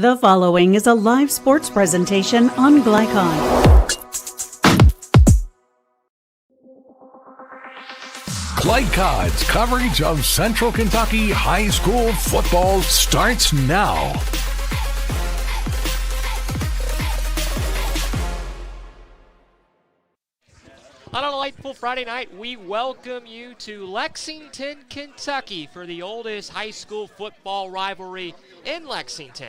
The following is a live sports presentation on Glycon. Glycon's coverage of Central Kentucky high school football starts now. On a delightful Friday night, we welcome you to Lexington, Kentucky for the oldest high school football rivalry in Lexington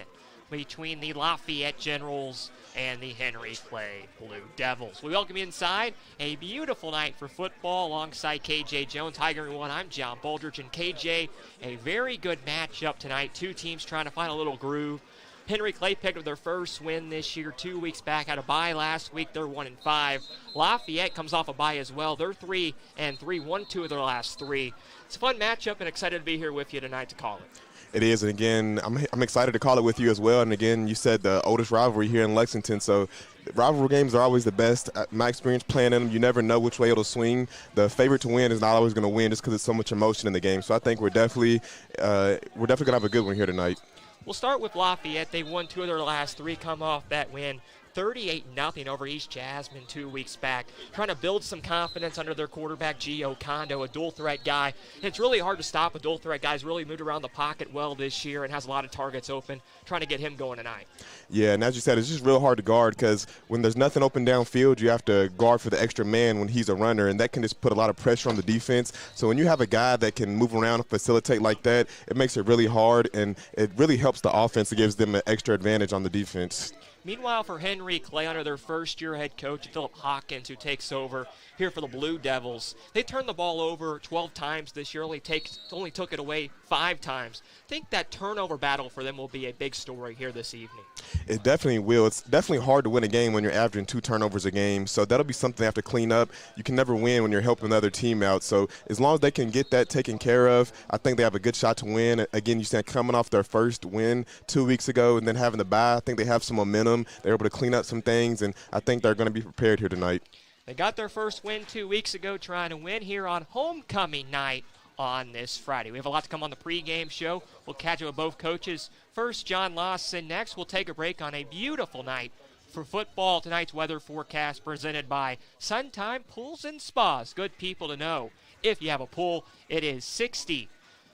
between the Lafayette Generals and the Henry Clay Blue Devils. We welcome you inside. A beautiful night for football alongside KJ Jones. Hi everyone, I'm John Baldridge, and KJ, a very good matchup tonight. Two teams trying to find a little groove. Henry Clay picked up their first win this year 2 weeks back. Had a bye last week. They're 1-5. Lafayette comes off a bye as well. They're 3-3, won 2 of their last 3. It's a fun matchup, and excited to be here with you tonight to call it. It is, and again, I'm excited to call it with you as well. And again, you said the oldest rivalry here in Lexington, so rivalry games are always the best. My experience playing in them, you never know which way it'll swing. The favorite to win is not always going to win just because there's so much emotion in the game. So I think we're definitely going to have a good one here tonight. We'll start with Lafayette. They won 2 of their last 3, come off that win 38-0 over East Jasmine 2 weeks back. Trying to build some confidence under their quarterback, Gio Kondo, a dual threat guy. And it's really hard to stop a dual threat guy. He's really moved around the pocket well this year and has a lot of targets open. Trying to get him going tonight. Yeah, and as you said, it's just real hard to guard because when there's nothing open downfield, you have to guard for the extra man when he's a runner, and that can just put a lot of pressure on the defense. So when you have a guy that can move around and facilitate like that, it makes it really hard, and it really helps the offense. It gives them an extra advantage on the defense. Meanwhile, for Henry Clay, under their first-year head coach, Philip Hawkins, who takes over here for the Blue Devils, they turned the ball over 12 times this year, only took it away 5 times. I think that turnover battle for them will be a big story here this evening. It definitely will. It's definitely hard to win a game when you're averaging 2 turnovers a game, so that'll be something they have to clean up. You can never win when you're helping the other team out, so as long as they can get that taken care of, I think they have a good shot to win. Again, you said coming off their first win 2 weeks ago and then having the bye, I think they have some momentum. They're able to clean up some things, and I think they're going to be prepared here tonight. They got their first win 2 weeks ago, trying to win here on homecoming night on this Friday. We have a lot to come on the pregame show. We'll catch up with both coaches. First, John Lawson. Next, we'll take a break on a beautiful night for football. Tonight's weather forecast presented by Suntime Pools and Spas. Good people to know. If you have a pool, it is 60,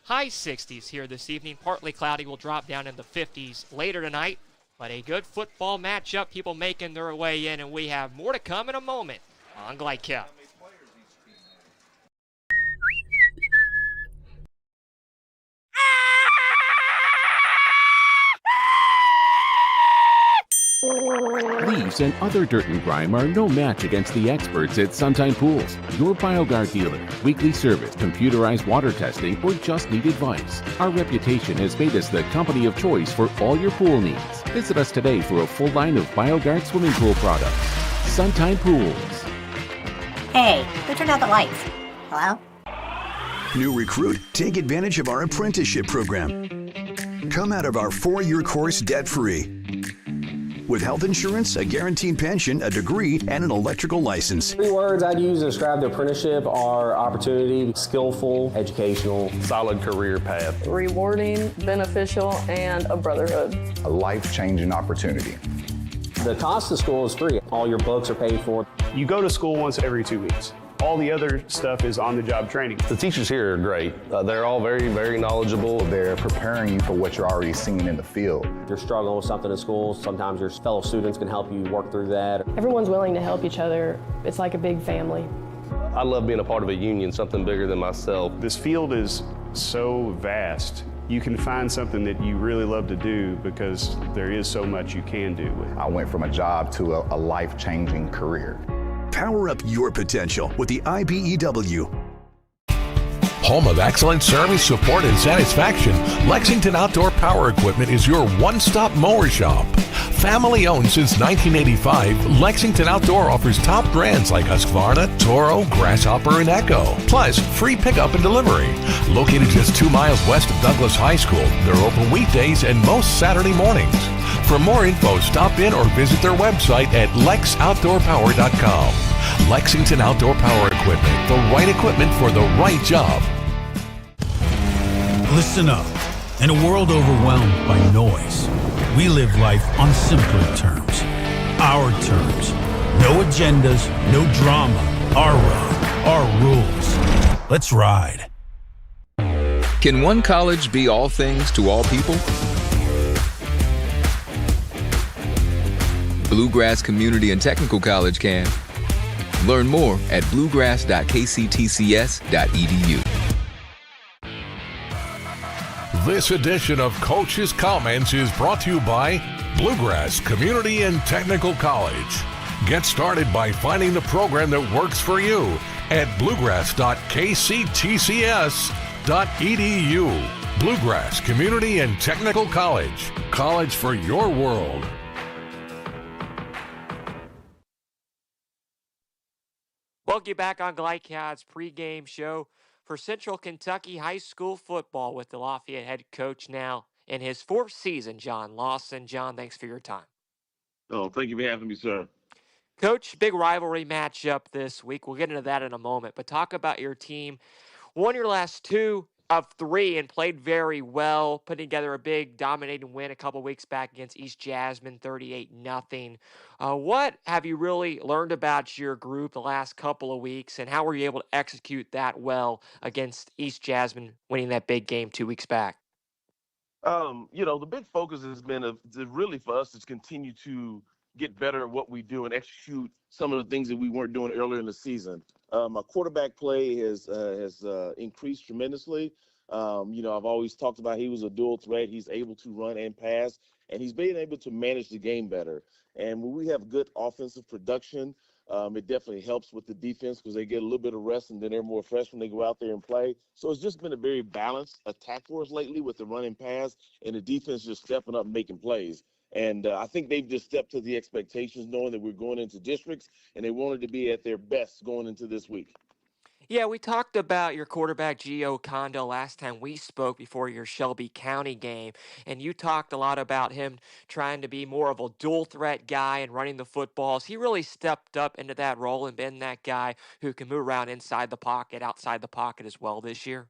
high 60s here this evening. Partly cloudy, will drop down in the 50s later tonight. But a good football matchup, people making their way in, and we have more to come in a moment on Glycon. Leaves and other dirt and grime are no match against the experts at Suntime Pools, your BioGuard dealer. Weekly service, computerized water testing, or just need advice. Our reputation has made us the company of choice for all your pool needs. Visit us today for a full line of BioGuard swimming pool products. Suntime Pools. Hey, who turned out the lights? Hello? New recruit, take advantage of our apprenticeship program. Come out of our 4-year course debt-free. With health insurance, a guaranteed pension, a degree, and an electrical license. 3 words I'd use to describe the apprenticeship are opportunity, skillful, educational, solid career path, rewarding, beneficial, and a brotherhood. A life-changing opportunity. The cost of school is free. All your books are paid for. You go to school once every 2 weeks. All the other stuff is on-the-job training. The teachers here are great. They're all very, very knowledgeable. They're preparing you for what you're already seeing in the field. If you're struggling with something in school, sometimes your fellow students can help you work through that. Everyone's willing to help each other. It's like a big family. I love being a part of a union, something bigger than myself. This field is so vast. You can find something that you really love to do because there is so much you can do with it. I went from a job to a life-changing career. Power up your potential with the IBEW. Home of excellent service, support, and satisfaction, Lexington Outdoor Power Equipment is your one-stop mower shop. Family owned since 1985, Lexington Outdoor offers top brands like Husqvarna, Toro, Grasshopper, and Echo. Plus, free pickup and delivery. Located just 2 miles west of Douglas High School, they're open weekdays and most Saturday mornings. For more info, stop in or visit their website at lexoutdoorpower.com. Lexington Outdoor Power Equipment, the right equipment for the right job. Listen up. In a world overwhelmed by noise, We live life on simpler terms. Our terms. No agendas, no drama. Our road, our rules. Let's ride. Can one college be all things to all people? Bluegrass Community and Technical College can. Learn more at bluegrass.kctcs.edu. This edition of Coach's Comments is brought to you by Bluegrass Community and Technical College. Get started by finding the program that works for you at bluegrass.kctcs.edu. Bluegrass Community and Technical College. College for your world. Welcome you back on Glycad's pregame show for Central Kentucky High School football with the Lafayette head coach now in his fourth season, John Lawson. John, thanks for your time. Oh, thank you for having me, sir. Coach, big rivalry matchup this week. We'll get into that in a moment, but talk about your team. Won your last 2 of 3 and played very well, putting together a big dominating win a couple weeks back against East Jasmine, 38-0. What have you really learned about your group the last couple of weeks, and how were you able to execute that well against East Jasmine, winning that big game 2 weeks back? The big focus has been really for us to continue to get better at what we do and execute some of the things that we weren't doing earlier in the season. Our quarterback play has increased tremendously. I've always talked about he was a dual threat. He's able to run and pass, and he's been able to manage the game better. And when we have good offensive production, it definitely helps with the defense because they get a little bit of rest and then they're more fresh when they go out there and play. So it's just been a very balanced attack for us lately with the run and pass, and the defense just stepping up and making plays. And I think they've just stepped to the expectations, knowing that we're going into districts, and they wanted to be at their best going into this week. Yeah, we talked about your quarterback, Gio Kondo, last time we spoke before your Shelby County game, and you talked a lot about him trying to be more of a dual threat guy and running the footballs. He really stepped up into that role and been that guy who can move around inside the pocket, outside the pocket as well this year.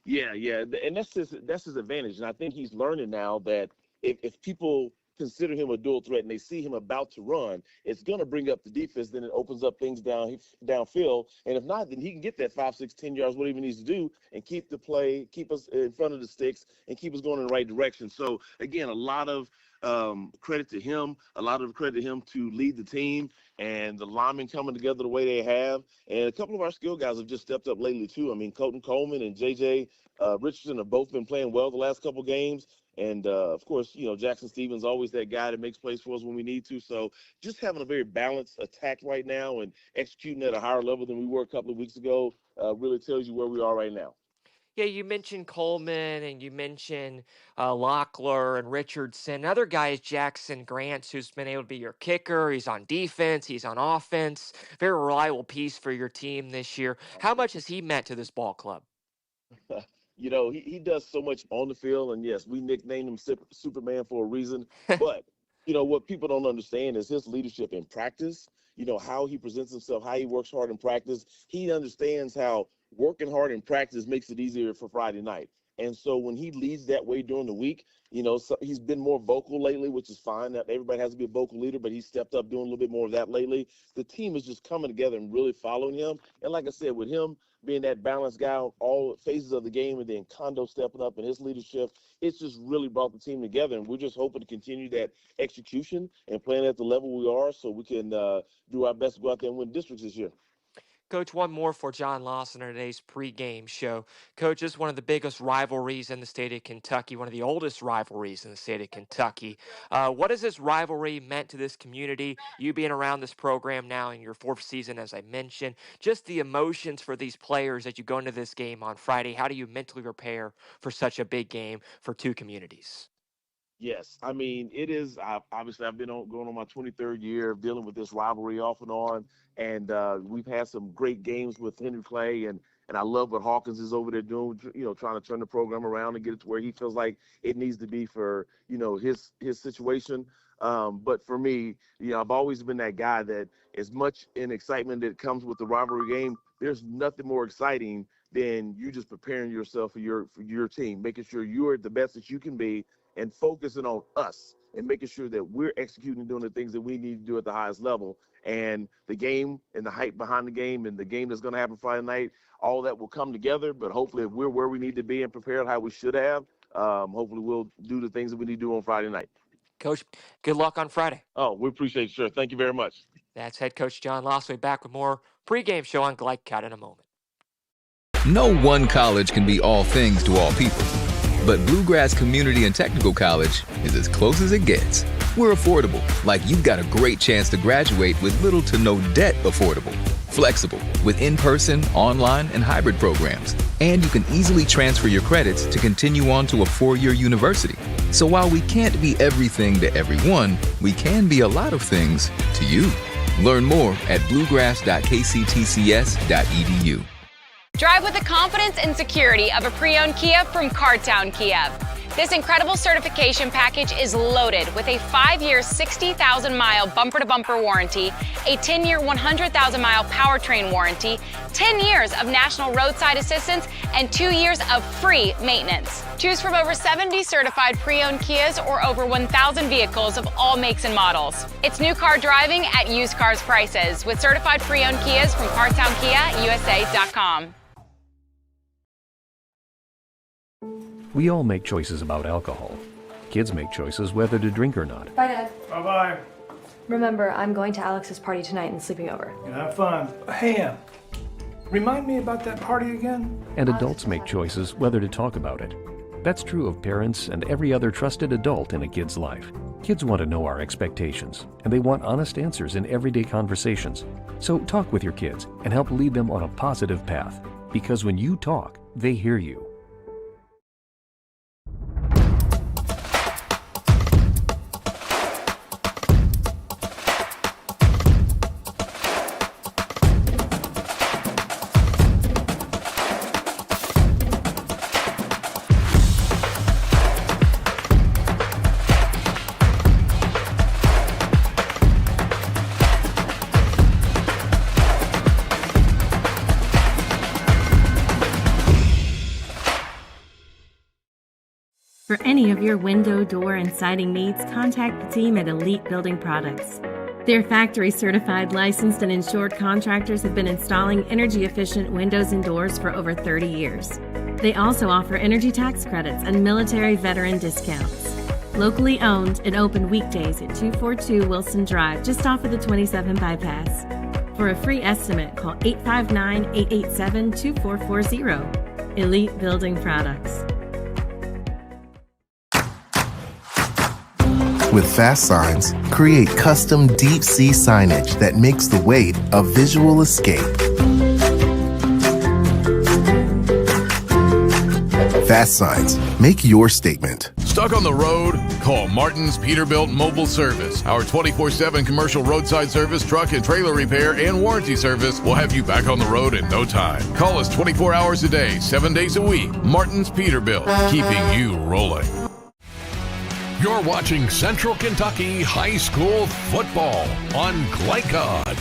Yeah, and that's his advantage, and I think he's learning now that if people consider him a dual threat and they see him about to run, it's going to bring up the defense. Then it opens up things downfield. And if not, then he can get that 5, 6, 10 yards, whatever he needs to do, and keep us in front of the sticks and keep us going in the right direction. So, again, a lot of credit to him, a lot of credit to him to lead the team, and the linemen coming together the way they have. And a couple of our skill guys have just stepped up lately, too. I mean, Colton Coleman and J.J. Richardson have both been playing well the last couple games. And, of course, Jackson Stevens always that guy that makes plays for us when we need to. So just having a very balanced attack right now and executing at a higher level than we were a couple of weeks ago really tells you where we are right now. Yeah, you mentioned Coleman and you mentioned Locklear and Richardson. Another guy is Jackson Grants, who's been able to be your kicker. He's on defense. He's on offense. Very reliable piece for your team this year. How much has he meant to this ball club? He does so much on the field, and yes, we nicknamed him Superman for a reason. But, what people don't understand is his leadership in practice, how he presents himself, how he works hard in practice. He understands how working hard in practice makes it easier for Friday night. And so when he leads that way during the week, he's been more vocal lately, which is fine. That everybody has to be a vocal leader, but he's stepped up doing a little bit more of that lately. The team is just coming together and really following him. And like I said, with him being that balanced guy on all phases of the game, and then Kondo stepping up in his leadership, it's just really brought the team together. And we're just hoping to continue that execution and playing at the level we are so we can do our best to go out there and win districts this year. Coach, one more for John Lawson on today's pregame show. Coach, this is one of the biggest rivalries in the state of Kentucky, one of the oldest rivalries in the state of Kentucky. What has this rivalry meant to this community? You being around this program now in your fourth season, as I mentioned, just the emotions for these players as you go into this game on Friday. How do you mentally prepare for such a big game for two communities? Yes, I mean, it is. Obviously, I've been going on my 23rd year of dealing with this rivalry off and on, and we've had some great games with Henry Clay, and I love what Hawkins is over there doing, trying to turn the program around and get it to where he feels like it needs to be for, his situation. But for me, I've always been that guy that as much in excitement that comes with the rivalry game, there's nothing more exciting than you just preparing yourself for your team, making sure you're the best that you can be. and focusing on us and making sure that we're executing and doing the things that we need to do at the highest level. And the game and the hype behind the game and the game that's going to happen Friday night, all that will come together. But hopefully, if we're where we need to be and prepared how we should have, hopefully we'll do the things that we need to do on Friday night. Coach, good luck on Friday. Oh, we appreciate it, sir. Thank you very much. That's head coach John Lawson. We'll be back with more pregame show on Glycat in a moment. No one college can be all things to all people, but Bluegrass Community and Technical College is as close as it gets. We're affordable, like you've got a great chance to graduate with little to no debt. Affordable, flexible, with in-person, online, and hybrid programs. And you can easily transfer your credits to continue on to a 4-year university. So while we can't be everything to everyone, we can be a lot of things to you. Learn more at bluegrass.kctcs.edu. Drive with the confidence and security of a pre-owned Kia from Cartown Kia. This incredible certification package is loaded with a 5-year, 60,000-mile bumper-to-bumper warranty, a 10-year, 100,000-mile powertrain warranty, 10 years of national roadside assistance, and 2 years of free maintenance. Choose from over 70 certified pre-owned Kias or over 1,000 vehicles of all makes and models. It's new car driving at used cars prices with certified pre-owned Kias from CartownKiaUSA.com. We all make choices about alcohol. Kids make choices whether to drink or not. Bye, Dad. Bye-bye. Remember, I'm going to Alex's party tonight and sleeping over. You have fun. Hey, remind me about that party again? And adults make choices whether to talk about it. That's true of parents and every other trusted adult in a kid's life. Kids want to know our expectations, and they want honest answers in everyday conversations. So talk with your kids and help lead them on a positive path. Because when you talk, they hear you. For any of your window, door, and siding needs, contact the team at Elite Building Products. Their factory-certified, licensed, and insured contractors have been installing energy-efficient windows and doors for over 30 years. They also offer energy tax credits and military veteran discounts. Locally owned and open weekdays at 242 Wilson Drive, just off of the 27 bypass. For a free estimate, call 859-887-2440. Elite Building Products. With Fast Signs, create custom deep sea signage that makes the wait a visual escape. Fast Signs, make your statement. Stuck on the road? Call Martin's Peterbilt Mobile Service. Our 24/7 commercial roadside service, truck and trailer repair, and warranty service will have you back on the road in no time. Call us 24 hours a day, 7 days a week. Martin's Peterbilt, keeping you rolling. You're watching Central Kentucky High School Football on Glycod.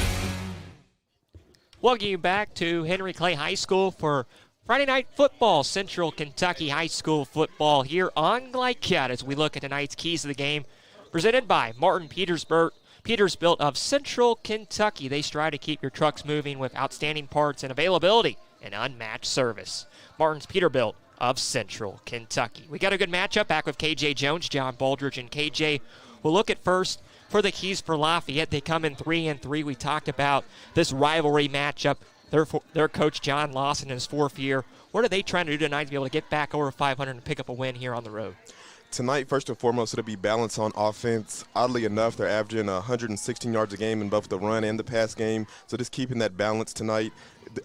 Welcome you back to Henry Clay High School for Friday Night Football. Central Kentucky High School Football here on Glycod as we look at tonight's keys of the game presented by Martin Peterbilt of Central Kentucky. They strive to keep your trucks moving with outstanding parts and availability and unmatched service. Martin's Peterbilt of Central Kentucky. We got a good matchup back with KJ Jones, John Baldridge, and KJ. We'll look at first for the keys for Lafayette. They come in 3-3. We talked about this rivalry matchup. Their coach, John Lawson, in his 4th year. What are they trying to do tonight to be able to get back over 500 and pick up a win here on the road? Tonight, first and foremost, it'll be balance on offense. Oddly enough, they're averaging 116 yards a game in both the run and the pass game, so just keeping that balance tonight.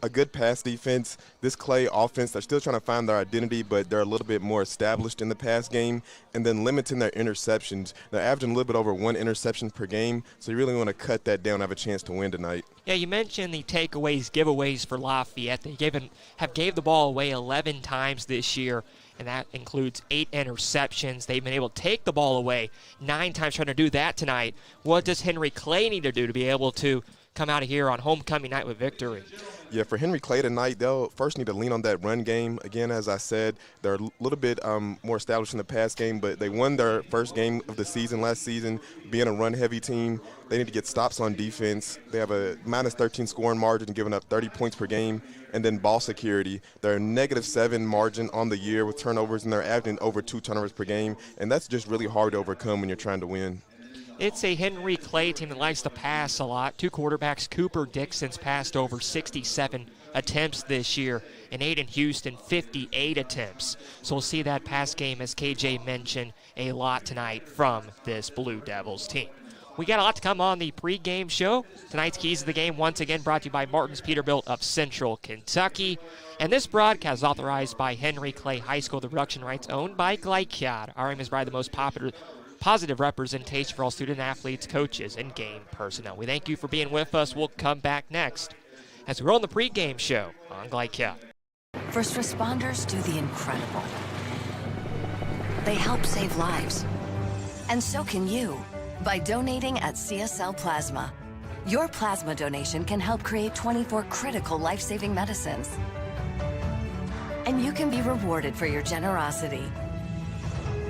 A good pass defense. This Clay offense, they're still trying to find their identity, but they're a little bit more established in the pass game, and then limiting their interceptions. They're averaging a little bit over 1 interception per game, so you really want to cut that down and have a chance to win tonight. Yeah, you mentioned the takeaways, giveaways for Lafayette. They gave the ball away 11 times this year, and that includes 8 interceptions. They've been able to take the ball away 9 times, trying to do that tonight. What does Henry Clay need to do to be able to come out of here on homecoming night with victory? Yeah, for Henry Clay tonight, they'll first need to lean on that run game. Again, as I said, they're a little bit more established in the pass game, but they won their first game of the season last season, being a run-heavy team. They need to get stops on defense. They have a -13 scoring margin, giving up 30 points per game. And then ball security, they're a -7 margin on the year with turnovers, and they're averaging over 2 turnovers per game. And that's just really hard to overcome when you're trying to win. It's a Henry Clay team that likes to pass a lot. Two quarterbacks, Cooper Dixon's passed over 67 attempts this year, and Aiden Houston 58 attempts. So we'll see that pass game, as KJ mentioned, a lot tonight from this Blue Devils team. We got a lot to come on the pregame show. Tonight's Keys to the Game, once again, brought to you by Martin's Peterbilt of Central Kentucky. And this broadcast is authorized by Henry Clay High School, the production rights owned by Glycad. Our aim is by the most positive representation for all student athletes, coaches, and game personnel. We thank you for being with us. We'll come back next as we roll on the pregame show on Glycad. First responders do the incredible. They help save lives. And so can you. By donating at CSL Plasma. Your plasma donation can help create 24 critical life-saving medicines. And you can be rewarded for your generosity.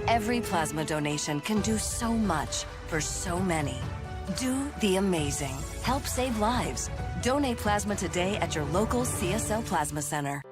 Every plasma donation can do so much for so many. Do the amazing. Help save lives. Donate plasma today at your local CSL Plasma Center.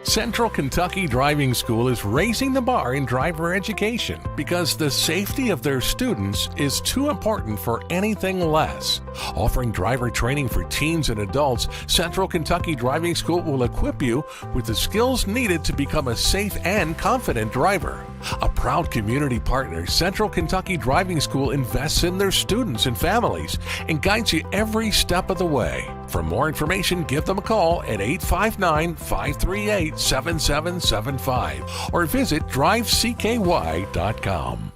Central Kentucky Driving School is raising the bar in driver education because the safety of their students is too important for anything less. Offering driver training for teens and adults, Central Kentucky Driving School will equip you with the skills needed to become a safe and confident driver. A proud community partner, Central Kentucky Driving School invests in their students and families and guides you every step of the way. For more information, give them a call at 859-538-7775 or visit drivecky.com.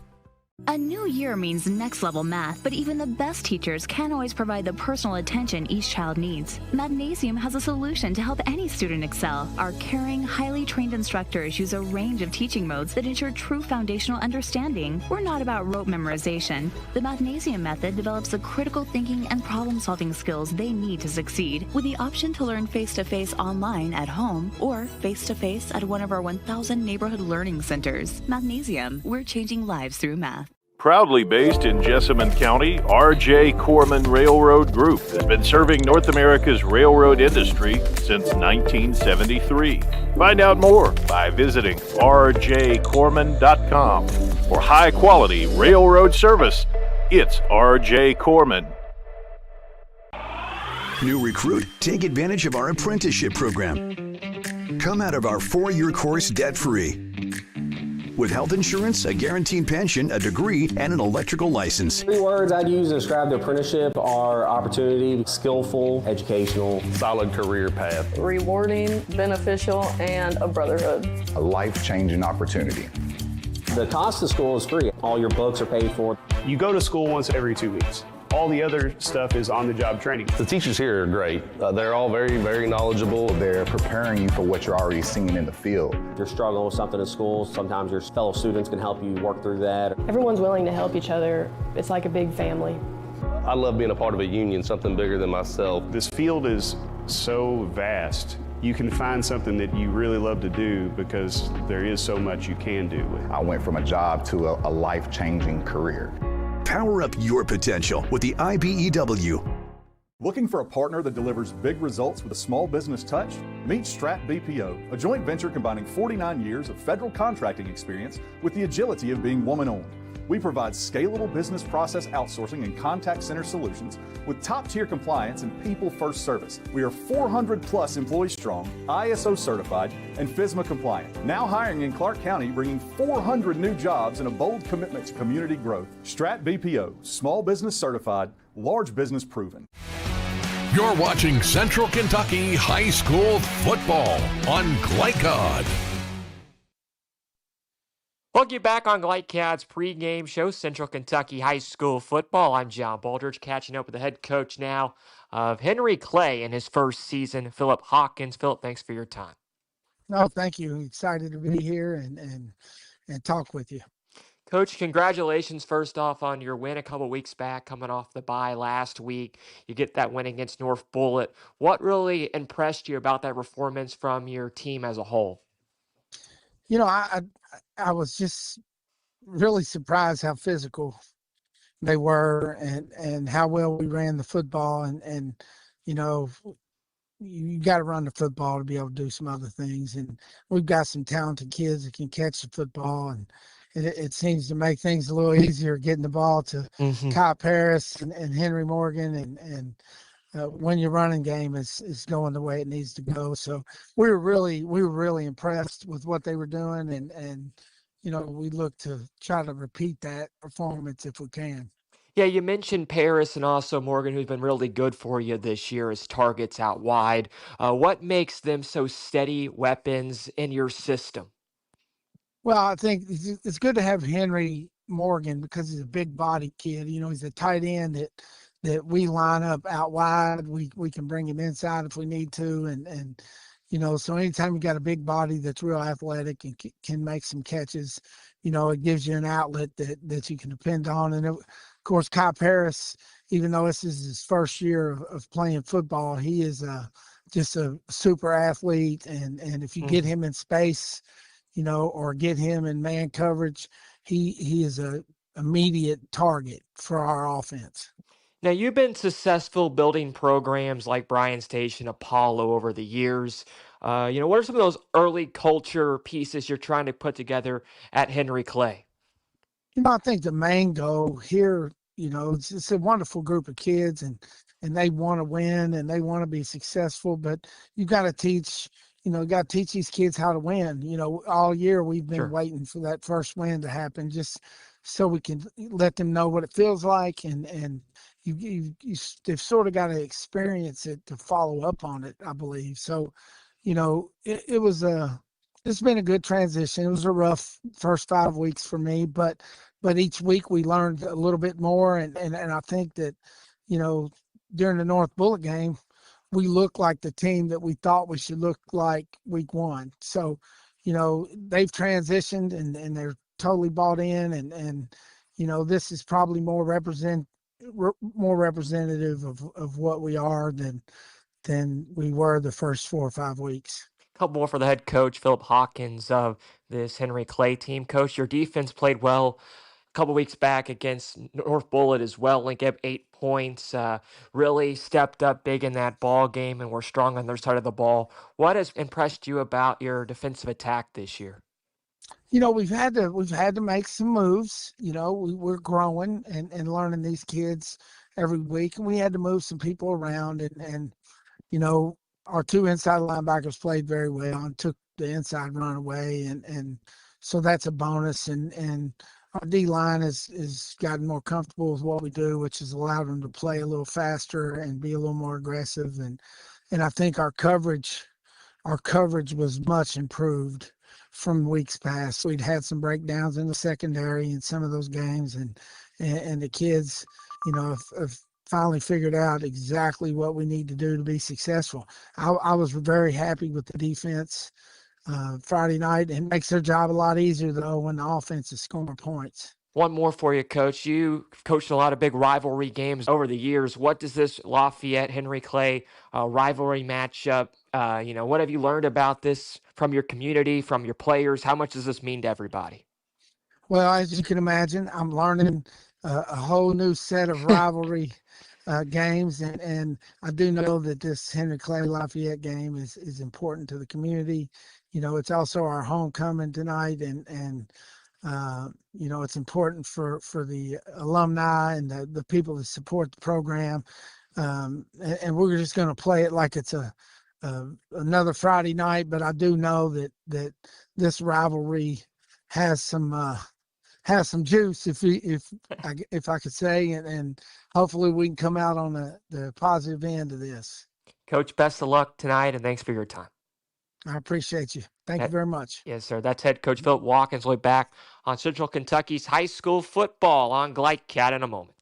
A new year means next level math, but even the best teachers can't always provide the personal attention each child needs. Mathnasium has a solution to help any student excel. Our caring, highly trained instructors use a range of teaching modes that ensure true foundational understanding. We're not about rote memorization. The Mathnasium method develops the critical thinking and problem-solving skills they need to succeed, with the option to learn face-to-face online at home or face-to-face at one of our 1,000 neighborhood learning centers. Mathnasium, we're changing lives through math. Proudly based in Jessamine County, R.J. Corman Railroad Group has been serving North America's railroad industry since 1973. Find out more by visiting rjcorman.com. For high-quality railroad service, it's R.J. Corman. New recruit, take advantage of our apprenticeship program. Come out of our 4-year course debt-free. With health insurance, a guaranteed pension, a degree, and an electrical license. 3 words I'd use to describe the apprenticeship are opportunity, skillful, educational, solid career path, rewarding, beneficial, and a brotherhood. A life-changing opportunity. The cost of school is free. All your books are paid for. You go to school once every 2 weeks. All the other stuff is on-the-job training. The teachers here are great. They're all very, very knowledgeable. They're preparing you for what you're already seeing in the field. If you're struggling with something in school, sometimes your fellow students can help you work through that. Everyone's willing to help each other. It's like a big family. I love being a part of a union, something bigger than myself. This field is so vast. You can find something that you really love to do because there is so much you can do. I went from a job to a life-changing career. Power up your potential with the IBEW. Looking for a partner that delivers big results with a small business touch? Meet Strat BPO, a joint venture combining 49 years of federal contracting experience with the agility of being woman-owned. We provide scalable business process outsourcing and contact center solutions with top-tier compliance and people-first service. We are 400-plus employees strong, ISO certified, and FSMA compliant. Now hiring in Clark County, bringing 400 new jobs and a bold commitment to community growth. Strat BPO, small business certified, large business proven. You're watching Central Kentucky High School football on Glycod. We'll get back on Glycad's pregame show, Central Kentucky High School football. I'm John Baldridge, catching up with the head coach now of Henry Clay in his first season, Philip Hawkins. Philip, thanks for your time. No, thank you. Excited to be here and talk with you. Coach, congratulations first off on your win a couple weeks back, coming off the bye last week. You get that win against North Bullitt. What really impressed you about that performance from your team as a whole? You know, I was just really surprised how physical they were and how well we ran the football and you know, you got to run the football to be able to do some other things. And we've got some talented kids that can catch the football, and it seems to make things a little easier getting the ball to Kyle Paris and Henry Morgan, and when your running game is going the way it needs to go. So we were really impressed with what they were doing, and you know, we look to try to repeat that performance if we can. Yeah, you mentioned Paris and also Morgan, who's been really good for you this year as targets out wide. What makes them so steady weapons in your system? Well, I think it's good to have Henry Morgan because he's a big body kid. You know, he's a tight end that we line up out wide. We can bring him inside if we need to, and you know, so anytime you got a big body that's real athletic and can make some catches, you know, it gives you an outlet that you can depend on. And of course, Kai Paris, even though this is his first year of playing football, he is just a super athlete. And if you get him in space, you know, or get him in man coverage, he is a immediate target for our offense. Now, you've been successful building programs like Bryan Station, Apollo over the years. You know, what are some of those early culture pieces you're trying to put together at Henry Clay? You know, I think the main goal here, you know, it's a wonderful group of kids, and they want to win and they want to be successful, but you got to teach, you know, got to teach these kids how to win. You know, all year we've been waiting for that first win to happen, just so we can let them know what it feels like, and they've sort of got to experience it to follow up on it, I believe. So, you know, it's been a good transition. It was a rough first 5 weeks for me, but each week we learned a little bit more, and I think that, you know, during the North Bullitt game, we looked like the team that we thought we should look like week one. So, you know, they've transitioned and they're totally bought in, and you know, this is probably more representative of what we are than we were the first 4 or 5 weeks. Couple more for the head coach, Philip Hawkins of this Henry Clay team. Coach, your defense played well a couple weeks back against North Bullitt as well. Link up 8 points, really stepped up big in that ball game, and were strong on their side of the ball. What has impressed you about your defensive attack this year? You know, we've had to make some moves. You know, we're growing and learning these kids every week, and we had to move some people around, and you know, our 2 inside linebackers played very well and took the inside run away, and so that's a bonus. And our D line has gotten more comfortable with what we do, which has allowed them to play a little faster and be a little more aggressive. And I think our coverage was much improved from weeks past. We'd had some breakdowns in the secondary in some of those games, and the kids, you know, have finally figured out exactly what we need to do to be successful. I was very happy with the defense Friday night. It makes their job a lot easier, though, when the offense is scoring points. One more for you, Coach. You've coached a lot of big rivalry games over the years. What does this Lafayette Henry Clay rivalry matchup? You know, what have you learned about this from your community, from your players? How much does this mean to everybody? Well, as you can imagine, I'm learning a whole new set of rivalry games, and I do know that this Henry Clay Lafayette game is important to the community. You know, it's also our homecoming tonight, and you know, it's important for the alumni and the people that support the program. And we're just going to play it like it's another Friday night. But I do know that this rivalry has some juice, if I could say, and hopefully we can come out on the positive end of this. Coach, best of luck tonight, and thanks for your time. I appreciate you. Thank you very much. Yes, sir. That's head coach Philip Hawkins. We'll be back on Central Kentucky's high school football on GliteCat in a moment.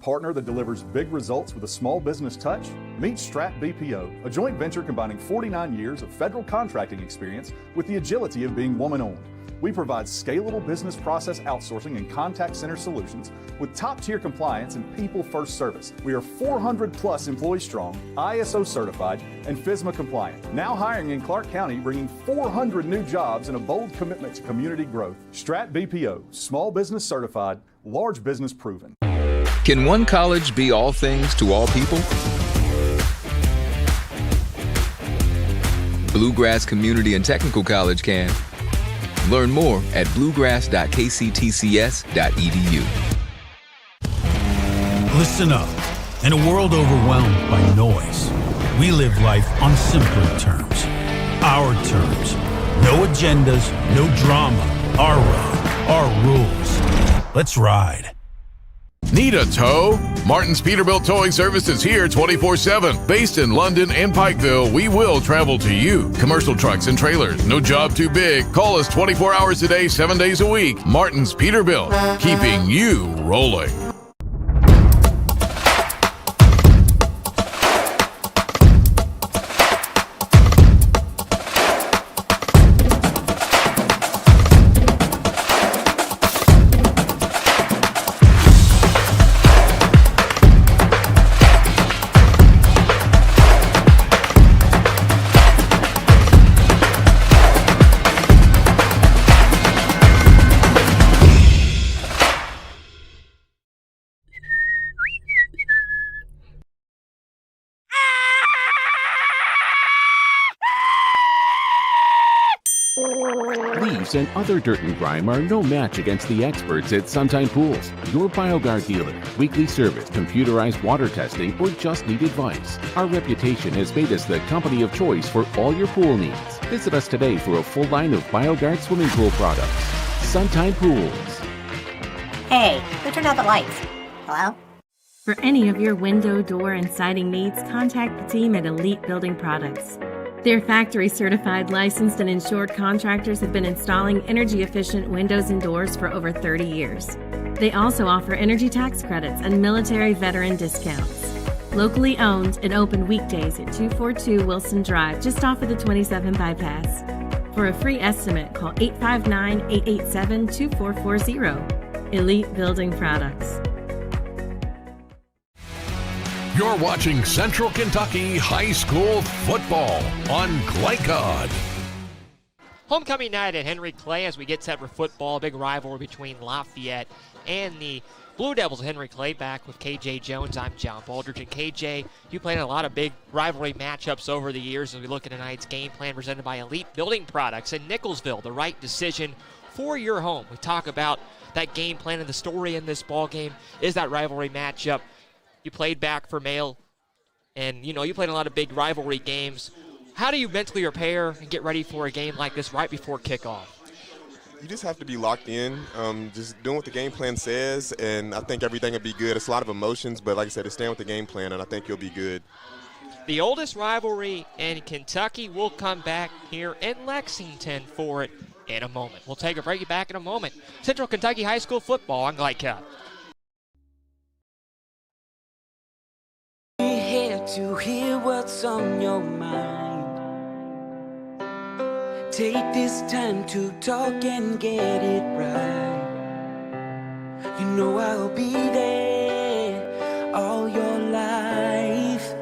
Partner that delivers big results with a small business touch? Meet Strat BPO, a joint venture combining 49 years of federal contracting experience with the agility of being woman-owned. We provide scalable business process outsourcing and contact center solutions with top-tier compliance and people-first service. We are 400 plus employees strong, ISO certified, and FSMA compliant. Now hiring in Clark County, bringing 400 new jobs and a bold commitment to community growth. Strat BPO, small business certified, large business proven. Can one college be all things to all people? Bluegrass Community and Technical College can. Learn more at bluegrass.kctcs.edu. Listen up. In a world overwhelmed by noise, we live life on simpler terms. Our terms. No agendas, no drama. Our road, our rules. Let's ride. Need a tow? Martin's Peterbilt Towing Service is here 24/7. Based in London and Pikeville, we will travel to you. Commercial trucks and trailers, no job too big. Call us 24 hours a day, 7 days a week. Martin's Peterbilt, keeping you rolling. Leaves and other dirt and grime are no match against the experts at Suntime Pools, your BioGuard dealer. Weekly service, computerized water testing, or just need advice. Our reputation has made us the company of choice for all your pool needs. Visit us today for a full line of BioGuard swimming pool products. Suntime Pools. Hey, who turned out the lights? Hello? For any of your window, door, and siding needs, contact the team at Elite Building Products. Their factory-certified, licensed, and insured contractors have been installing energy-efficient windows and doors for over 30 years. They also offer energy tax credits and military veteran discounts. Locally owned and open weekdays at 242 Wilson Drive, just off of the 27 bypass. For a free estimate, call 859-887-2440. Elite Building Products. You're watching Central Kentucky High School football on Glycod. Homecoming night at Henry Clay as we get set for football. A big rivalry between Lafayette and the Blue Devils of Henry Clay. Back with KJ Jones, I'm John Baldridge. And KJ, you played in a lot of big rivalry matchups over the years as we look at tonight's game plan presented by Elite Building Products in Nicholsville. The right decision for your home. We talk about that game plan and the story in this ball game is that rivalry matchup. You played back for Male, and you played in a lot of big rivalry games. How do you mentally prepare and get ready for a game like this right before kickoff? You just have to be locked in, just doing what the game plan says, and I think everything will be good. It's a lot of emotions, but like I said, just stand with the game plan, and I think you'll be good. The oldest rivalry in Kentucky will come back here in Lexington for it in a moment. We'll take a break, back in a moment. Central Kentucky High School football on Glycod. To hear what's on your mind. Take this time to talk and get it right. You know I'll be there all your life.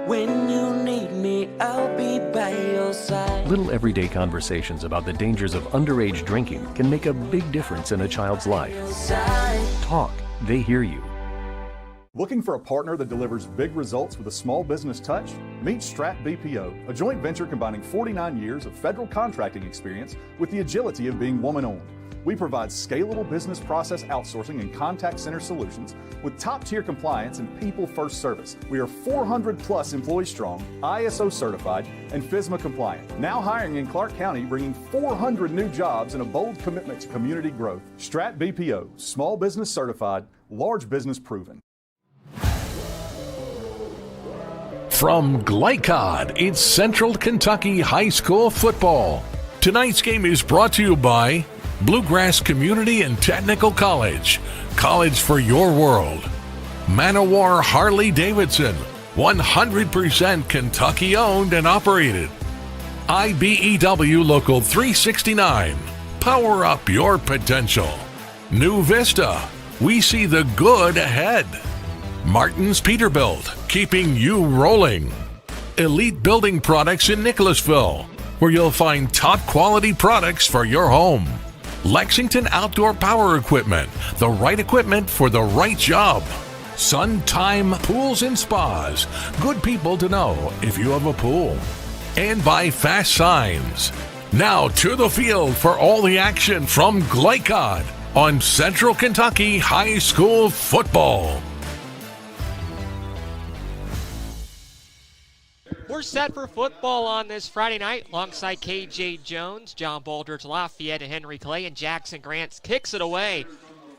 When you need me, I'll be by your side. Little everyday conversations about the dangers of underage drinking can make a big difference in a child's life. Talk, they hear you. Looking for a partner that delivers big results with a small business touch? Meet Strat BPO, a joint venture combining 49 years of federal contracting experience with the agility of being woman-owned. We provide scalable business process outsourcing and contact center solutions with top-tier compliance and people-first service. We are 400 plus employees strong, ISO certified, and FSMA compliant. Now hiring in Clark County, bringing 400 new jobs and a bold commitment to community growth. Strat BPO, small business certified, large business proven. From Glycod, it's Central Kentucky High School football. Tonight's game is brought to you by Bluegrass Community and Technical College. College for your world. Manowar Harley-Davidson. 100% Kentucky owned and operated. IBEW Local 369. Power up your potential. New Vista. We see the good ahead. Martin's Peterbilt. Keeping you rolling. Elite Building Products in Nicholasville, where you'll find top quality products for your home. Lexington Outdoor Power Equipment. The right equipment for the right job. Suntime Pools and Spas. Good people to know if you have a pool. And by Fast Signs. Now to the field for all the action from Glycod on Central Kentucky High School football. We're set for football on this Friday night alongside KJ Jones, John Baldridge, Lafayette, and Henry Clay, and Jackson Grants kicks it away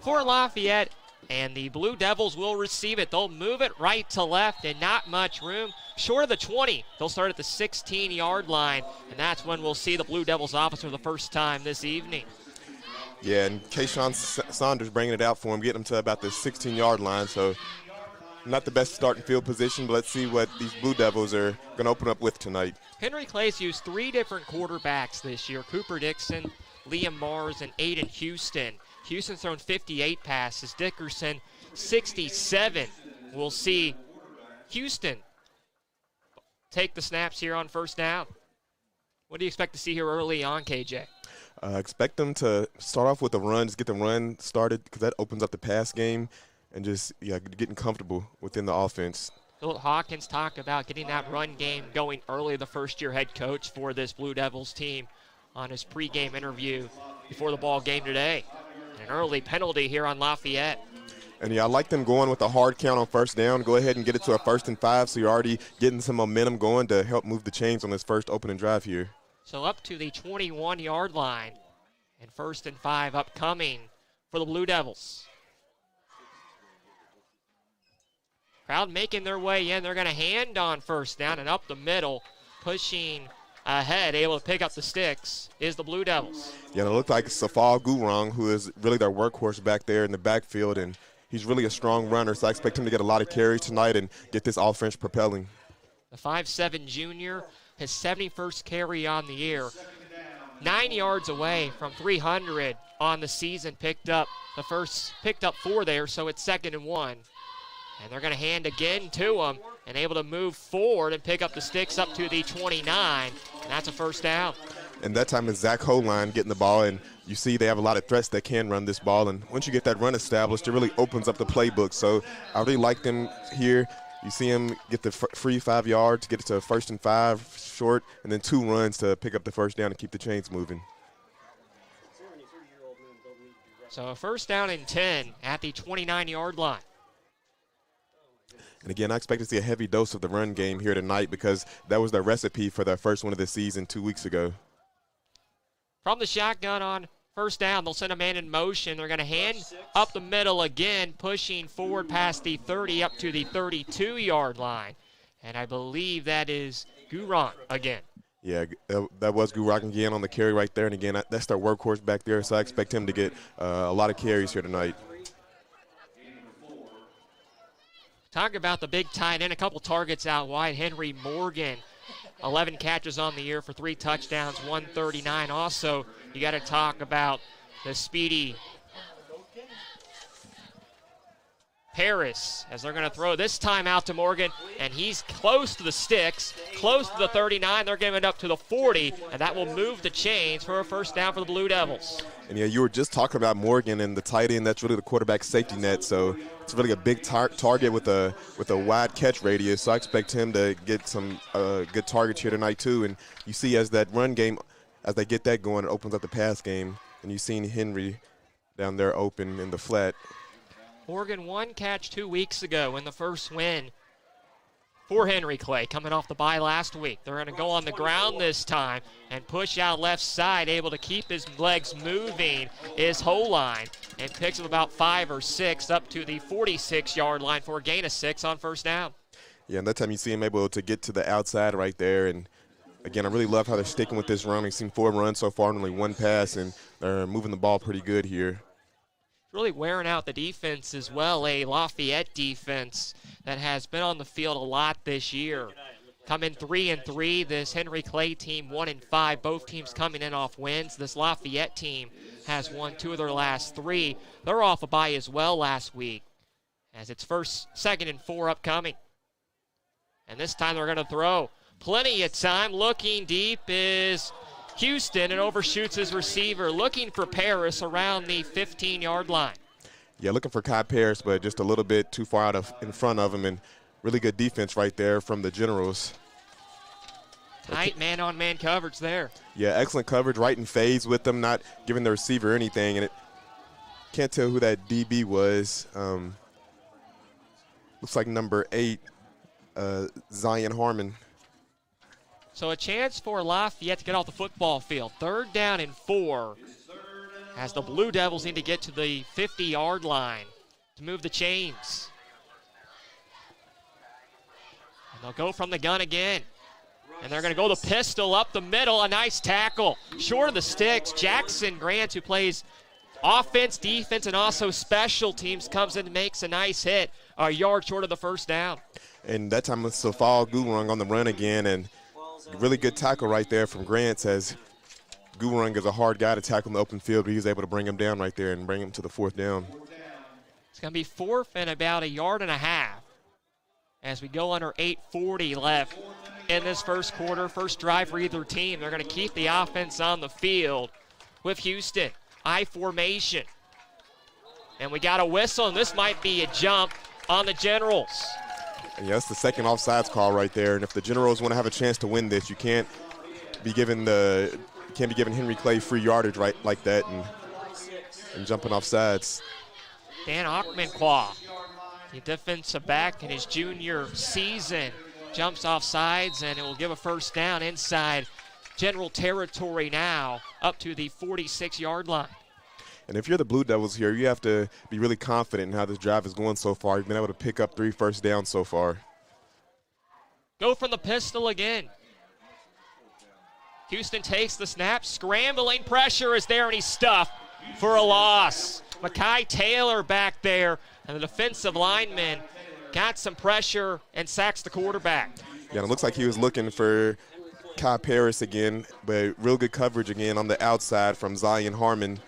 for Lafayette, and the Blue Devils will receive it. They'll move it right to left and not much room. Short of the 20, they'll start at the 16-yard line, and that's when we'll see the Blue Devils offense for the first time this evening. Yeah, and Kayshawn Saunders bringing it out for him, getting him to about the 16-yard line, so not the best starting field position, but let's see what these Blue Devils are going to open up with tonight. Henry Clay's used 3 different quarterbacks this year: Cooper Dixon, Liam Mars, and Aiden Houston. Houston's thrown 58 passes, Dickerson 67. We'll see Houston take the snaps here on first down. What do you expect to see here early on, KJ? Expect them to start off with the run, just get the run started, because that opens up the pass game, and just getting comfortable within the offense. Philip Hawkins talked about getting that run game going early, the first-year head coach for this Blue Devils team, on his pregame interview before the ball game today. An early penalty here on Lafayette. And I like them going with a hard count on first down. Go ahead and get it to a 1st and 5, so you're already getting some momentum going to help move the chains on this first opening drive here. So up to the 21-yard line, and 1st and 5 upcoming for the Blue Devils. Crowd making their way in. They're going to hand on first down, and up the middle, pushing ahead, able to pick up the sticks, is the Blue Devils. Yeah, it looked like Safal Gurung, who is really their workhorse back there in the backfield, and he's really a strong runner, so I expect him to get a lot of carries tonight and get this offense propelling. The 5'7 junior, his 71st carry on the year. 9 yards away from 300 on the season, picked up 4 there, so it's 2nd and 1. And they're going to hand again to him, and able to move forward and pick up the sticks up to the 29, and that's a first down. And that time it's Zach Holine getting the ball, and you see they have a lot of threats that can run this ball, and once you get that run established, it really opens up the playbook. So I really like them here. You see him get the free 5 yards, get it to a 1st and 5 short, and then 2 runs to pick up the first down and keep the chains moving. So a 1st down and 10 at the 29-yard line. And again, I expect to see a heavy dose of the run game here tonight, because that was their recipe for their first one of the season 2 weeks ago. From the shotgun on 1st down, they'll send a man in motion. They're going to hand up the middle again, pushing forward past the 30 up to the 32-yard line. And I believe that is Gurung again. Yeah, that was Gurung again on the carry right there. And again, that's their workhorse back there, so I expect him to get a lot of carries here tonight. Talk about the big tight end, a couple targets out wide. Henry Morgan, 11 catches on the year for 3 touchdowns, 139. Also, you got to talk about the speedy Paris, as they're going to throw this time out to Morgan, and he's close to the sticks, close to the 39. They're giving it up to the 40, and that will move the chains for a 1st down for the Blue Devils. And yeah, you were just talking about Morgan and the tight end. That's really the quarterback safety net. So it's really a big target with a wide catch radius. So I expect him to get some good targets here tonight too. And you see as that run game, as they get that going, it opens up the pass game. And you've seen Henry down there open in the flat. Morgan 1 catch 2 weeks ago in the first win for Henry Clay, coming off the bye last week. They're going to go on the ground this time and push out left side, able to keep his legs moving is Holine, and picks up about 5 or 6 up to the 46-yard line for a gain of 6 on 1st down. Yeah, and that time you see him able to get to the outside right there and again, I really love how they're sticking with this run. We've seen 4 runs so far and only 1 pass, and they're moving the ball pretty good here. Really wearing out the defense as well, a Lafayette defense that has been on the field a lot this year. Coming 3-3, this Henry Clay team 1-5, both teams coming in off wins. This Lafayette team has won 2 of their last 3. They're off a bye as well last week, as it's 1st, 2nd, and 4 upcoming. And this time they're going to throw. Plenty of time. Looking deep is Houston, and overshoots his receiver. Looking for Paris around the 15-yard line. Yeah, looking for Kai Paris, but just a little bit too far out in front of him, and really good defense right there from the Generals. Tight man-on-man coverage there. Yeah, excellent coverage, right in phase with them, not giving the receiver anything, and it can't tell who that DB was. Looks like number 8, Zion Harmon. So a chance for Lafayette to get off the football field. 3rd down and 4, as the Blue Devils need to get to the 50-yard line to move the chains. And they'll go from the gun again. And they're going to go the pistol up the middle. A nice tackle. Short of the sticks. Jackson Grant, who plays offense, defense, and also special teams, comes in and makes a nice hit. A yard short of the 1st down. And that time it's Safal Gurung on the run again. And really good tackle right there from Grant, says Gurung is a hard guy to tackle in the open field, but he was able to bring him down right there and bring him to the 4th down. It's going to be 4th and about a yard and a half as we go under 8:40 left in this first quarter. First drive for either team. They're going to keep the offense on the field with Houston. I formation. And we got a whistle, and this might be a jump on the Generals. And yeah, that's the 2nd offsides call right there. And if the Generals want to have a chance to win this, you can't be giving Henry Clay free yardage right like that and jumping off sides. Dan Achmanquah, the defensive back in his junior season, jumps off sides, and it will give a 1st down inside General territory now up to the 46-yard line. And if you're the Blue Devils here, you have to be really confident in how this drive is going so far. You've been able to pick up 3 first downs so far. Go from the pistol again. Houston takes the snap. Scrambling pressure is there, and he's stuffed for a loss. Makai Taylor back there, and the defensive lineman got some pressure and sacks the quarterback. Yeah, and it looks like he was looking for Kai Paris again, but real good coverage again on the outside from Zion Harmon.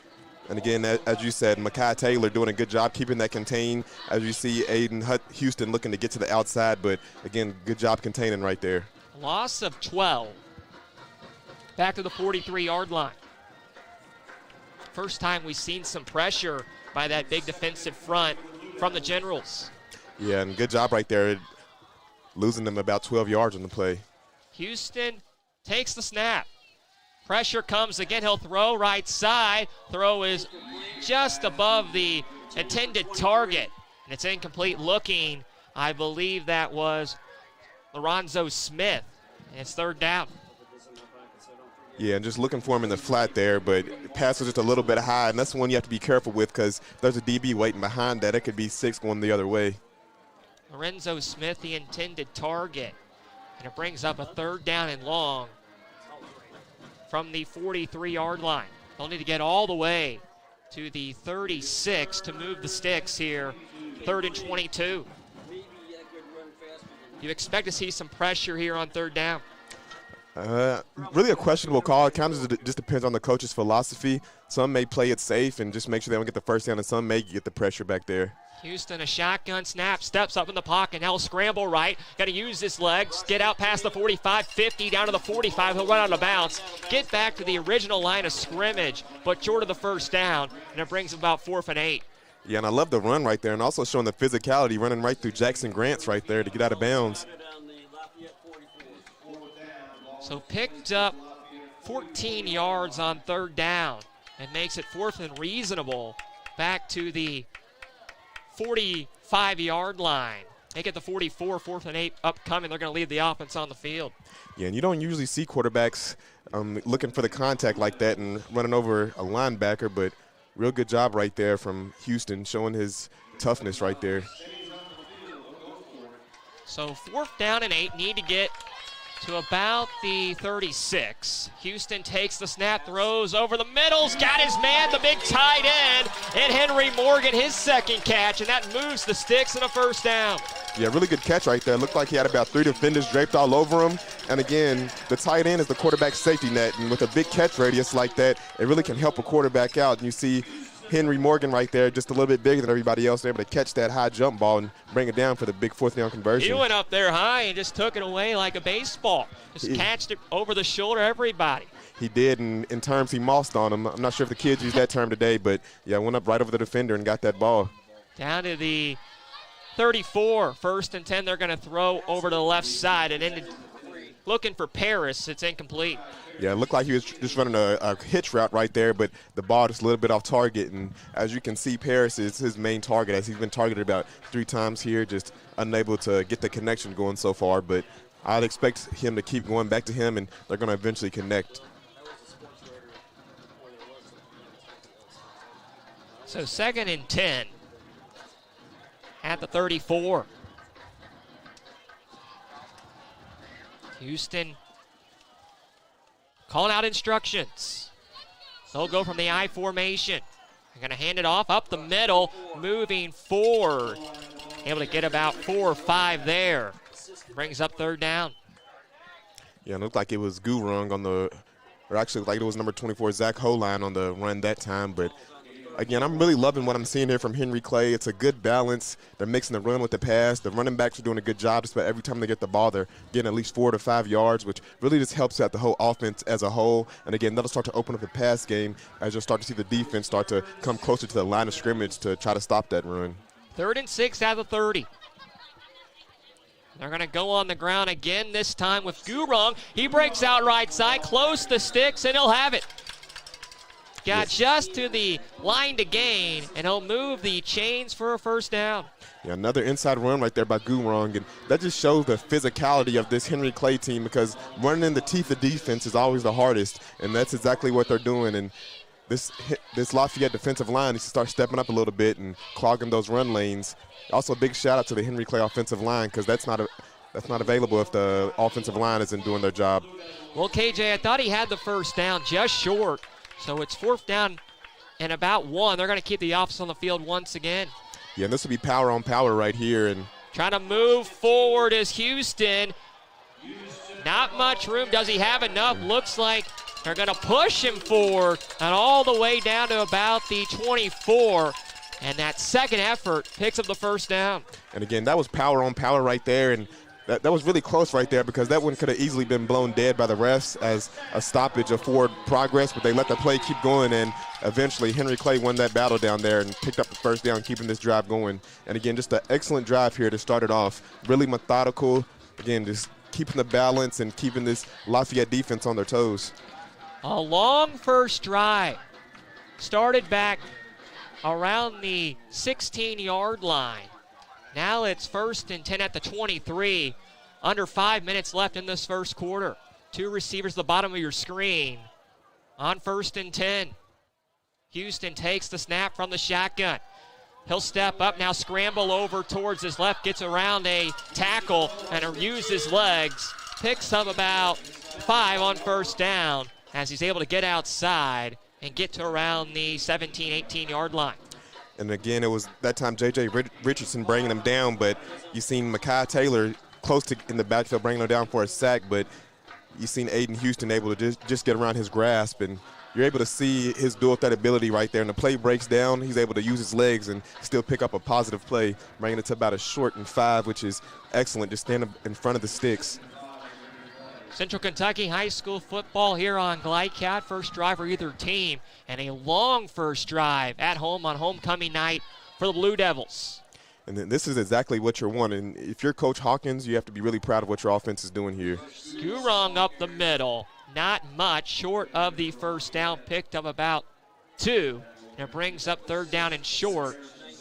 And again, as you said, Makai Taylor doing a good job keeping that contained. As you see, Aiden Houston looking to get to the outside, but again, good job containing right there. Loss of 12. Back to the 43-yard line. First time we've seen some pressure by that big defensive front from the Generals. Yeah, and good job right there, losing them about 12 yards on the play. Houston takes the snap. Pressure comes again. He'll throw right side. Throw is just above the intended target. And it's incomplete looking. I believe that was Lorenzo Smith. And it's 3rd down. Yeah, and just looking for him in the flat there, but pass was just a little bit high, and that's the one you have to be careful with because if there's a DB waiting behind that, it could be 6 going the other way. Lorenzo Smith, the intended target. And it brings up a 3rd down and long from the 43-yard line. They'll need to get all the way to the 36 to move the sticks here. 3rd and 22. You expect to see some pressure here on 3rd down? Really a questionable call. It kind of just depends on the coach's philosophy. Some may play it safe and just make sure they don't get the 1st down, and some may get the pressure back there. Houston, a shotgun snap, steps up in the pocket. Now scramble right. Got to use his legs. Get out past the 45, 50, down to the 45. He'll run out of bounds. Get back to the original line of scrimmage, but short of the 1st down, and it brings him about 4th and 8. Yeah, and I love the run right there, and also showing the physicality, running right through Jackson Grants right there to get out of bounds. So picked up 14 yards on 3rd down and makes it 4th and reasonable back to the 45-yard line. Make it the 44, 4th and 8 upcoming. They're going to leave the offense on the field. Yeah, and you don't usually see quarterbacks looking for the contact like that and running over a linebacker, but real good job right there from Houston, showing his toughness right there. So 4th down and 8, need to get to about the 36. Houston takes the snap, throws over the middle's got his man, the big tight end, and Henry Morgan, his second catch, and that moves the sticks and a first down. Yeah, really good catch right there. Looked like he had about 3 defenders draped all over him. And again, the tight end is the quarterback's safety net, and with a big catch radius like that, it really can help a quarterback out. And you see Henry Morgan right there, just a little bit bigger than everybody else, able to catch that high jump ball and bring it down for the big fourth down conversion. He went up there high and just took it away like a baseball. Just catched it over the shoulder of everybody. He did, and in terms he mossed on him. I'm not sure if the kids use that term today, but yeah, went up right over the defender and got that ball. Down to the 34, 1st and 10. They're going to throw over to the left side, and then looking for Paris. It's incomplete. Yeah, it looked like he was just running a hitch route right there, but the ball just a little bit off target. And as you can see, Paris is his main target, as he's been targeted about 3 times here, just unable to get the connection going so far. But I'd expect him to keep going back to him, and they're going to eventually connect. So 2nd and 10 at the 34. Houston calling out instructions. They'll go from the I formation. They're going to hand it off up the middle, moving forward. Able to get about 4 or 5 there. Brings up 3rd down. Yeah, it looked like it was Gurung on the, or actually like it was number 24, Zach Holine on the run that time. But again, I'm really loving what I'm seeing here from Henry Clay. It's a good balance. They're mixing the run with the pass. The running backs are doing a good job. Just about every time they get the ball, they're getting at least 4 to 5 yards, which really just helps out the whole offense as a whole. And again, that'll start to open up the pass game as you'll start to see the defense start to come closer to the line of scrimmage to try to stop that run. 3rd and 6 at the 30. They're going to go on the ground again, this time with Gurung. He breaks out right side, close to sticks, and he'll have it. Got just to the line to gain, and he'll move the chains for a 1st down. Yeah, another inside run right there by Gurung, and that just shows the physicality of this Henry Clay team, because running in the teeth of defense is always the hardest, and that's exactly what they're doing. And this Lafayette defensive line needs to start stepping up a little bit and clogging those run lanes. Also, a big shout out to the Henry Clay offensive line, because that's not available if the offensive line isn't doing their job. Well, KJ, I thought he had the 1st down, just short. So it's 4th down and about 1. They're going to keep the offense on the field once again. Yeah, and this will be power on power right here. And trying to move forward is Houston. Not much room. Does he have enough? Looks like they're going to push him forward and all the way down to about the 24. And that second effort picks up the 1st down. And again, that was power on power right there. And that was really close right there, because that one could have easily been blown dead by the refs as a stoppage of forward progress, but they let the play keep going, and eventually Henry Clay won that battle down there and picked up the 1st down, keeping this drive going. And again, just an excellent drive here to start it off. Really methodical. Again, just keeping the balance and keeping this Lafayette defense on their toes. A long first drive. Started back around the 16-yard line. Now it's 1st and 10 at the 23. Under 5 minutes left in this first quarter. 2 receivers at the bottom of your screen. On 1st and 10. Houston takes the snap from the shotgun. He'll step up now, scramble over towards his left, gets around a tackle and use his legs. Picks up about 5 on 1st down as he's able to get outside and get to around the 17, 18-yard line. And again, it was that time J.J. Richardson bringing him down, but you seen Mekhi Taylor close to in the backfield bringing him down for a sack, but you seen Aiden Houston able to just get around his grasp, and you're able to see his dual threat ability right there. And the play breaks down, he's able to use his legs and still pick up a positive play, bringing it to about a 4th and 5, which is excellent, just standing in front of the sticks. Central Kentucky High School football here on GlideCat. First drive for either team, and a long first drive at home on homecoming night for the Blue Devils. And then this is exactly what you're wanting. If you're Coach Hawkins, you have to be really proud of what your offense is doing here. Gurung up the middle. Not much short of the 1st down. Picked up about 2. And it brings up 3rd down and short.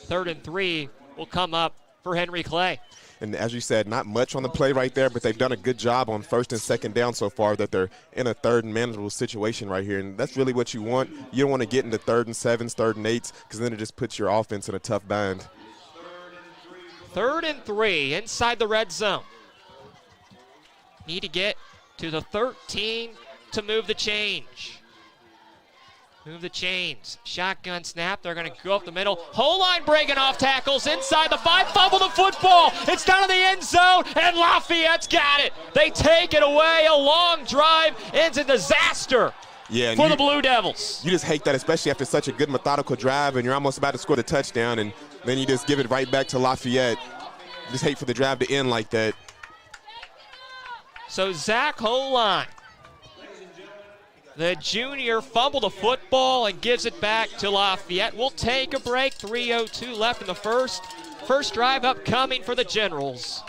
3rd and 3 will come up for Henry Clay. And as you said, not much on the play right there, but they've done a good job on 1st and 2nd down so far, that they're in a 3rd and manageable situation right here. And that's really what you want. You don't want to get into 3rd and 7s, 3rd and 8s, because then it just puts your offense in a tough bind. 3rd and 3 inside the red zone. need to get to the 13 to move the change. Move the chains. Shotgun snap. They're going to go up the middle. Whole line breaking off tackles inside the 5. Fumble the football. It's down in the end zone, and Lafayette's got it. They take it away. A long drive ends in disaster for the Blue Devils. You just hate that, especially after such a good methodical drive, and you're almost about to score the touchdown, and then you just give it right back to Lafayette. Just hate for the drive to end like that. So Zach Holine, the junior, fumbled the football and gives it back to Lafayette. We'll take a break. 3:02 left in the first. First drive upcoming for the Generals.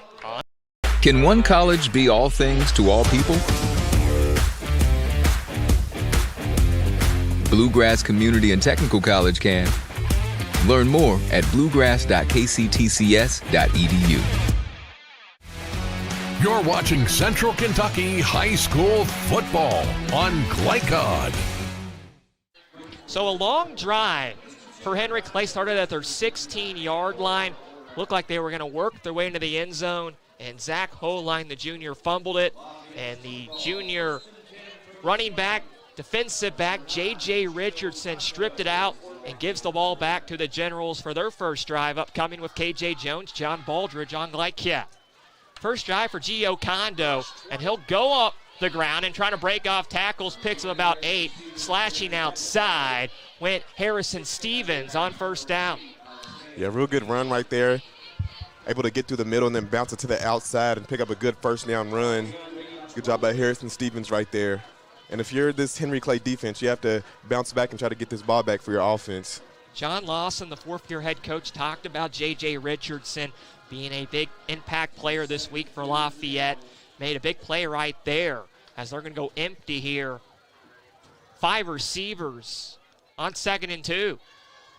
Can one college be all things to all people? Bluegrass Community and Technical College can. Learn more at bluegrass.kctcs.edu. You're watching Central Kentucky High School football on Glycod. So a long drive for Henry Clay started at their 16-yard line. Looked like they were going to work their way into the end zone, and Zach Holine, the junior, fumbled it, and the junior running back, defensive back, J.J. Richardson, stripped it out and gives the ball back to the Generals for their first drive, upcoming with K.J. Jones, John Baldridge on Glycod. First drive for Gio Kondo, and he'll go up the ground and try to break off tackles, picks up about 8. Slashing outside went Harrison Stevens on first down. Yeah, real good run right there. Able to get through the middle and then bounce it to the outside and pick up a good first down run. Good job by Harrison Stevens right there. And if you're this Henry Clay defense, you have to bounce back and try to get this ball back for your offense. John Lawson, the fourth-year head coach, talked about J.J. Richardson being a big impact player this week for Lafayette. Made a big play right there as they're going to go empty here. 5 receivers on 2nd and 2.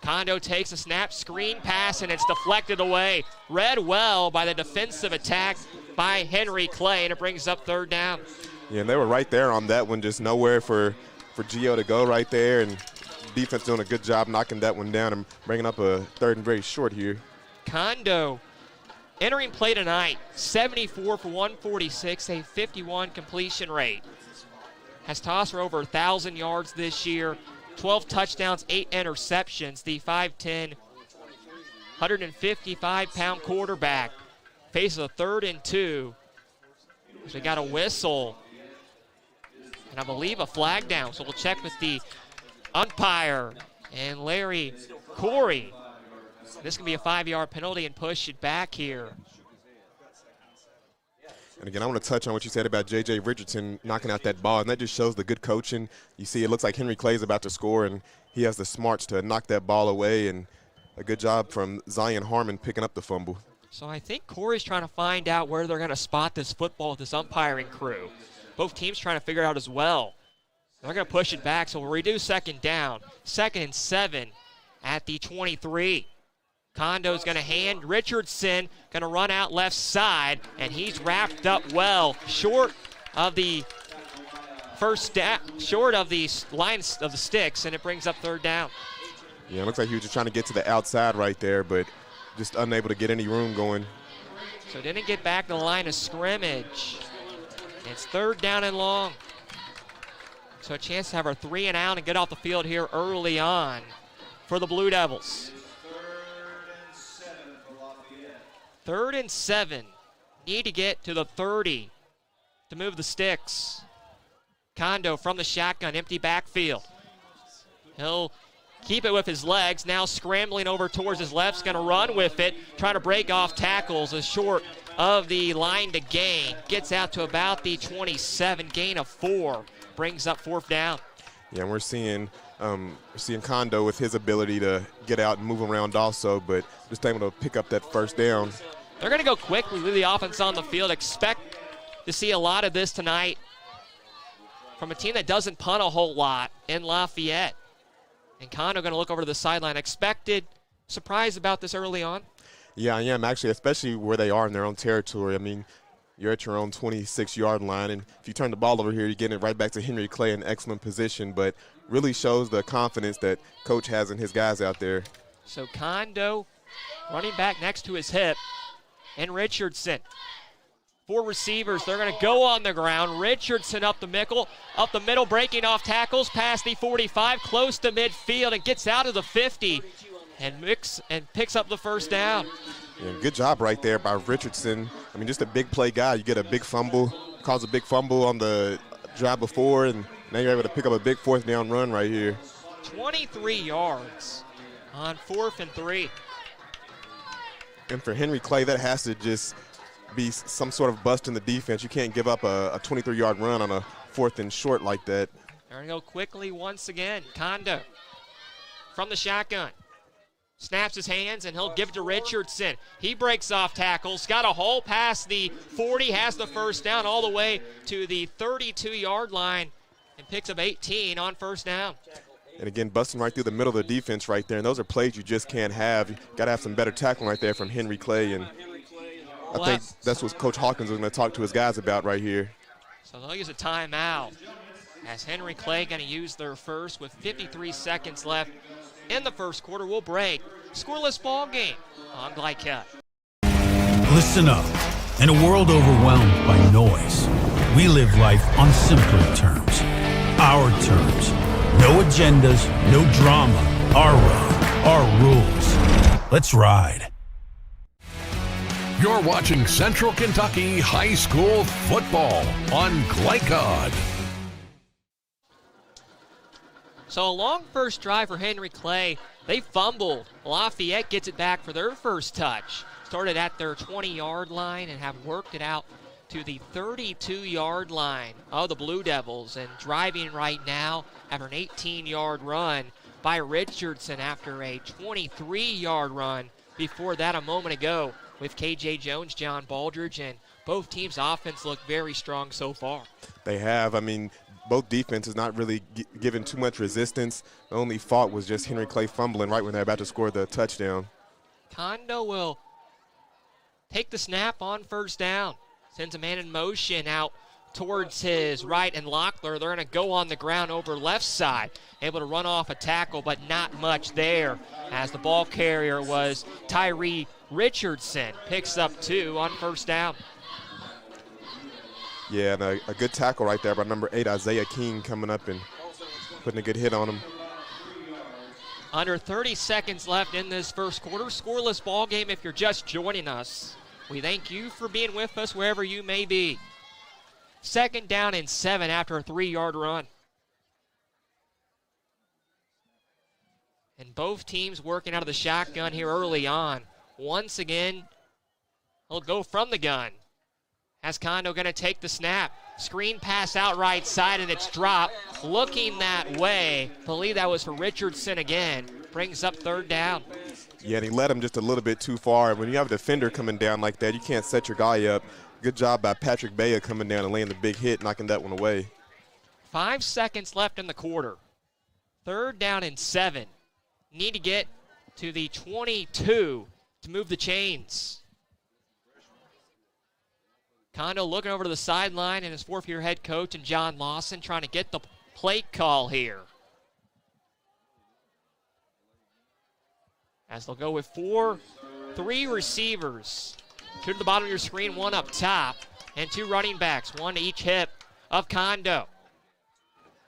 Kondo takes a snap, screen pass, and it's deflected away. Read well by the defensive attack by Henry Clay, and it brings up 3rd down. Yeah, and they were right there on that one, just nowhere for Gio to go right there, and defense doing a good job knocking that one down and bringing up a 3rd and very short here. Kondo entering play tonight, 74 for 146, a 51 completion rate. Has tossed for over 1,000 yards this year, 12 touchdowns, 8 interceptions. The 5'10", 155-pound quarterback faces a 3rd and 2. So we got a whistle and I believe a flag down. So we'll check with the umpire and Larry Corey. This can be a 5-yard penalty and push it back here. And again, I want to touch on what you said about J.J. Richardson knocking out that ball, and that just shows the good coaching. You see, it looks like Henry Clay's about to score, and he has the smarts to knock that ball away, and a good job from Zion Harmon picking up the fumble. So I think Corey's trying to find out where they're going to spot this football with this umpiring crew. Both teams trying to figure it out as well. They're going to push it back, so we'll reduce 2nd down. 2nd and 7 at the 23. Kondo's going to hand Richardson, going to run out left side, and he's wrapped up well, short of the short of the lines of the sticks, and it brings up 3rd down. Yeah, it looks like he was just trying to get to the outside right there, but just unable to get any room going. So didn't get back to the line of scrimmage. It's 3rd down and long. So a chance to have our 3 and out and get off the field here early on for the Blue Devils. 3rd and 7. Need to get to the 30 to move the sticks. Kondo from the shotgun, empty backfield. He'll keep it with his legs, now scrambling over towards his left, going to run with it, trying to break off tackles, is short of the line to gain. Gets out to about the 27, gain of 4, brings up 4th down. Yeah, and we're seeing Kondo with his ability to get out and move around also, but just able to pick up that 1st down. They're going to go quickly with the offense on the field. Expect to see a lot of this tonight from a team that doesn't punt a whole lot in Lafayette. And Kondo going to look over to the sideline. Expected surprise about this early on? Yeah, I am actually, especially where they are in their own territory. I mean, you're at your own 26-yard line, and if you turn the ball over here, you're getting it right back to Henry Clay in excellent position, but really shows the confidence that Coach has in his guys out there. So Kondo running back next to his hip, and Richardson 4 receivers. They're going to go on the ground. Richardson up the middle, breaking off tackles past the 45, close to midfield, and gets out of the 50 and picks up the first down. Yeah, good job right there by Richardson. I mean, just a big play guy. You get a big fumble, cause a big fumble on the drive before, and now you're able to pick up a big 4th down run right here. 23 yards on 4th and 3. And for Henry Clay, that has to just be some sort of bust in the defense. You can't give up a 23-yard run on a 4th and short like that. They're going to go quickly once again. Kondo from the shotgun. Snaps his hands, and he'll give it to Richardson. He breaks off tackles, got a hole past the 40, has the first down all the way to the 32-yard line, and picks up 18 on first down. And again, busting right through the middle of the defense right there. And those are plays you just can't have. You got to have some better tackling right there from Henry Clay. And I think that's what Coach Hawkins was going to talk to his guys about right here. So they'll use a timeout as Henry Clay going to use their first with 53 seconds left in the first quarter. We'll break. Scoreless ball game on Glycat. Listen up. In a world overwhelmed by noise, we live life on simpler terms. Our terms. No agendas, no drama. Our road, our rules. Let's ride. You're watching Central Kentucky High School football on Glycod. So a long first drive for Henry Clay. They fumbled. Lafayette gets it back for their first touch. Started at their 20-yard line and have worked it out to the 32-yard line of the Blue Devils, and driving right now after an 18-yard run by Richardson after a 23-yard run before that a moment ago with KJ Jones, John Baldridge, and both teams' offense look very strong so far. They have. I mean, both defenses not really given too much resistance. The only fault was just Henry Clay fumbling right when they're about to score the touchdown. Kondo will take the snap on first down. Sends a man in motion out towards his right, and Locklear, they're going to go on the ground over left side. Able to run off a tackle, but not much there, as the ball carrier was Tyree Richardson. Picks up 2 on first down. Yeah, and a good tackle right there by number 8, Isaiah King, coming up and putting a good hit on him. Under 30 seconds left in this first quarter. Scoreless ball game if you're just joining us. We thank you for being with us wherever you may be. 2nd down and 7 after a 3-yard run. And both teams working out of the shotgun here early on. Once again, he'll go from the gun. As Kondo going to take the snap. Screen pass out right side, and it's dropped. Looking that way. Believe that was for Richardson again. Brings up 3rd down. Yeah, and he led him just a little bit too far. When you have a defender coming down like that, you can't set your guy up. Good job by Patrick Baya coming down and laying the big hit, knocking that one away. 5 seconds left in the quarter. 3rd down and 7. Need to get to the 22 to move the chains. Kondo looking over to the sideline, and his 4th-year head coach and John Lawson trying to get the play call here. As they'll go with 3 receivers. 2 to the bottom of your screen, 1 up top, and 2 running backs, 1 to each hip of Kondo.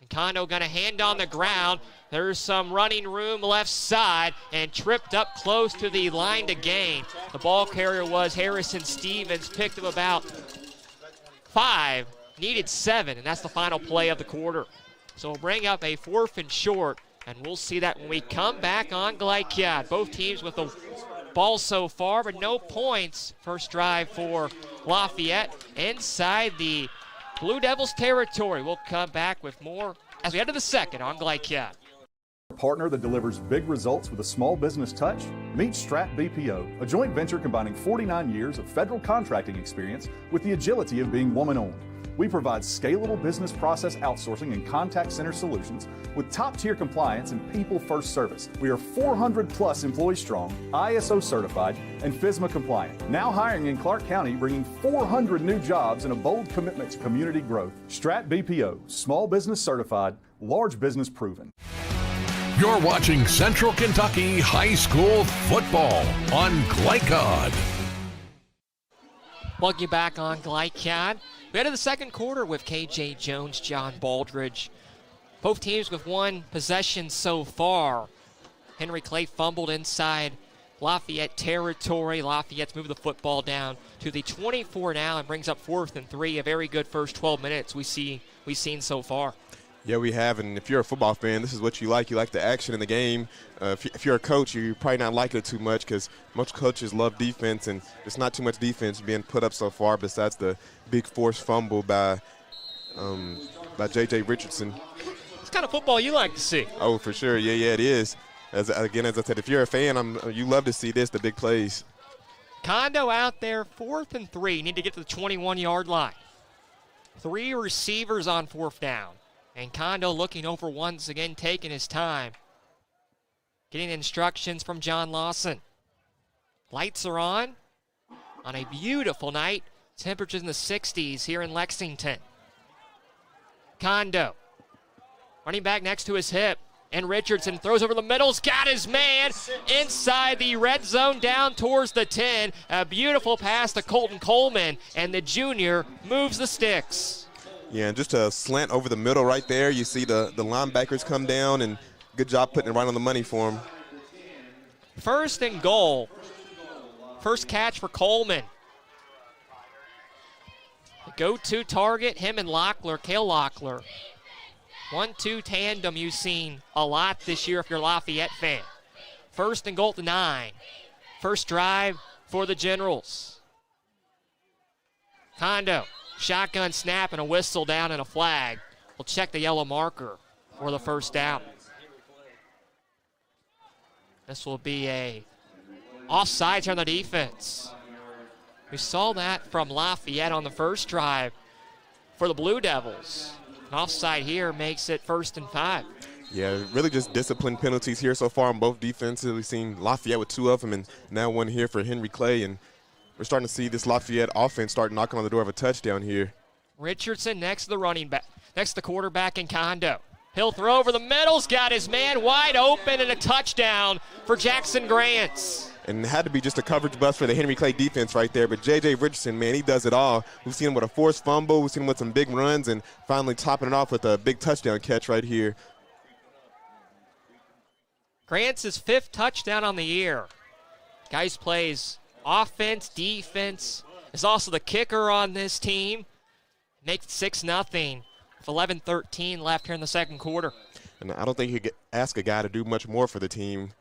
And Kondo going to hand on the ground. There's some running room left side, and tripped up close to the line to gain. The ball carrier was Harrison Stevens, picked him about 5, needed 7, and that's the final play of the quarter. So we'll bring up a 4th and short, and we'll see that when we come back on Glycad. Both teams with the ball so far, but no points. First drive for Lafayette inside the Blue Devils territory. We'll come back with more as we head to the 2nd on Glycad. A partner that delivers big results with a small business touch? Meet Strat BPO, a joint venture combining 49 years of federal contracting experience with the agility of being woman-owned. We provide scalable business process outsourcing and contact center solutions with top-tier compliance and people-first service. We are 400-plus employees strong, ISO certified, and FSMA compliant. Now hiring in Clark County, bringing 400 new jobs and a bold commitment to community growth. Strat BPO, small business certified, large business proven. You're watching Central Kentucky High School football on Glycod. Welcome you back on Glycad. We head to the second quarter with KJ Jones, John Baldridge. Both teams with one possession so far. Henry Clay fumbled inside Lafayette territory. Lafayette's moved the football down to the 24 now and brings up 4th and 3. A very good first 12 minutes we've seen so far. Yeah, we have, and if you're a football fan, this is what you like. You like the action in the game. If you're a coach, you're probably not liking it too much because most coaches love defense, and there's not too much defense being put up so far besides the big forced fumble by J.J. Richardson. It's kind of football you like to see. Oh, for sure. Yeah, it is. As I said, if you're a fan, you love to see this, the big plays. Kondo out there, 4th and 3. Need to get to the 21-yard line. 3 receivers on 4th down. And Kondo looking over once again, taking his time. Getting instructions from John Lawson. Lights are on a beautiful night. Temperatures in the 60s here in Lexington. Kondo running back next to his hip. And Richardson throws over the middle's got his man inside the red zone down towards the 10. A beautiful pass to Colton Coleman, and the junior moves the sticks. Yeah, and just a slant over the middle right there. You see the linebackers come down, and good job putting it right on the money for him. 1st and goal. First catch for Coleman. The go-to target, him and Locklear, Cale Locklear. 1-2 tandem you've seen a lot this year if you're a Lafayette fan. 1st and goal to 9. First drive for the Generals. Kondo, shotgun snap and a whistle down and a flag. We'll check the yellow marker for the first down. This will be a offsides here on the defense. We saw that from Lafayette on the first drive for the Blue Devils. An offside here makes it 1st and 5. Yeah, really just discipline penalties here so far on both defenses. We've seen Lafayette with 2 of them, and now 1 here for Henry Clay. And we're starting to see this Lafayette offense start knocking on the door of a touchdown here. Richardson next to the running back, next to the quarterback in Kondo. He'll throw over the middle's got his man wide open, and a touchdown for Jackson Grants. And it had to be just a coverage bust for the Henry Clay defense right there. But J.J. Richardson, man, he does it all. We've seen him with a forced fumble. We've seen him with some big runs, and finally topping it off with a big touchdown catch right here. Grants' 5th touchdown on the year. Guys plays offense, defense, is also the kicker on this team. Makes it 6-0 with 11:13 left here in the second quarter. And I don't think you could ask a guy to do much more for the team.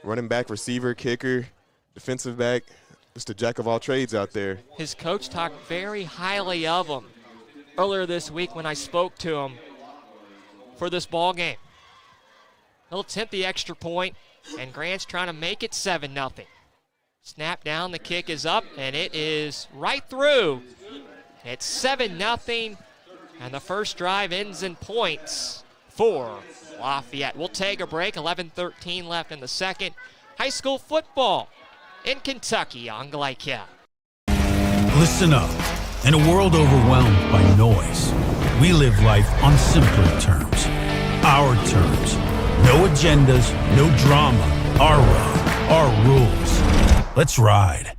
Running back, receiver, kicker, defensive back, just a jack of all trades out there. His coach talked very highly of him earlier this week when I spoke to him for this ball game. He'll attempt the extra point, and Grant's trying to make it 7-0. Snap down, the kick is up, and it is right through. It's 7-0, and the first drive ends in points for Lafayette. We'll take a break. 11:13 left in the second. High school football in Kentucky on Glycad. Listen up. In a world overwhelmed by noise, we live life on simpler terms. Our terms. No agendas, no drama. Our road, our rules. Let's ride.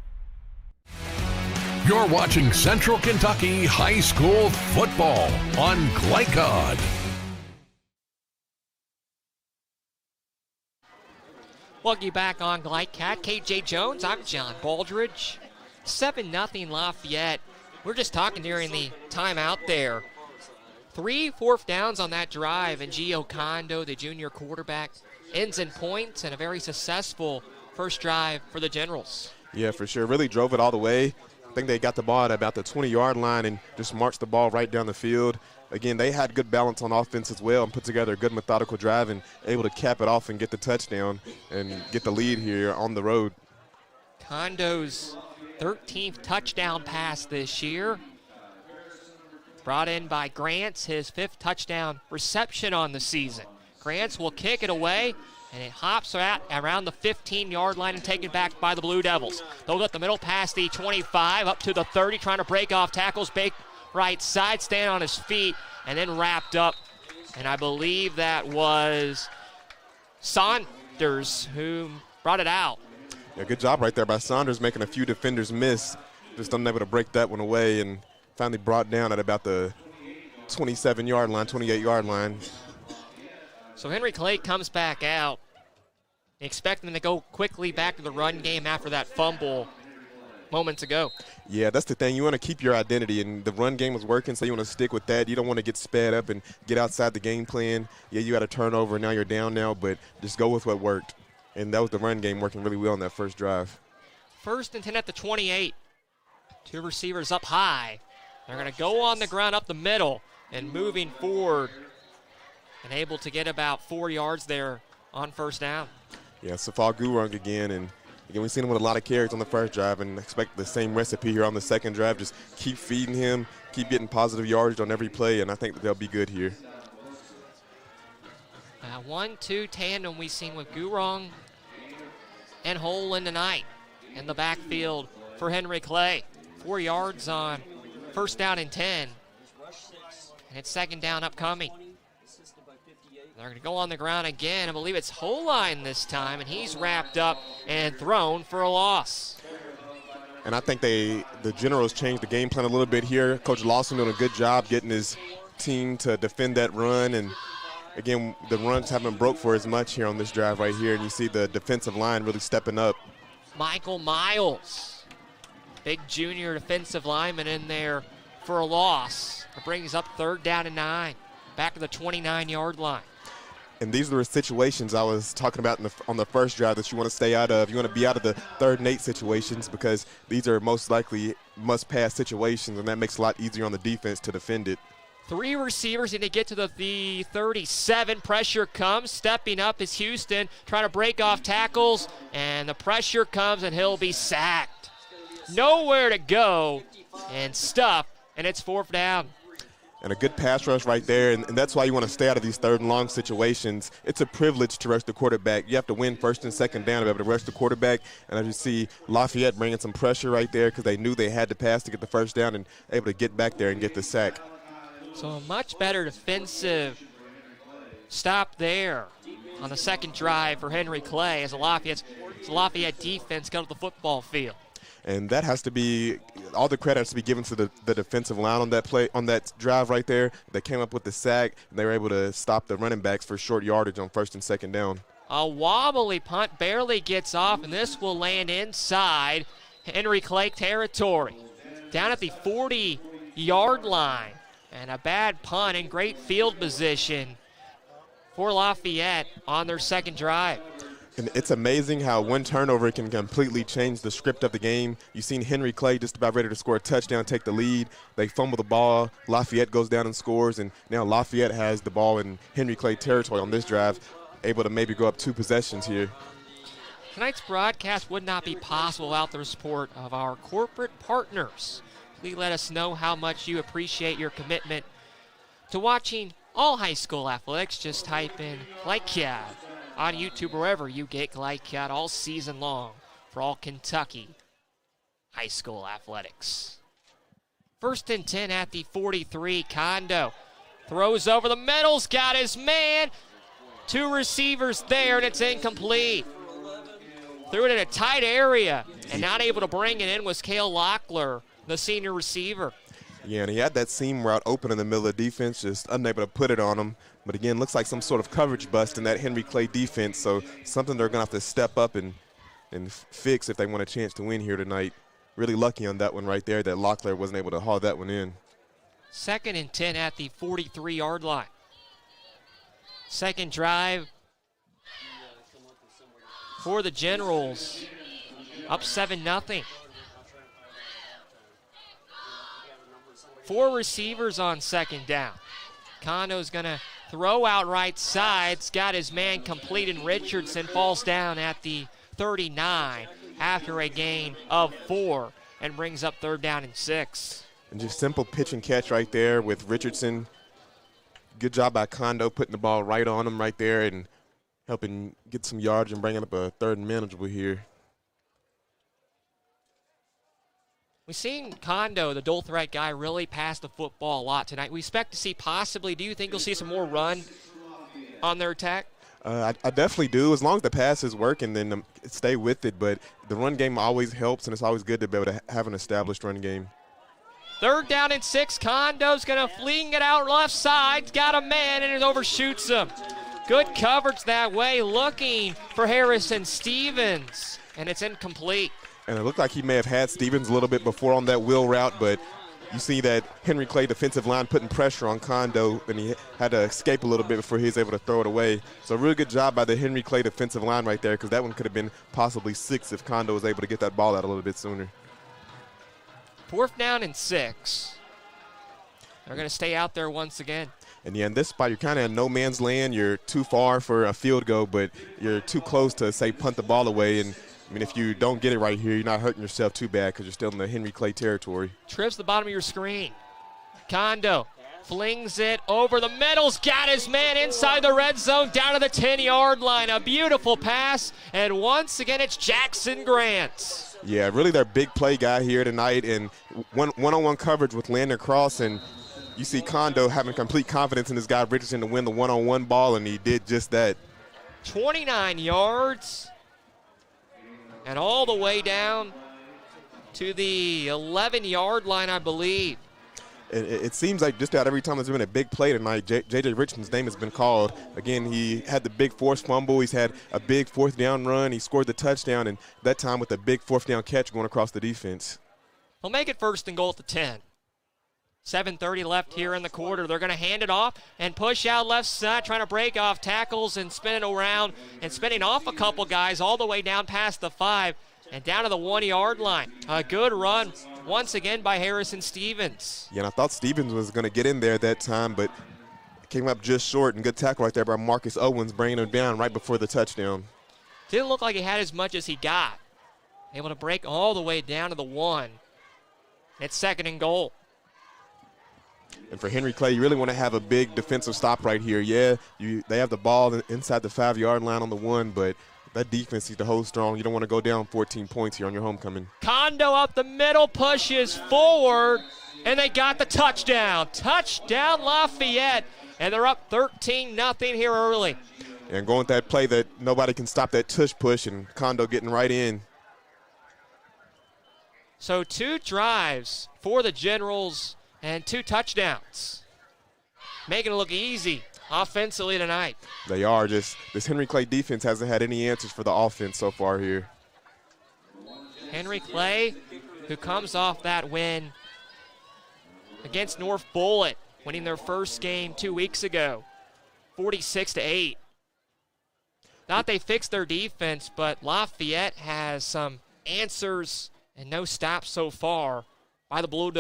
You're watching Central Kentucky High School Football on Glycad. Welcome you back on Glycad. KJ Jones, I'm John Baldridge. 7-0 Lafayette. We're just talking during the timeout there. 3 4th downs on that drive, and Gio Kondo, the junior quarterback, ends in points and a very successful first drive for the Generals. Yeah, for sure. Really drove it all the way. I think they got the ball at about the 20-yard line and just marched the ball right down the field. Again, they had good balance on offense as well and put together a good methodical drive and able to cap it off and get the touchdown and get the lead here on the road. Kondo's 13th touchdown pass this year. Brought in by Grants, his 5th touchdown reception on the season. Grants will kick it away, and it hops out around the 15-yard line and taken back by the Blue Devils. They'll get the middle past the 25 up to the 30, trying to break off tackles. Bake right side, stand on his feet, and then wrapped up. And I believe that was Saunders who brought it out. Yeah, good job right there by Saunders, making a few defenders miss. just unable to break that one away, and finally brought down at about the 27-yard line, 28-yard line. So Henry Clay comes back out. Expect them to go quickly back to the run game after that fumble moments ago. Yeah, that's the thing. You want to keep your identity, and the run game was working, so you want to stick with that. You don't want to get sped up and get outside the game plan. Yeah, you got a turnover, now you're down now, but just go with what worked. And that was the run game working really well on that first drive. 1st and 10 at the 28. 2 receivers up high. They're going to go on the ground up the middle and moving forward and able to get about 4 yards there on 1st down. Yeah, Safal Gurung again, and again, we've seen him with a lot of carries on the first drive and expect the same recipe here on the second drive. Just keep feeding him, keep getting positive yardage on every play, and I think that they'll be good here. 1-2 tandem we've seen with Gurung and Holland tonight in the backfield for Henry Clay. 4 yards on 1st down and 10. And it's 2nd down upcoming. They're going to go on the ground again. I believe it's Holine this time, and he's wrapped up and thrown for a loss. And I think the Generals changed the game plan a little bit here. Coach Lawson doing a good job getting his team to defend that run. And, again, the runs haven't broke for as much here on this drive right here, and you see the defensive line really stepping up. Michael Miles, big junior defensive lineman in there for a loss. It brings up 3rd down and 9, back to the 29-yard line. And these are the situations I was talking about on the first drive that you want to stay out of. You want to be out of the 3rd and 8 situations because these are most likely must-pass situations, and that makes it a lot easier on the defense to defend it. 3 receivers need to get to the 37. Pressure comes. Stepping up is Houston, trying to break off tackles, and the pressure comes, and he'll be sacked. Nowhere to go and stuffed, and it's 4th down. And a good pass rush right there, and that's why you want to stay out of these 3rd and long situations. It's a privilege to rush the quarterback. You have to win 1st and 2nd down to be able to rush the quarterback. And as you see, Lafayette bringing some pressure right there because they knew they had to pass to get the 1st down and able to get back there and get the sack. So a much better defensive stop there on the 2nd drive for Henry Clay as the Lafayette defense got to the football field. And that has to be, all the credit has to be given to the defensive line on that play, on that drive right there. They came up with the sack, and they were able to stop the running backs for short yardage on 1st and 2nd down. A wobbly punt barely gets off, and this will land inside Henry Clay territory. Down at the 40-yard line, and a bad punt in great field position for Lafayette on their 2nd drive. And it's amazing how one turnover can completely change the script of the game. You've seen Henry Clay just about ready to score a touchdown, take the lead. They fumble the ball. Lafayette goes down and scores, and now Lafayette has the ball in Henry Clay territory on this drive, able to maybe go up 2 possessions here. Tonight's broadcast would not be possible without the support of our corporate partners. Please let us know how much you appreciate your commitment to watching all high school athletics. Just type in Glycad on YouTube, wherever you get Glycad all season long for all Kentucky high school athletics. 1st and 10 at the 43. Kondo throws over the middle's got his man. 2 receivers there, and it's incomplete. Threw it in a tight area, and not able to bring it in was Cale Locklear, the senior receiver. Yeah, and he had that seam route open in the middle of the defense, just unable to put it on him. But again, looks like some sort of coverage bust in that Henry Clay defense, so something they're going to have to step up and fix if they want a chance to win here tonight. Really lucky on that one right there that Locklear wasn't able to haul that one in. 2nd and 10 at the 43-yard line. 2nd drive for the Generals, up 7-0. 4 receivers on 2nd down. Kondo's going to throw out right side. It's got his man complete, and Richardson falls down at the 39 after a gain of 4 and brings up 3rd down and 6. And just simple pitch and catch right there with Richardson. Good job by Kondo putting the ball right on him right there and helping get some yards and bringing up a 3rd and manageable here. We've seen Kondo, the dual threat guy, really pass the football a lot tonight. We expect to see possibly, do you think you'll see some more run on their attack? I definitely do. As long as the passes work and then stay with it. But the run game always helps, and it's always good to be able to have an established run game. 3rd down and 6. Condo's going to fling it out left side. Got a man, and it overshoots him. Good coverage that way, looking for Harrison Stevens, and it's incomplete. And it looked like he may have had Stevens a little bit before on that wheel route, but you see that Henry Clay defensive line putting pressure on Condo, and he had to escape a little bit before he was able to throw it away. So really good job by the Henry Clay defensive line right there, because that one could have been possibly 6 if Condo was able to get that ball out a little bit sooner. 4th down and 6. They're going to stay out there once again. And yeah, in this spot, you're kind of in no man's land. You're too far for a field goal, but you're too close to, say, punt the ball away. And, I mean, if you don't get it right here, you're not hurting yourself too bad because you're still in the Henry Clay territory. Trips the bottom of your screen. Condo flings it over the middle's got his man inside the red zone down to the 10-yard line. A beautiful pass, and once again it's Jackson Grant. Yeah, really their big play guy here tonight, and one-on-one coverage with Landon Cross, and you see Condo having complete confidence in this guy Richardson to win the one-on-one ball, and he did just that. 29 yards, and all the way down to the 11-yard line, I believe. It seems like just about every time there's been a big play tonight, J.J. Richardson's name has been called. Again, he had the big forced fumble. He's had a big 4th down run. He scored the touchdown, and that time with a big 4th down catch going across the defense. They'll make it 1st and goal at the 10. 7:30 left here in the quarter. They're going to hand it off and push out left side, trying to break off tackles and spin it around and spinning off a couple guys all the way down past the 5 and down to the 1-yard line. A good run once again by Harrison Stevens. Yeah, and I thought Stevens was going to get in there at that time, but came up just short, and good tackle right there by Marcus Owens, bringing him down right before the touchdown. Didn't look like he had as much as he got. Able to break all the way down to the 1. It's 2nd and goal. And for Henry Clay, you really want to have a big defensive stop right here. Yeah, they have the ball inside the 5-yard line on the 1, but that defense needs to hold strong. You don't want to go down 14 points here on your homecoming. Condo up the middle, pushes forward, and they got the touchdown. Touchdown Lafayette, and they're up 13-0 here early. And going with that play that nobody can stop that tush push, and Condo getting right in. So 2 drives for the Generals and 2 touchdowns. Making it look easy offensively tonight. They are. Just this Henry Clay defense hasn't had any answers for the offense so far here. Henry Clay, who comes off that win against North Bullitt, winning their first game 2 weeks ago, 46-8. Thought they fixed their defense, but Lafayette has some answers and no stops so far by the Blue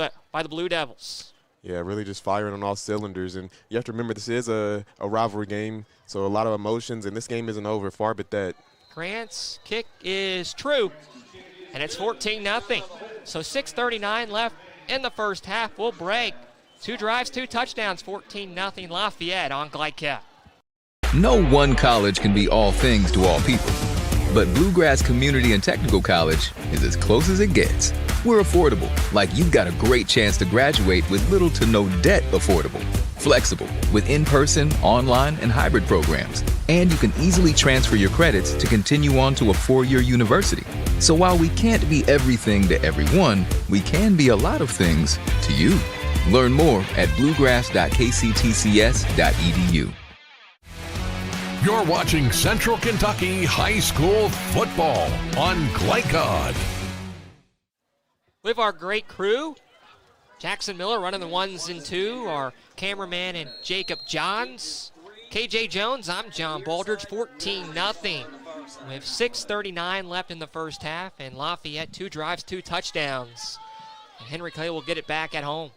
Devils. Yeah, really just firing on all cylinders. And you have to remember this is a rivalry game, so a lot of emotions, and this game isn't over, far but that. Grant's kick is true, and it's 14-0. So 6:39 left in the first half. We'll break. 2 drives, 2 touchdowns, 14-0 Lafayette on Glycat. No one college can be all things to all people, but Bluegrass Community and Technical College is as close as it gets. We're affordable, like you've got a great chance to graduate with little to no debt affordable. Flexible, with in-person, online, and hybrid programs. And you can easily transfer your credits to continue on to a 4-year university. So while we can't be everything to everyone, we can be a lot of things to you. Learn more at bluegrass.kctcs.edu. You're watching Central Kentucky High School football on Glycod. With our great crew, Jackson Miller running the 1s and 2, our cameraman and Jacob Johns. KJ Jones, I'm John Baldridge, 14-0. With 6:39 left in the first half, and Lafayette 2 drives, 2 touchdowns. And Henry Clay will get it back at home.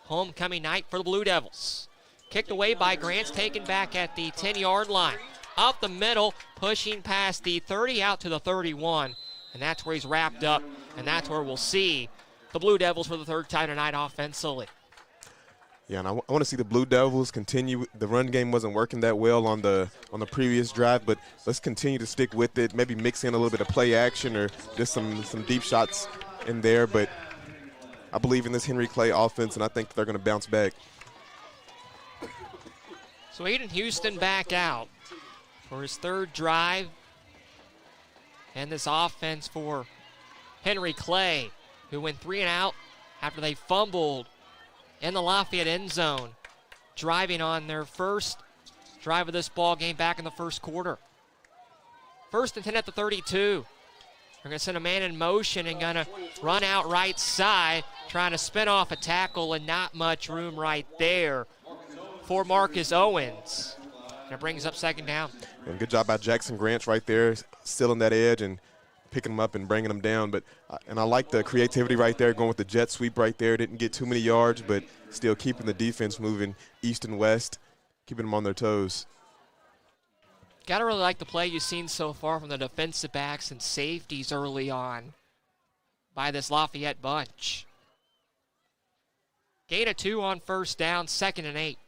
Homecoming night for the Blue Devils. Kicked away by Grants, taken back at the 10-yard line. Up the middle, pushing past the 30 out to the 31. And that's where he's wrapped up, and that's where we'll see the Blue Devils for the 3rd time tonight offensively. Yeah, and I want to see the Blue Devils continue. The run game wasn't working that well on the previous drive, but let's continue to stick with it. Maybe mix in a little bit of play action or just some deep shots in there. But I believe in this Henry Clay offense, and I think they're going to bounce back. So Aiden Houston back out. for his third drive. And this offense for Henry Clay, who went 3 and out after they fumbled in the Lafayette end zone, driving on their first drive of this ball game back in the first quarter. 1st and 10 at the 32. They're going to send a man in motion and going to run out right side, trying to spin off a tackle, and not much room right there for Marcus Owens. And it brings up 2nd down. And good job by Jackson Grants right there, still on that edge and picking them up and bringing them down. But and I like the creativity right there, going with the jet sweep right there. Didn't get too many yards, but still keeping the defense moving east and west, keeping them on their toes. Gotta really like the play you've seen so far from the defensive backs and safeties early on by this Lafayette bunch. Gain of 2 on 1st down, 2nd and 8.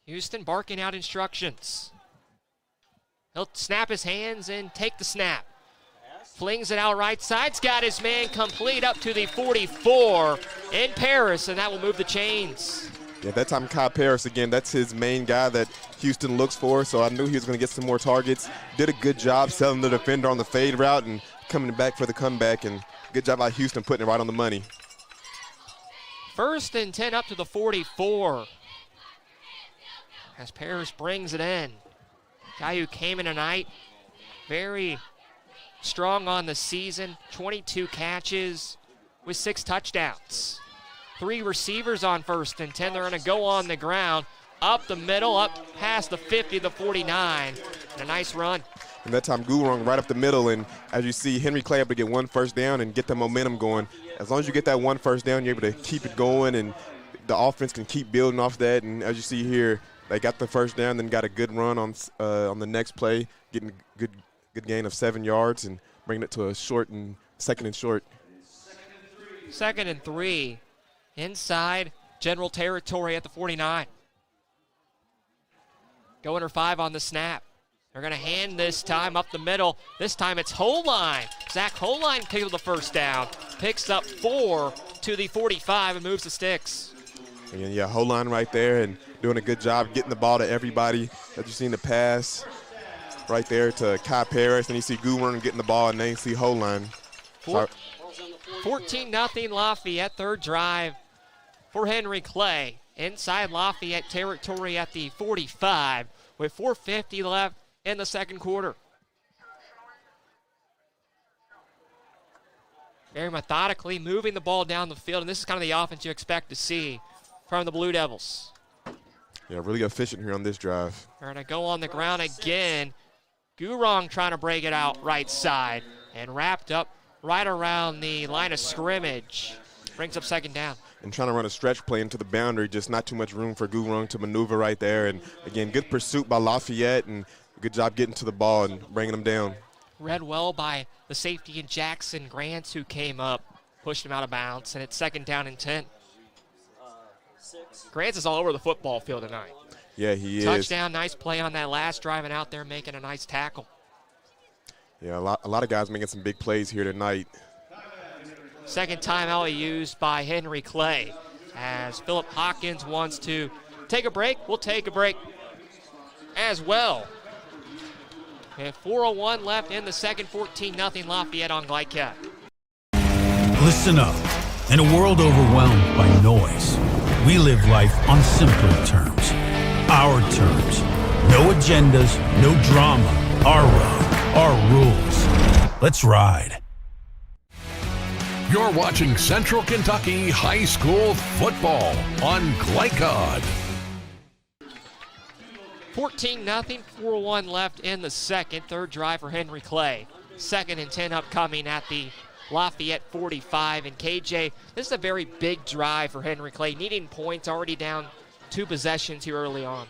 Houston barking out instructions. He'll snap his hands and take the snap. Flings it out right side. He's got his man complete up to the 44 in Paris, and that will move the chains. Yeah, that time Kyle Paris again, that's his main guy that Houston looks for, so I knew he was going to get some more targets. Did a good job selling the defender on the fade route and coming back for the comeback, and good job by Houston putting it right on the money. 1st and 10 up to the 44. As Paris brings it in. Guy who came in tonight, very strong on the season, 22 catches with 6 touchdowns. 3 receivers on 1st and 10. They're going to go on the ground, up the middle, up past the 50, the 49. And a nice run. And that time Gurung right up the middle, and as you see, Henry Clay able to get 1 first down and get the momentum going. As long as you get that 1 first down, you're able to keep it going, and the offense can keep building off that. And as you see here, they got the first down, then got a good run on the next play, getting a good gain of 7 yards and bringing it to a short and 2nd and short. 2nd and 3 inside general territory at the 49. Go under 5 on the snap. They're going to hand this time up the middle. This time it's Holine. Zach Holine picks up the first down, picks up 4 to the 45 and moves the sticks. And yeah, Holine right there and doing a good job getting the ball to everybody. As you seen the pass right there to Kai Paris, and you see Gurung getting the ball, and then you see Holine. 14-0 Lafayette, 3rd drive for Henry Clay. Inside Lafayette territory at the 45 with 4:50 left in the 2nd quarter. Very methodically moving the ball down the field, and this is kind of the offense you expect to see from the Blue Devils. Yeah, really efficient here on this drive. They're going to go on the ground again. Gurung trying to break it out right side and wrapped up right around the line of scrimmage. Brings up 2nd down. And trying to run a stretch play into the boundary, just not too much room for Gurung to maneuver right there. And again, good pursuit by Lafayette and good job getting to the ball and bringing them down. Read well by the safety in Jackson Grants, who came up, pushed him out of bounds, and it's 2nd down and 10. Grants is all over the football field tonight. Yeah, he is. Touchdown, nice play on that last drive, and out there making a nice tackle. Yeah, a lot of guys making some big plays here tonight. 2nd timeout used by Henry Clay. As Philip Hawkins wants to take a break, we'll take a break as well. And 4:01 left in the 2nd, 14-0 Lafayette on Glycat. Listen up. In a world overwhelmed by noise, we live life on simpler terms. Our terms. No agendas, no drama. Our road, our rules. Let's ride. You're watching Central Kentucky High School football on Glycod. 14-0, 4:01 left in the 2nd. 3rd drive for Henry Clay. 2nd and 10 upcoming at the Lafayette 45. And KJ, this is a very big drive for Henry Clay, needing points, already down 2 possessions here early on.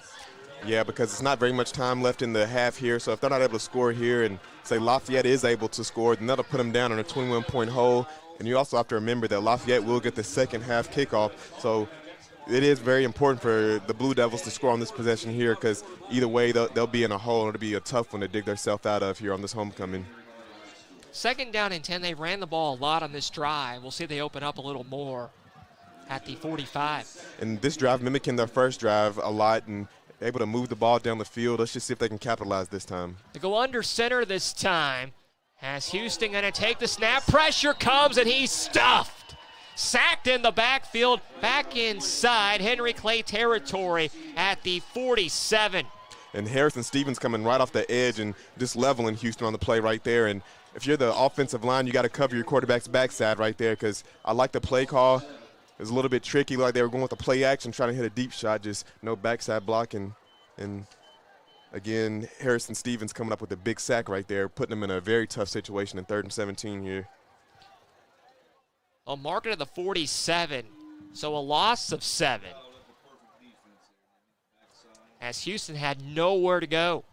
Yeah, because it's not very much time left in the half here, so if they're not able to score here and say Lafayette is able to score, then that'll put them down on a 21-point hole. And you also have to remember that Lafayette will get the 2nd half kickoff, so it is very important for the Blue Devils to score on this possession here, because either way they'll be in a hole, and it'll be a tough one to dig themselves out of here on this homecoming. 2nd down and 10. They ran the ball a lot on this drive. We'll see if they open up a little more at the 45. And this drive mimicking their first drive a lot and able to move the ball down the field. Let's just see if they can capitalize this time. They go under center this time. As Houston going to take the snap. Pressure comes and he's stuffed. Sacked in the backfield, back inside Henry Clay territory at the 47. And Harrison Stevens coming right off the edge and just leveling Houston on the play right there. And if you're the offensive line, you got to cover your quarterback's backside right there, because I like the play call. It was a little bit tricky, like they were going with the play action, trying to hit a deep shot, just no backside blocking. And again, Harrison Stevens coming up with a big sack right there, putting them in a very tough situation in 3rd and 17 here. A market at the 47, so a loss of 7. As Houston had nowhere to go.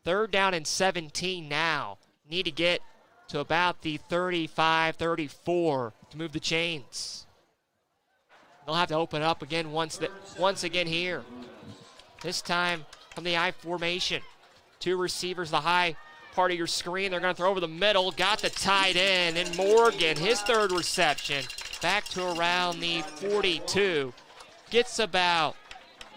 3rd down and 17 now. Need to get to about the 35, 34 to move the chains. They'll have to open up again once again here. This time from the I formation. 2 receivers, the high part of your screen. They're going to throw over the middle. Got the tight end. And Morgan, his 3rd reception, back to around the 42. Gets about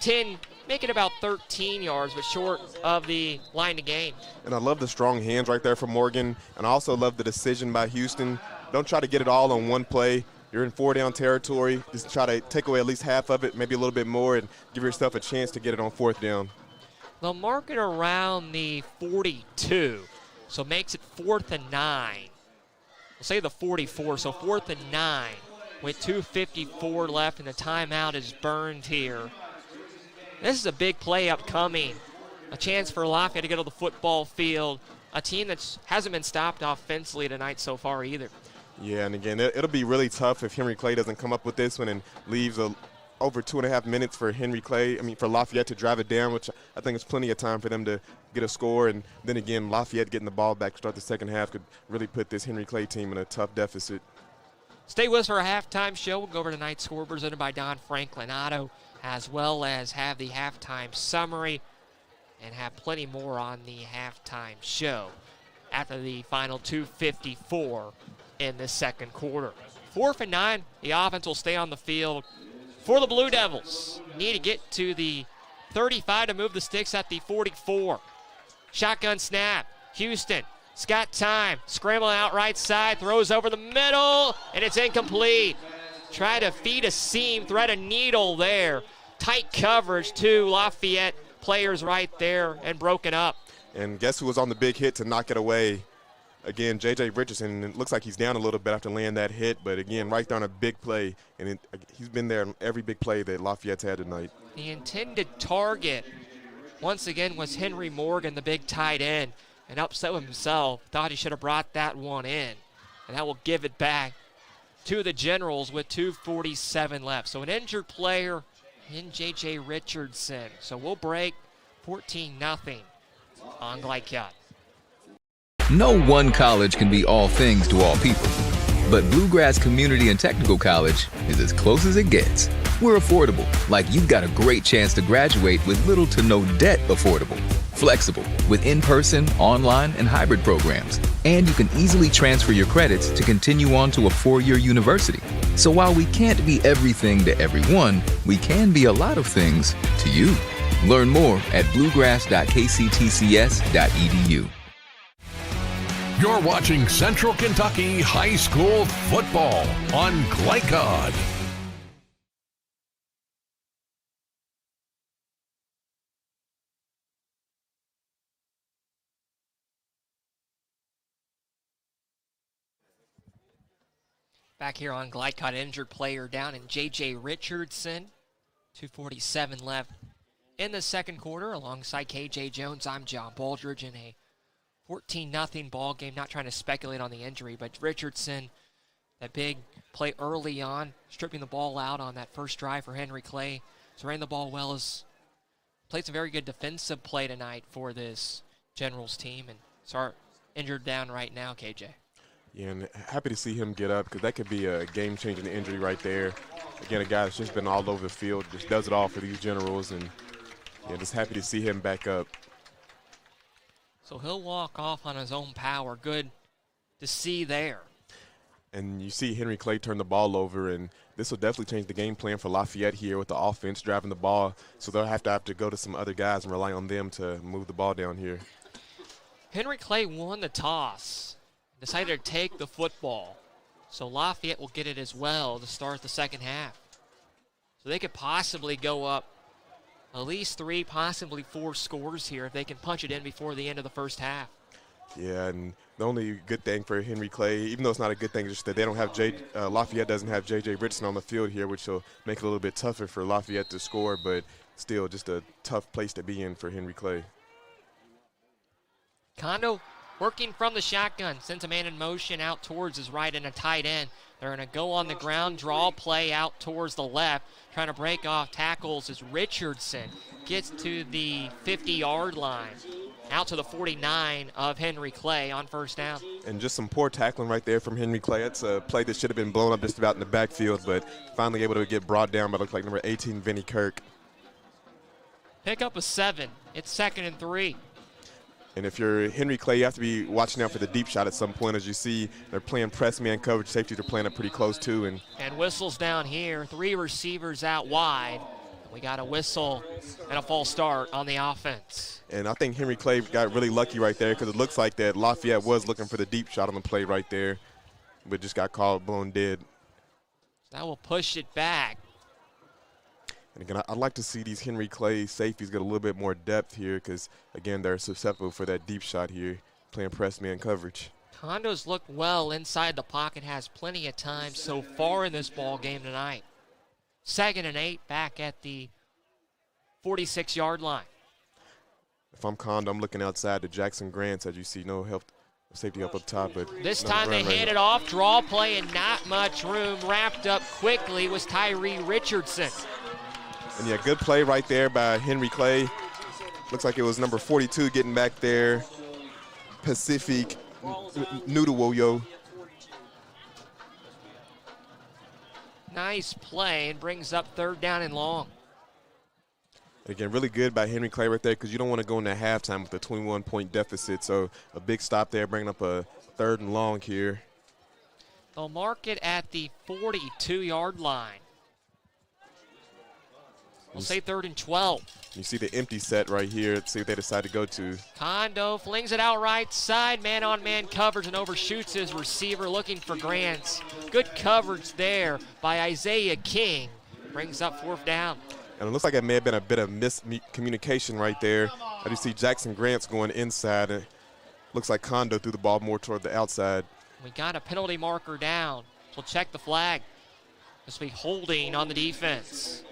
10, make it about 13 yards, but short of the line to gain. And I love the strong hands right there from Morgan. And I also love the decision by Houston. Don't try to get it all on one play. You're in 4-down territory. Just try to take away at least half of it, maybe a little bit more, and give yourself a chance to get it on 4th down. They'll mark it around the 42, so makes it 4th and 9. We'll say the 44, so 4th and 9 with 2:54 left, and the timeout is burned here. This is a big play upcoming. A chance for Lafayette to get on the football field. A team that hasn't been stopped offensively tonight so far either. Yeah, and again, it'll be really tough if Henry Clay doesn't come up with this one and leaves over 2.5 minutes for for Lafayette to drive it down, which I think is plenty of time for them to get a score. And then again, Lafayette getting the ball back to start the second half could really put this Henry Clay team in a tough deficit. Stay with us for a halftime show. We'll go over tonight's score presented by Don Franklin Auto, as well as have the halftime summary and have plenty more on the halftime show after the final 2:54 in the second quarter. 4th and 9, the offense will stay on the field for the Blue Devils. Need to get to the 35 to move the sticks at the 44. Shotgun snap. Houston, it's got time. Scrambling out right side, throws over the middle, and it's incomplete. Try to feed a seam, thread a needle there. Tight coverage, 2 Lafayette players right there, and broken up. And guess who was on the big hit to knock it away? Again, J.J. Richardson. It looks like he's down a little bit after laying that hit, but again, right there on a big play. And he's been there on every big play that Lafayette's had tonight. The intended target, once again, was Henry Morgan, the big tight end, and upset with himself. Thought he should have brought that one in. And that will give it back to the Generals with 2:47 left. So an injured player in J.J. Richardson. So we'll break 14-0 on Glycott. No one college can be all things to all people, but Bluegrass Community and Technical College is as close as it gets. We're affordable, like you've got a great chance to graduate with little to no debt. Affordable, flexible, with in-person, online, and hybrid programs. And you can easily transfer your credits to continue on to a 4-year university. So while we can't be everything to everyone, we can be a lot of things to you. Learn more at bluegrass.kctcs.edu. You're watching Central Kentucky High School Football on Glycod. Back here on Glycod, injured player down in J.J. Richardson. 2:47 left in the second quarter. Alongside K.J. Jones, I'm John Baldridge in a 14-0 ball game. Not trying to speculate on the injury, but Richardson, that big play early on, stripping the ball out on that first drive for Henry Clay. So ran the ball well, as played some very good defensive play tonight for this Generals team. And so injured down right now, KJ. Yeah, and happy to see him get up, because that could be a game-changing injury right there. Again, a guy that's just been all over the field, just does it all for these Generals, and yeah, just happy to see him back up. So he'll walk off on his own power. Good to see there. And you see Henry Clay turn the ball over, and this will definitely change the game plan for Lafayette here with the offense driving the ball. So they'll have to go to some other guys and rely on them to move the ball down here. Henry Clay won the toss, decided to take the football. So Lafayette will get it as well to start the second half. So they could possibly go up at least 3, possibly 4 scores here if they can punch it in before the end of the first half. Yeah, and the only good thing for Henry Clay, even though it's not a good thing, is just that they don't have Lafayette doesn't have J.J. Richardson on the field here, which will make it a little bit tougher for Lafayette to score, but still just a tough place to be in for Henry Clay. Kondo working from the shotgun, sends a man in motion out towards his right and a tight end. They're going to go on the ground, draw play out towards the left, trying to break off tackles as Richardson gets to the 50-yard line, out to the 49 of Henry Clay on first down. And just some poor tackling right there from Henry Clay. It's a play that should have been blown up just about in the backfield, but finally able to get brought down by looks like number 18, Vinny Kirk. Pick up a 7. It's 2nd and 3. And if you're Henry Clay, you have to be watching out for the deep shot at some point. As you see, they're playing press man coverage. Safeties are playing it pretty close too. And whistles down here. 3 receivers out wide. We got a whistle and a false start on the offense. And I think Henry Clay got really lucky right there because it looks like that Lafayette was looking for the deep shot on the play right there, but just got called blown dead. So that will push it back. And again, I'd like to see these Henry Clay safeties get a little bit more depth here because, again, they're susceptible for that deep shot here, playing press man coverage. Kondo's looked well inside the pocket, has plenty of time so far in this ball game tonight. 2nd and 8 back at the 46-yard line. If I'm Kondo, I'm looking outside to Jackson Grants, as you see, no help, safety up top. But this time they hand it off, draw play, and not much room. Wrapped up quickly was Tyree Richardson. And yeah, good play right there by Henry Clay. Looks like it was number 42 getting back there. Pacific Noodlewoyo. Nice play and brings up 3rd down and long. Again, really good by Henry Clay right there because you don't want to go into halftime with a 21-point deficit. So a big stop there, bringing up a 3rd and long here. They'll mark it at the 42-yard line. We'll say 3rd and 12. You see the empty set right here. Let's see what they decide to go to. Kondo flings it out right side, man-on-man coverage, and overshoots his receiver looking for Grants. Good coverage there by Isaiah King. Brings up 4th down. And it looks like it may have been a bit of miscommunication right there. I do see Jackson Grants going inside. And looks like Kondo threw the ball more toward the outside. We got a penalty marker down. We'll check the flag. This will be holding on the defense.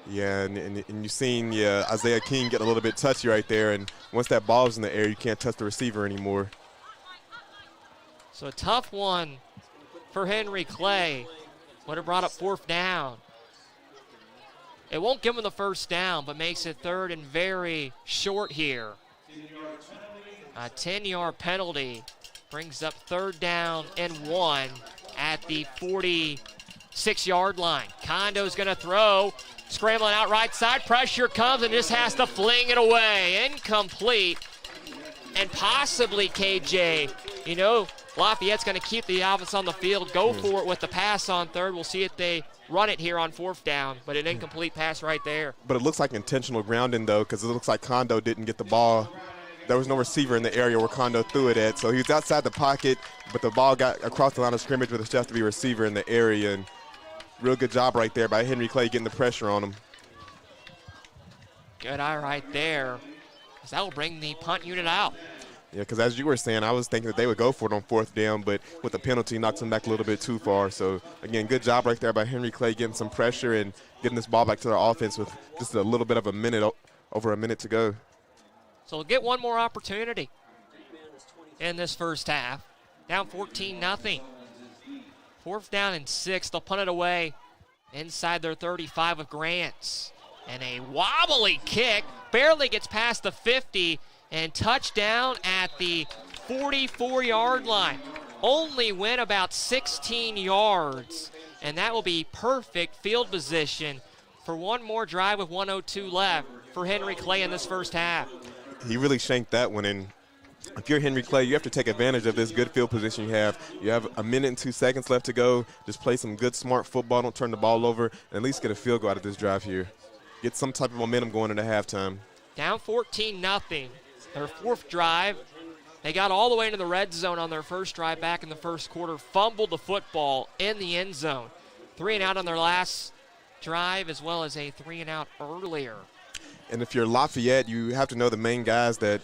Yeah, and you've seen Isaiah King get a little bit touchy right there, and once that ball's in the air, you can't touch the receiver anymore. So a tough one for Henry Clay. Would have brought up 4th down. It won't give him the 1st down, but makes it 3rd and very short here. A 10-yard penalty brings up 3rd down and 1 at the 46-yard line. Kondo's going to throw. Scrambling out right side, pressure comes and just has to fling it away. Incomplete. And possibly KJ, Lafayette's going to keep the offense on the field, go for it with the pass on 3rd. We'll see if they run it here on 4th down, but an incomplete pass right there. But it looks like intentional grounding, though, because it looks like Kondo didn't get the ball. There was no receiver in the area where Kondo threw it at, so he was outside the pocket, but the ball got across the line of scrimmage with a chance to be a receiver in the area. And real good job right there by Henry Clay getting the pressure on him. Good eye right there, because that will bring the punt unit out. Yeah, because as you were saying, I was thinking that they would go for it on 4th down, but with the penalty, knocks them back a little bit too far. So, again, good job right there by Henry Clay getting some pressure and getting this ball back to their offense with just a little bit of over a minute to go. So we'll get one more opportunity in this first half. Down 14-0. 4th down and 6. They'll punt it away inside their 35 of Grants. And a wobbly kick. Barely gets past the 50. And touchdown at the 44-yard line. Only went about 16 yards. And that will be perfect field position for one more drive with 1:02 left for Henry Clay in this first half. He really shanked that one, and if you're Henry Clay, you have to take advantage of this good field position you have. You have a minute and 2 seconds left to go. Just play some good, smart football. Don't turn the ball over, and at least get a field goal out of this drive here. Get some type of momentum going into halftime. Down 14-0. Their fourth drive. They got all the way into the red zone on their first drive back in the first quarter, fumbled the football in the end zone. 3-and-out on their last drive, as well as a 3-and-out earlier. And if you're Lafayette, you have to know the main guys that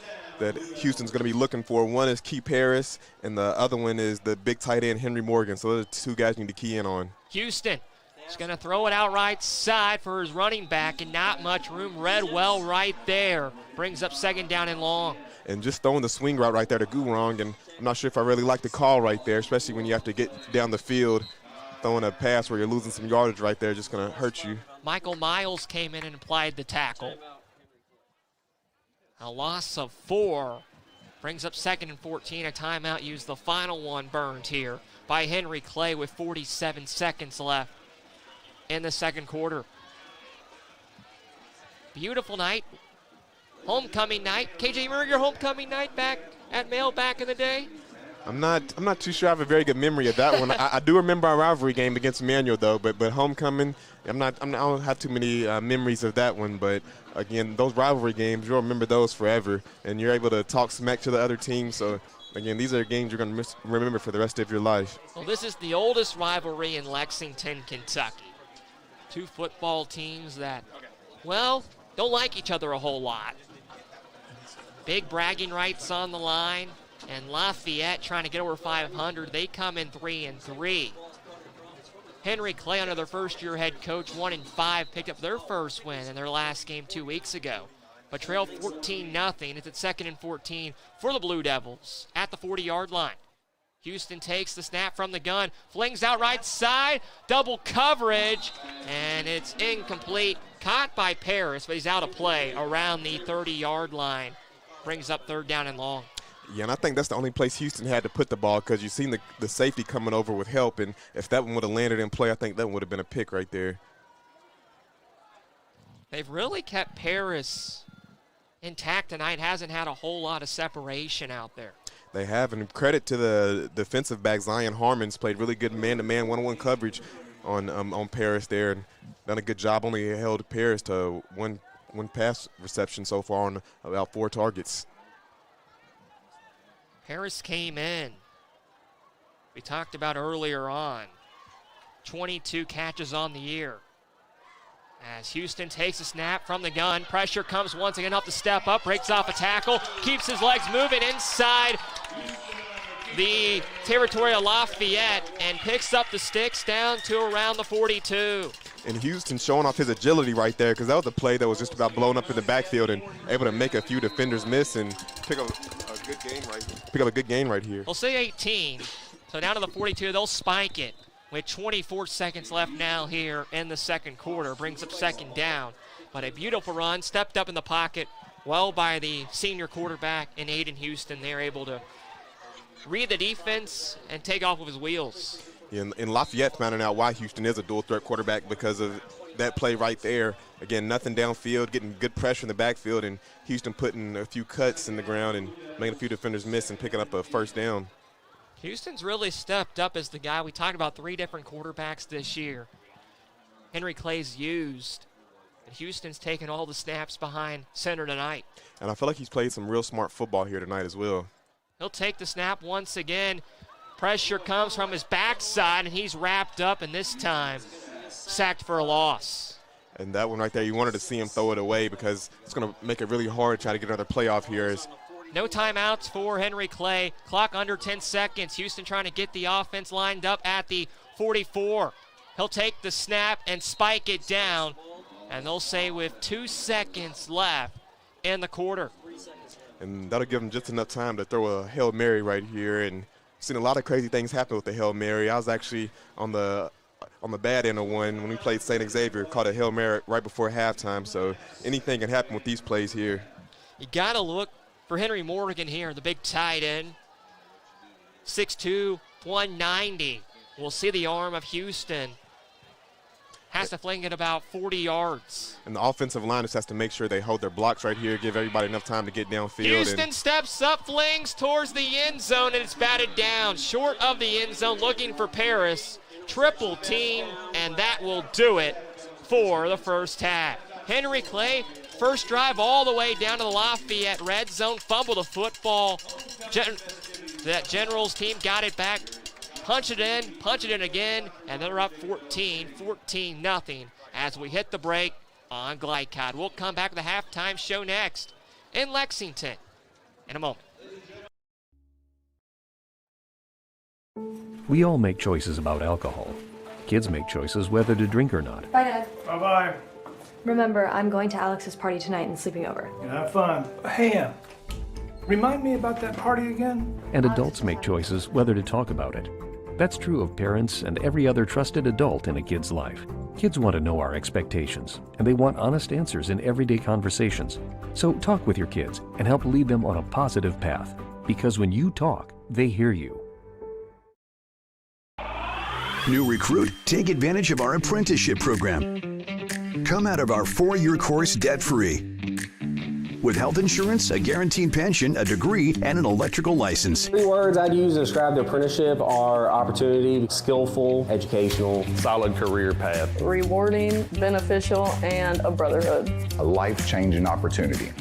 Houston's going to be looking for. One is Key Paris, and the other one is the big tight end, Henry Morgan. So those are two guys you need to key in on. Houston is going to throw it out right side for his running back, and not much room. Read well right there. Brings up 2nd down and long. And just throwing the swing route right there to Gurong, and I'm not sure if I really like the call right there, especially when you have to get down the field. Throwing a pass where you're losing some yardage right there just going to hurt you. Michael Miles came in and applied the tackle. A loss of 4 brings up 2nd and 14. A timeout used, the final one burned here by Henry Clay with 47 seconds left in the second quarter. Beautiful night. Homecoming night. KJ, you remember your homecoming night back at Mail back in the day? I'm not too sure I have a very good memory of that one. I do remember our rivalry game against Manual though, but homecoming, I don't have too many memories of that one. But again, those rivalry games, you'll remember those forever, and you're able to talk smack to the other team. So again, these are games you're going to remember for the rest of your life. Well, this is the oldest rivalry in Lexington, Kentucky. Two football teams that, well, don't like each other a whole lot. Big bragging rights on the line. And Lafayette trying to get over 500. They come in 3-3. Henry Clay, under their first-year head coach, 1-5, picked up their first win in their last game 2 weeks ago. But trail 14-0. It's at 2nd and 14 for the Blue Devils at the 40-yard line. Houston takes the snap from the gun, flings out right side, double coverage, and it's incomplete. Caught by Paris, but he's out of play around the 30-yard line. Brings up 3rd down and long. Yeah, and I think that's the only place Houston had to put the ball, because you've seen the safety coming over with help, and if that one would have landed in play, I think that would have been a pick right there. They've really kept Paris intact tonight. Hasn't had a whole lot of separation out there. They have, and credit to the defensive back, Zion Harmon's played really good man-to-man, one-on-one coverage on Paris there, and done a good job. Only held Paris to one pass reception so far on about 4 targets. Paris came in. We talked about earlier on. 22 catches on the year. As Houston takes a snap from the gun, pressure comes once again up to step up, breaks off a tackle, keeps his legs moving inside the territory of Lafayette, and picks up the sticks down to around the 42. And Houston showing off his agility right there, because that was a play that was just about blown up in the backfield and able to make a few defenders miss and pick up a good gain right here. We'll say 18. So down to the 42, they'll spike it with 24 seconds left now here in the second quarter. Brings up 2nd down. But a beautiful run, stepped up in the pocket well by the senior quarterback in Aiden Houston. They're able to read the defense and take off with his wheels. And Lafayette finding out why Houston is a dual-threat quarterback because of that play right there. Again, nothing downfield, getting good pressure in the backfield, and Houston putting a few cuts in the ground and making a few defenders miss and picking up a 1st down. Houston's really stepped up as the guy. We talked about 3 different quarterbacks this year. Henry Clay's used, and Houston's taken all the snaps behind center tonight. And I feel like he's played some real smart football here tonight as well. He'll take the snap once again. Pressure comes from his backside, and he's wrapped up, and this time sacked for a loss. And that one right there, you wanted to see him throw it away because it's going to make it really hard to try to get another playoff here. No timeouts for Henry Clay. Clock under 10 seconds. Houston trying to get the offense lined up at the 44. He'll take the snap and spike it down, and they'll say with 2 seconds left in the quarter. And that'll give him just enough time to throw a Hail Mary right here. And seen a lot of crazy things happen with the Hail Mary. I was actually on the bad end of one when we played St. Xavier, caught a Hail Mary right before halftime. So anything can happen with these plays here. You got to look for Henry Morgan here, the big tight end. 6'2", 190. We'll see the arm of Houston. has to fling it about 40 yards. And the offensive line just has to make sure they hold their blocks right here, give everybody enough time to get downfield. Houston steps up, flings towards the end zone, and it's batted down. Short of the end zone, looking for Paris. Triple team, and that will do it for the first half. Henry Clay, first drive all the way down to the Lafayette red zone, fumbled the football. That Generals team got it back, punch it in again, and they're up 14-0 as we hit the break on Glycod. We'll come back with the halftime show next in Lexington in a moment. We all make choices about alcohol. Kids make choices whether to drink or not. Bye, Dad. Bye-bye. Remember, I'm going to Alex's party tonight and sleeping over. Have fun. Hey, remind me about that party again? And adults make choices whether to talk about it. That's true of parents and every other trusted adult in a kid's life. Kids want to know our expectations, and they want honest answers in everyday conversations. So talk with your kids and help lead them on a positive path. Because when you talk, they hear you. New recruit? Take advantage of our apprenticeship program. Come out of our 4-year course debt-free. With health insurance, a guaranteed pension, a degree, and an electrical license. 3 words I'd use to describe the apprenticeship are opportunity, skillful, educational, solid career path, Rewarding, beneficial, and a brotherhood. A life-changing opportunity.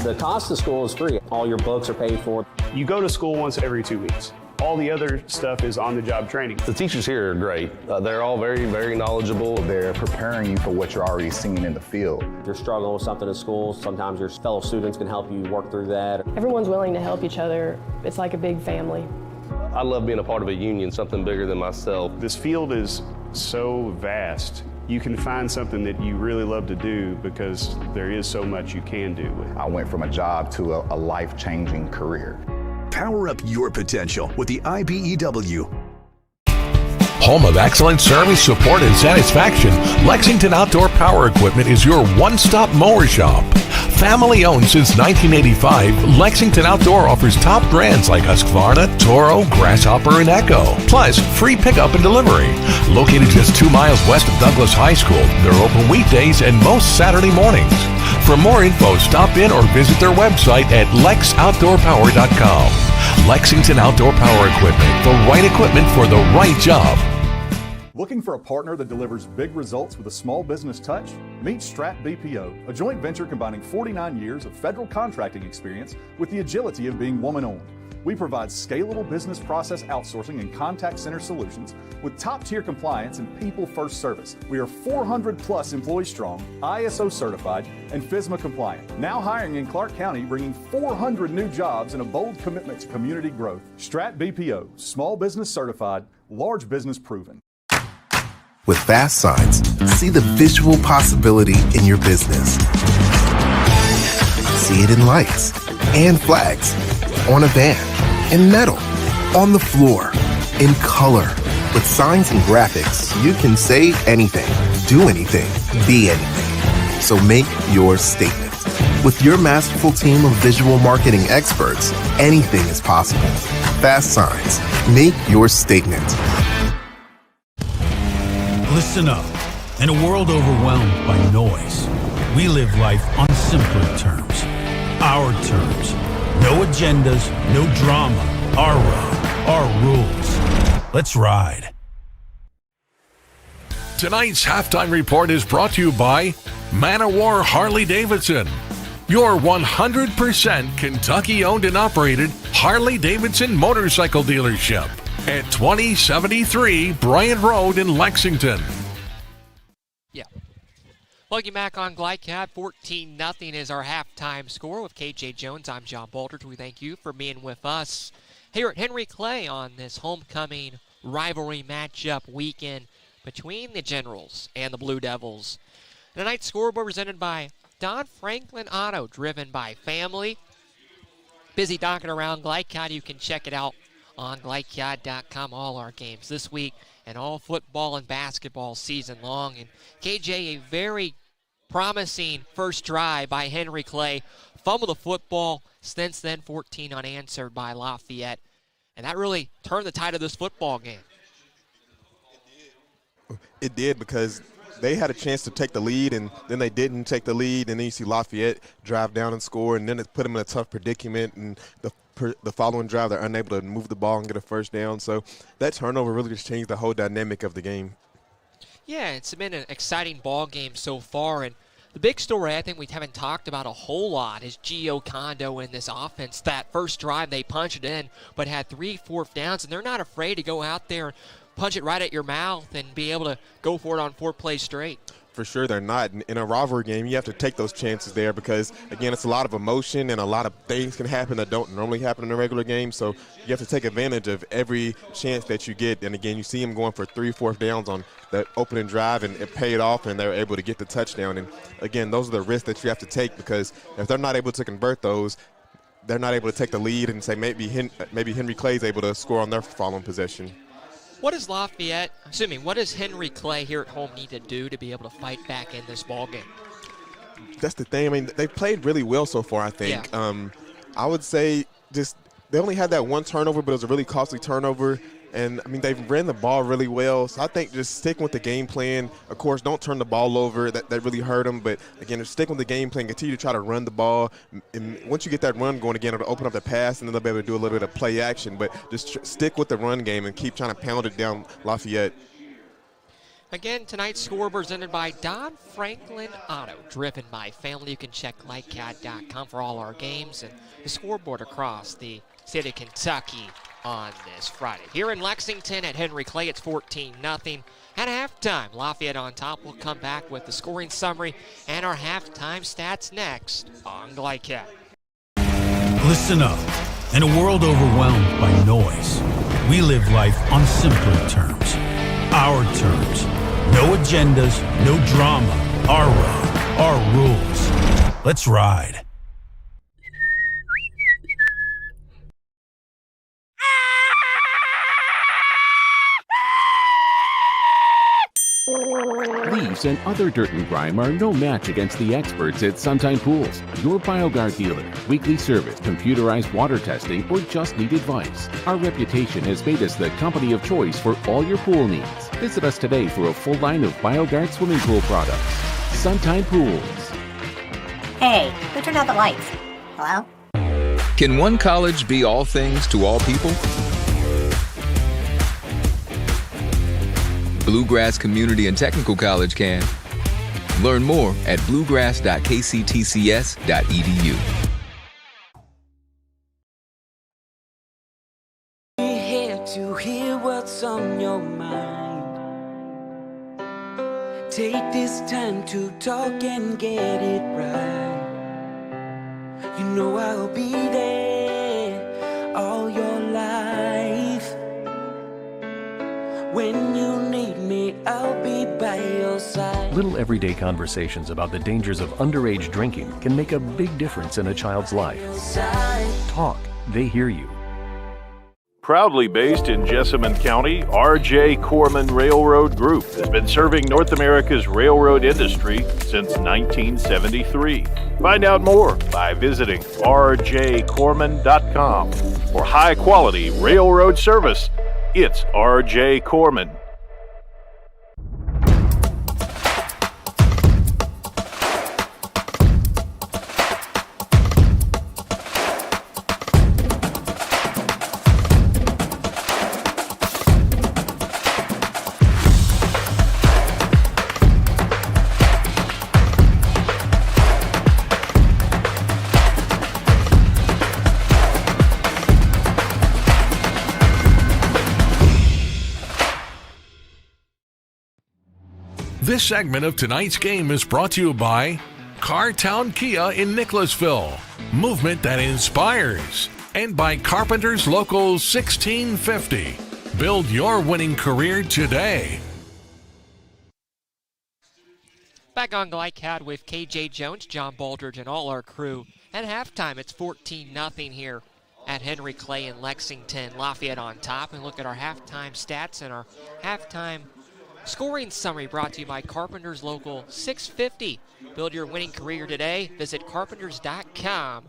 The cost of school is free. All your books are paid for. You go to school once every 2 weeks. All the other stuff is on-the-job training. The teachers here are great. They're all very, very knowledgeable. They're preparing you for what you're already seeing in the field. If you're struggling with something at school, sometimes your fellow students can help you work through that. Everyone's willing to help each other. It's like a big family. I love being a part of a union, something bigger than myself. This field is so vast. You can find something that you really love to do because there is so much you can do with it. I went from a job to a life-changing career. Power up your potential with the IBEW. Home of excellent service, support, and satisfaction, Lexington Outdoor Power Equipment is your one-stop mower shop. Family owned since 1985, Lexington Outdoor offers top brands like Husqvarna, Toro, Grasshopper, and Echo. Plus, free pickup and delivery. Located just 2 miles west of Douglas High School, they're open weekdays and most Saturday mornings. For more info, stop in or visit their website at lexoutdoorpower.com. Lexington Outdoor Power Equipment, the right equipment for the right job. Looking for a partner that delivers big results with a small business touch? Meet Strat BPO, a joint venture combining 49 years of federal contracting experience with the agility of being woman-owned. We provide scalable business process outsourcing and contact center solutions with top-tier compliance and people-first service. We are 400-plus employees strong, ISO certified, and FSMA compliant. Now hiring in Clark County, bringing 400 new jobs and a bold commitment to community growth. Strat BPO, small business certified, large business proven. With fast signs, see the visual possibility in your business. See it in lights and flags, on a van, in metal, on the floor, in color. With signs and graphics, you can say anything, do anything, be anything. So make your statement. With your masterful team of visual marketing experts, anything is possible. Fast signs, make your statement. Listen up. In a world overwhelmed by noise, we live life on simpler terms. Our terms. No agendas, no drama. Our road, our rules. Let's ride. Tonight's halftime report is brought to you by Man of War Harley-Davidson, your 100% Kentucky-owned and operated Harley-Davidson motorcycle dealership at 2073 Bryant Road in Lexington. Yeah. Welcome back on Glycad. 14-0 is our halftime score with KJ Jones. I'm John Baldridge. We thank you for being with us here at Henry Clay on this homecoming rivalry matchup weekend between the Generals and the Blue Devils. Tonight's scoreboard presented by Don Franklin Auto, driven by family. Busy docking around Glycad. You can check it out on Glycad.com. All our games this week and all football and basketball season long. And KJ, a very promising first drive by Henry Clay. Fumbled the football, since then 14 unanswered by Lafayette. And that really turned the tide of this football game. It did, because they had a chance to take the lead, and then they didn't take the lead, and then you see Lafayette drive down and score, and then it put them in a tough predicament, and the following drive they're unable to move the ball and get a first down. So that turnover really just changed the whole dynamic of the game. Yeah, it's been an exciting ball game so far, and the big story I think we haven't talked about a whole lot is Gio Kondo in this offense. That first drive, they punched it in, but had 3 4th downs, and they're not afraid to go out there and punch it right at your mouth and be able to go for it on 4 plays straight. For sure they're not. In a rivalry game, you have to take those chances there because, again, it's a lot of emotion and a lot of things can happen that don't normally happen in a regular game. So you have to take advantage of every chance that you get. And, again, you see them going for 3 4th downs on that opening drive, and it paid off, and they were able to get the touchdown. And, again, those are the risks that you have to take because if they're not able to convert those, they're not able to take the lead and say maybe Henry Clay's able to score on their following possession. What does Henry Clay here at home need to do to be able to fight back in this ball game? That's the thing. I mean, they've played really well so far, I think. Yeah. I would say just they only had that one turnover, but it was a really costly turnover. And, I mean, they've ran the ball really well. So I think just sticking with the game plan. Of course, don't turn the ball over. That really hurt them. But, again, just stick with the game plan. Continue to try to run the ball. And once you get that run going again, it'll open up the pass, and then they'll be able to do a little bit of play action. But just stick with the run game and keep trying to pound it down Lafayette. Again, tonight's score presented by Don Franklin Auto, driven by family. You can check lightcat.com for all our games and the scoreboard across the state of Kentucky on this Friday. Here in Lexington at Henry Clay, it's 14-0. At halftime, Lafayette on top. We'll come back with the scoring summary and our halftime stats next on GlideCat. Listen up. In a world overwhelmed by noise, we live life on simpler terms. Our terms. No agendas, no drama. Our road, our rules. Let's ride. Leaves and other dirt and grime are no match against the experts at Sunshine Pools, your BioGuard dealer. Weekly service, computerized water testing, or just need advice. Our reputation has made us the company of choice for all your pool needs. Visit us today for a full line of BioGuard swimming pool products. Sunshine Pools. Hey, who turned out the lights? Hello? Can one college be all things to all people? Bluegrass Community and Technical College can. Learn more at bluegrass.kctcs.edu. We're here to hear what's on your mind. Take this time to talk and get it right. You know I'll be there all your life. When you need me, I'll be by your side. Little everyday conversations about the dangers of underage drinking can make a big difference in a child's life. Talk, they hear you. Proudly based in Jessamine County, R.J. Corman Railroad Group has been serving North America's railroad industry since 1973. Find out more by visiting rjcorman.com. For high-quality railroad service, it's R.J. Corman. This segment of tonight's game is brought to you by Cartown Kia in Nicholasville, movement that inspires, and by Carpenter's Local 1650. Build your winning career today. Back on GlideCat with KJ Jones, John Baldridge, and all our crew. At halftime, it's 14-0 here at Henry Clay in Lexington. Lafayette on top. And look at our halftime stats and our halftime scoring summary brought to you by Carpenter's Local 650. Build your winning career today. Visit carpenters.com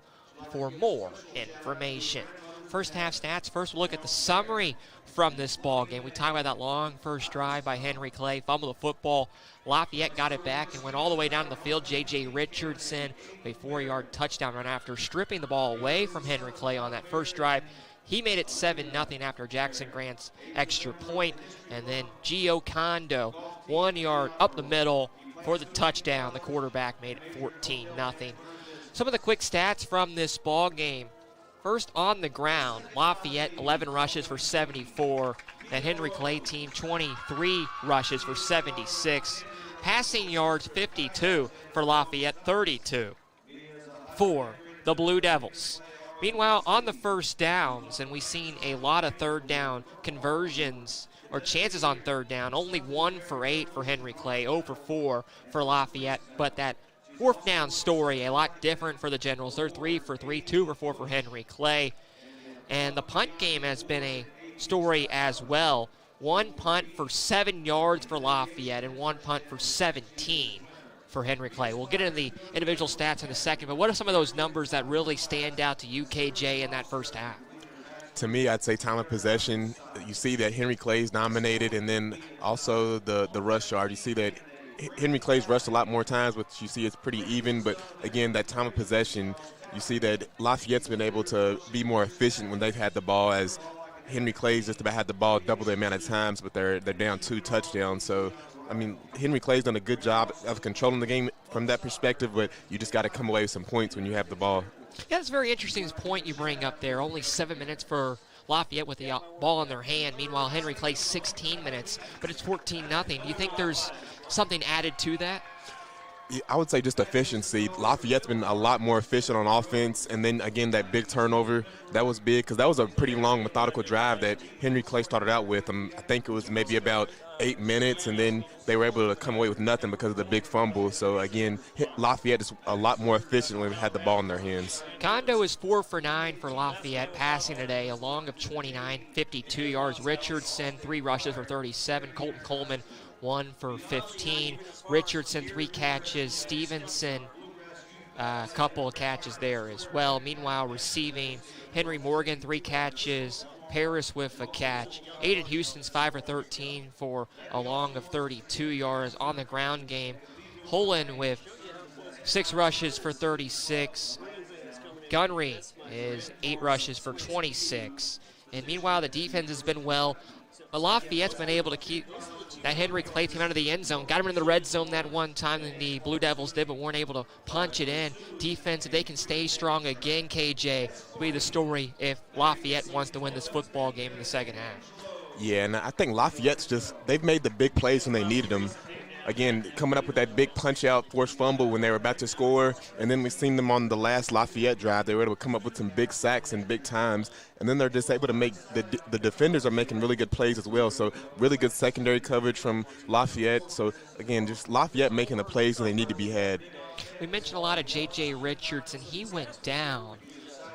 for more information. first half stats. First, we'll look at the summary from this ball game. We talked about that long first drive by Henry Clay, fumbled the football. Lafayette got it back and went all the way down the field. J.J. Richardson, a 4-yard touchdown run after stripping the ball away from Henry Clay on that first drive. He made it 7-0 after Jackson Grant's extra point. And then Gio Kondo, 1 yard up the middle for the touchdown. The quarterback made it 14-0. Some of the quick stats from this ball game. First on the ground, Lafayette 11 rushes for 74. That Henry Clay team 23 rushes for 76. Passing yards 52 for Lafayette, 32 for the Blue Devils. Meanwhile, on the first downs, and we've seen a lot of third down conversions or chances on third down, only 1 for 8 for Henry Clay, 0 for 4 for Lafayette, but that fourth down story, a lot different for the Generals. They're 3 for 3, 2 for 4 for Henry Clay. And the punt game has been a story as well. 1 punt for 7 yards for Lafayette and 1 punt for 17 for Henry Clay. We'll get into the individual stats in a second, but what are some of those numbers that really stand out to you, KJ, in that first half? To me, I'd say time of possession. You see that Henry Clay's dominated, and then also the rush yard. You see that Henry Clay's rushed a lot more times, but you see it's pretty even. But, again, that time of possession, you see that Lafayette's been able to be more efficient when they've had the ball, as Henry Clay's just about had the ball double the amount of times, but they're down 2 touchdowns. So, I mean, Henry Clay's done a good job of controlling the game from that perspective, but you just got to come away with some points when you have the ball. Yeah, that's a very interesting point you bring up there. Only 7 minutes for Lafayette with the ball in their hand. Meanwhile, Henry Clay 16 minutes, but it's 14-0. Do you think there's something added to that? I would say just efficiency. Lafayette's been a lot more efficient on offense, and then, again, that big turnover, that was big because that was a pretty long, methodical drive that Henry Clay started out with. I think it was maybe about 8 minutes, and then they were able to come away with nothing because of the big fumble. So, again, Lafayette is a lot more efficient when they had the ball in their hands. Kondo is 4 for 9 for Lafayette passing today, a long of 29, 52 yards. Richardson, 3 rushes for 37. Colton Coleman, 1 for 15. Richardson, 3 catches. Stevenson, a couple of catches there as well. Meanwhile, receiving, Henry Morgan, 3 catches. Paris with a catch. Aiden Houston's 5 for 13 for a long of 32 yards. On the ground game, Holland with 6 rushes for 36. Gunry is 8 rushes for 26. And meanwhile, the defense has been well. Lafayette's been able to keep that Henry Clay team out of the end zone. Got him in the red zone that one time than the Blue Devils did, but weren't able to punch it in. Defense, if they can stay strong again, KJ, will be the story if Lafayette wants to win this football game in the second half. Yeah, and I think Lafayette's they've made the big plays when they needed them. Again, coming up with that big punch-out forced fumble when they were about to score, and then we've seen them on the last Lafayette drive. They were able to come up with some big sacks and big times, and then they're just able to make the defenders are making really good plays as well. So really good secondary coverage from Lafayette. So, again, just Lafayette making the plays when they need to be had. We mentioned a lot of J.J. Richardson. He went down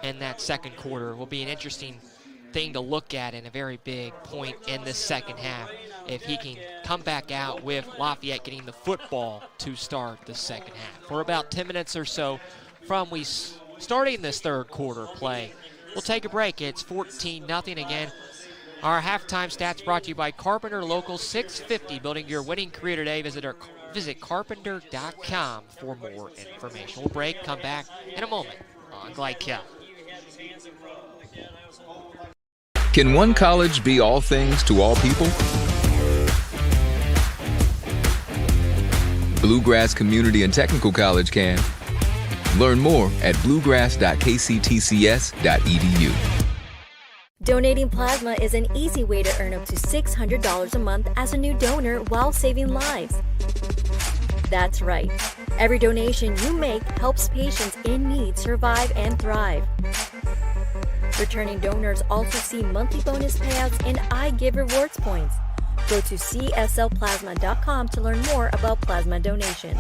in that second quarter. Will be an interesting thing to look at and a very big point in this second half if he can come back out with Lafayette getting the football to start the second half. We're about 10 minutes or so from starting this third quarter play. We'll take a break. It's 14-0 again. Our halftime stats brought to you by Carpenter Local 650. Building your winning career today. Visit carpenter.com for more information. We'll break, come back in a moment on Glide Kell. Can one college be all things to all people? Bluegrass Community and Technical College can. Learn more at bluegrass.kctcs.edu. Donating plasma is an easy way to earn up to $600 a month as a new donor while saving lives. That's right. Every donation you make helps patients in need survive and thrive. Returning donors also see monthly bonus payouts and I Give Rewards points. Go to cslplasma.com to learn more about plasma donation.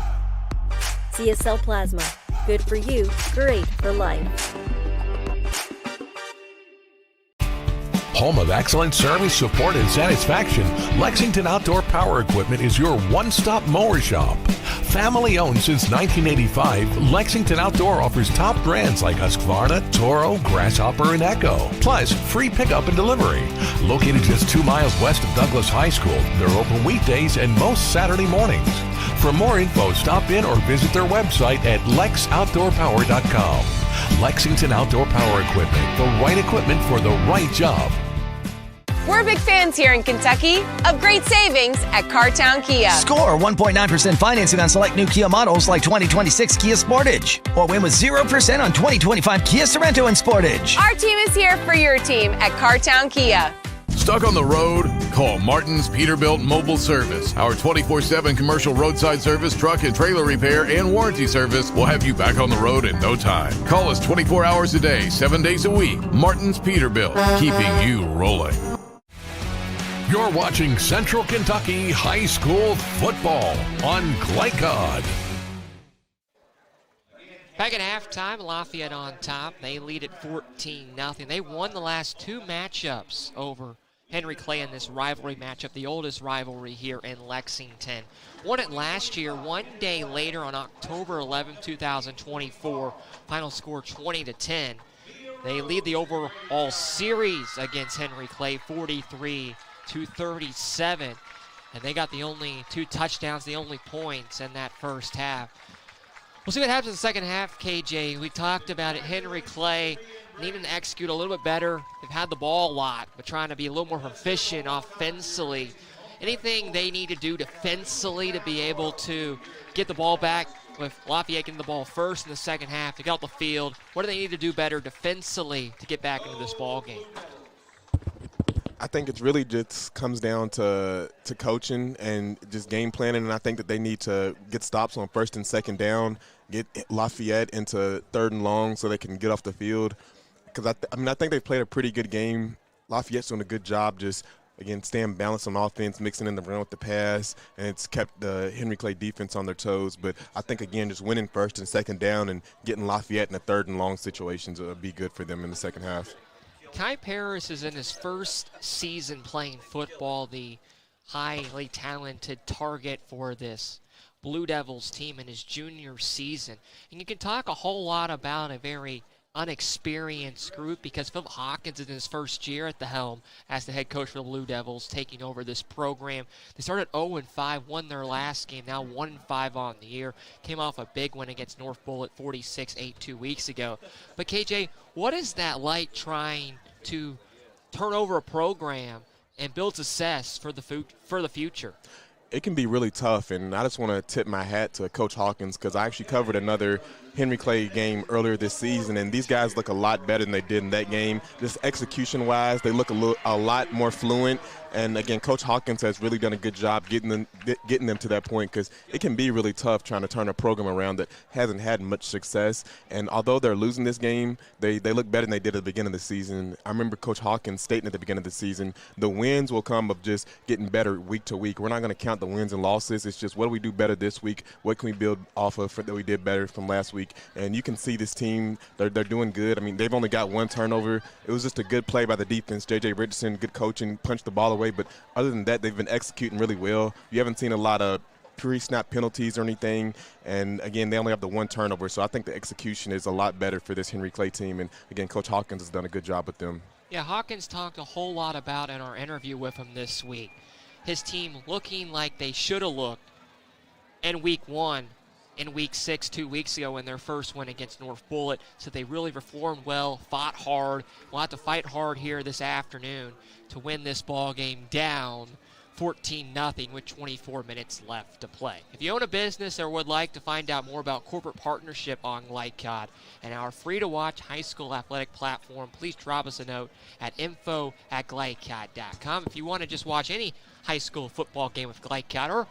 CSL Plasma. Good for you, great for life. Home of excellent service, support, and satisfaction, Lexington Outdoor Power Equipment is your one-stop mower shop. Family owned since 1985, Lexington Outdoor offers top brands like Husqvarna, Toro, Grasshopper, and Echo. Plus, free pickup and delivery. Located just 2 miles west of Douglas High School, they're open weekdays and most Saturday mornings. For more info, stop in or visit their website at lexoutdoorpower.com. Lexington Outdoor Power Equipment, the right equipment for the right job. We're big fans here in Kentucky of great savings at Cartown Kia. Score 1.9% financing on select new Kia models like 2026 Kia Sportage. Or win with 0% on 2025 Kia Sorento and Sportage. Our team is here for your team at Cartown Kia. Stuck on the road? Call Martin's Peterbilt Mobile Service. Our 24/7 commercial roadside service, truck and trailer repair, and warranty service will have you back on the road in no time. Call us 24 hours a day, 7 days a week. Martin's Peterbilt, keeping you rolling. You're watching Central Kentucky High School football on Glycod. Back at halftime, Lafayette on top. They lead at 14-0. They won the last 2 matchups over Henry Clay in this rivalry matchup, the oldest rivalry here in Lexington. Won it last year, 1 day later on October 11, 2024. Final score 20-10. They lead the overall series against Henry Clay 43-37. And they got the only 2 touchdowns, the only points in that first half. We'll see what happens in the second half, KJ. We talked about it. Henry Clay needing to execute a little bit better. They've had the ball a lot, but trying to be a little more efficient offensively. Anything they need to do defensively to be able to get the ball back, with Lafayette getting the ball first in the second half to get out the field? What do they need to do better defensively to get back into this ball game? I think it really just comes down to coaching and just game planning, and I think that they need to get stops on first and second down, get Lafayette into 3rd and long so they can get off the field. Because I think they played a pretty good game. Lafayette's doing a good job just, again, staying balanced on offense, mixing in the run with the pass, and it's kept the Henry Clay defense on their toes. But I think, again, just winning first and second down and getting Lafayette in the 3rd and long situations will be good for them in the second half. Kai Paris is in his first season playing football, the highly talented target for this Blue Devils team in his junior season. And you can talk a whole lot about a very unexperienced group because Philip Hawkins is in his first year at the helm as the head coach for the Blue Devils, taking over this program. They started 0-5, won their last game, now 1-5 on the year. Came off a big win against North Bullitt 46-8 2 weeks ago. But KJ, what is that like trying to turn over a program and build success for the future? It can be really tough, and I just want to tip my hat to Coach Hawkins because I actually covered another Henry Clay game earlier this season, and these guys look a lot better than they did in that game. Just execution-wise, they look a lot more fluent. And, again, Coach Hawkins has really done a good job getting them to that point because it can be really tough trying to turn a program around that hasn't had much success. And although they're losing this game, they look better than they did at the beginning of the season. I remember Coach Hawkins stating at the beginning of the season, the wins will come of just getting better week to week. We're not going to count the wins and losses. It's just what do we do better this week? What can we build off of that we did better from last week? And you can see this team, they're doing good. I mean, they've only got 1 turnover. It was just a good play by the defense. J.J. Richardson, good coaching, punched the ball away. But other than that, they've been executing really well. You haven't seen a lot of pre-snap penalties or anything. And, again, they only have the 1 turnover. So I think the execution is a lot better for this Henry Clay team. And, again, Coach Hawkins has done a good job with them. Yeah, Hawkins talked a whole lot about in our interview with him this week. His team looking like they should have looked in week 1, in week 6, 2 weeks ago in their first win against North Bullitt. So they really performed well, fought hard. We'll have to fight hard here this afternoon to win this ball game down 14-0 with 24 minutes left to play. If you own a business or would like to find out more about corporate partnership on Glycod and our free-to-watch high school athletic platform, please drop us a note at info@glycod.com. If you want to just watch any high school football game with Glycod or